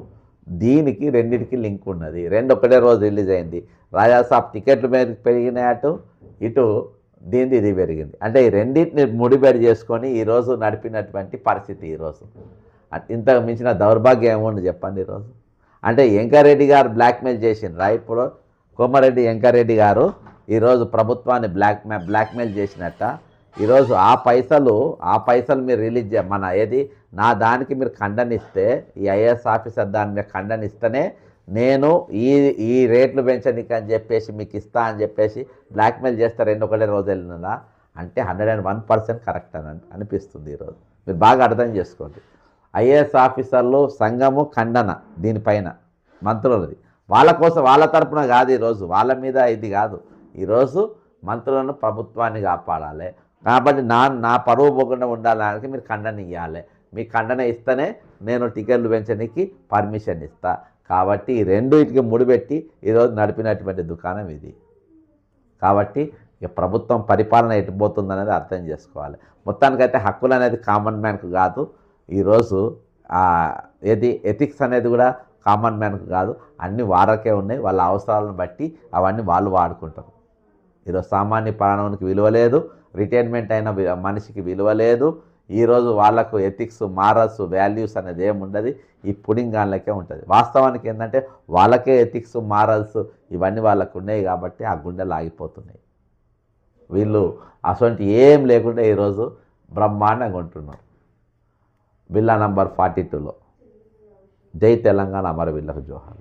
దీనికి రెండింటికి లింక్ ఉన్నది. 2 ఒకటే రోజు రిలీజ్ అయింది. రాజాసాబ్ టికెట్లు పెరిగినాయట, ఇటు దీనిది ఇది పెరిగింది. అంటే ఈ రెండింటిని ముడిపెడి చేసుకొని ఈరోజు నడిపినటువంటి పరిస్థితి. ఈరోజు ఇంతకు మించిన దౌర్భాగ్యం ఏముంది చెప్పండి. ఈరోజు అంటే వెంకరెడ్డి గారు బ్లాక్మెయిల్ చేసిండ్రా? ఇప్పుడు కోమారెడ్డి వెంకరెడ్డి గారు ఈరోజు ప్రభుత్వాన్ని బ్లాక్మెయిల్ చేసినట్ట. ఈరోజు ఆ పైసలు మీరు రిలీజ్ మన ఏది నా దానికి మీరు ఖండనిస్తే, ఈ ఐఏఎస్ ఆఫీసర్ దాని మీద ఖండనిస్తేనే నేను ఈ రేట్లు పెంచడానికి అని చెప్పేసి మీకు ఇస్తా అని చెప్పేసి బ్లాక్మెయిల్ చేస్తే 2 ఒకటే రోజు వెళ్ళినదా అంటే 101% కరెక్ట్ అని అనిపిస్తుంది. ఈరోజు మీరు బాగా అర్థం చేసుకోండి. ఐఏఎస్ ఆఫీసర్లు సంఘము ఖండన దీనిపైన మంత్రులది, వాళ్ళ కోసం వాళ్ళ తరపున కాదు. ఈరోజు వాళ్ళ మీద ఇది కాదు. ఈరోజు మంత్రులను ప్రభుత్వాన్ని కాపాడాలి. కాబట్టి నా పరువు పోకుండా ఉండాలని మీరు ఖండన ఇవ్వాలి. మీ ఖండన ఇస్తేనే నేను టికెట్లు పెంచడానికి పర్మిషన్ ఇస్తా. కాబట్టి ఈ రెండింటికి ముడిపెట్టి ఈరోజు నడిపినటువంటి దుకాణం ఇది. కాబట్టి ఇక ప్రభుత్వం పరిపాలన ఎటుపోతుందనేది అర్థం చేసుకోవాలి. మొత్తానికైతే హక్కులు అనేది కామన్ మ్యాన్కు కాదు. ఈరోజు ఎథిక్స్ అనేది కూడా కామన్ మ్యాన్కు కాదు. అన్నీ వారకే ఉన్నాయి. వాళ్ళ అవసరాలను బట్టి అవన్నీ వాళ్ళు వాడుకుంటారు. ఈరోజు సామాన్య ప్రాణానికి విలువ లేదు, రిటైర్మెంట్ అయిన మనిషికి విలువ లేదు. ఈరోజు వాళ్ళకు ఎథిక్స్, మారల్స్, వాల్యూస్ అనేది ఏముండదు. ఈ పుడింగాళ్ళకే ఉంటుంది. వాస్తవానికి ఏంటంటే వాళ్ళకే ఎథిక్స్, మారల్స్ ఇవన్నీ వాళ్ళకు ఉన్నాయి కాబట్టి ఆ గుండెలు ఆగిపోతున్నాయి. వీళ్ళు అటువంటి ఏం లేకుండా ఈరోజు బ్రహ్మాండంగా ఉంటున్నారు. బిల్లా నంబర్ 42లో జై తెలంగాణ అమరవీరులకు జోహార్.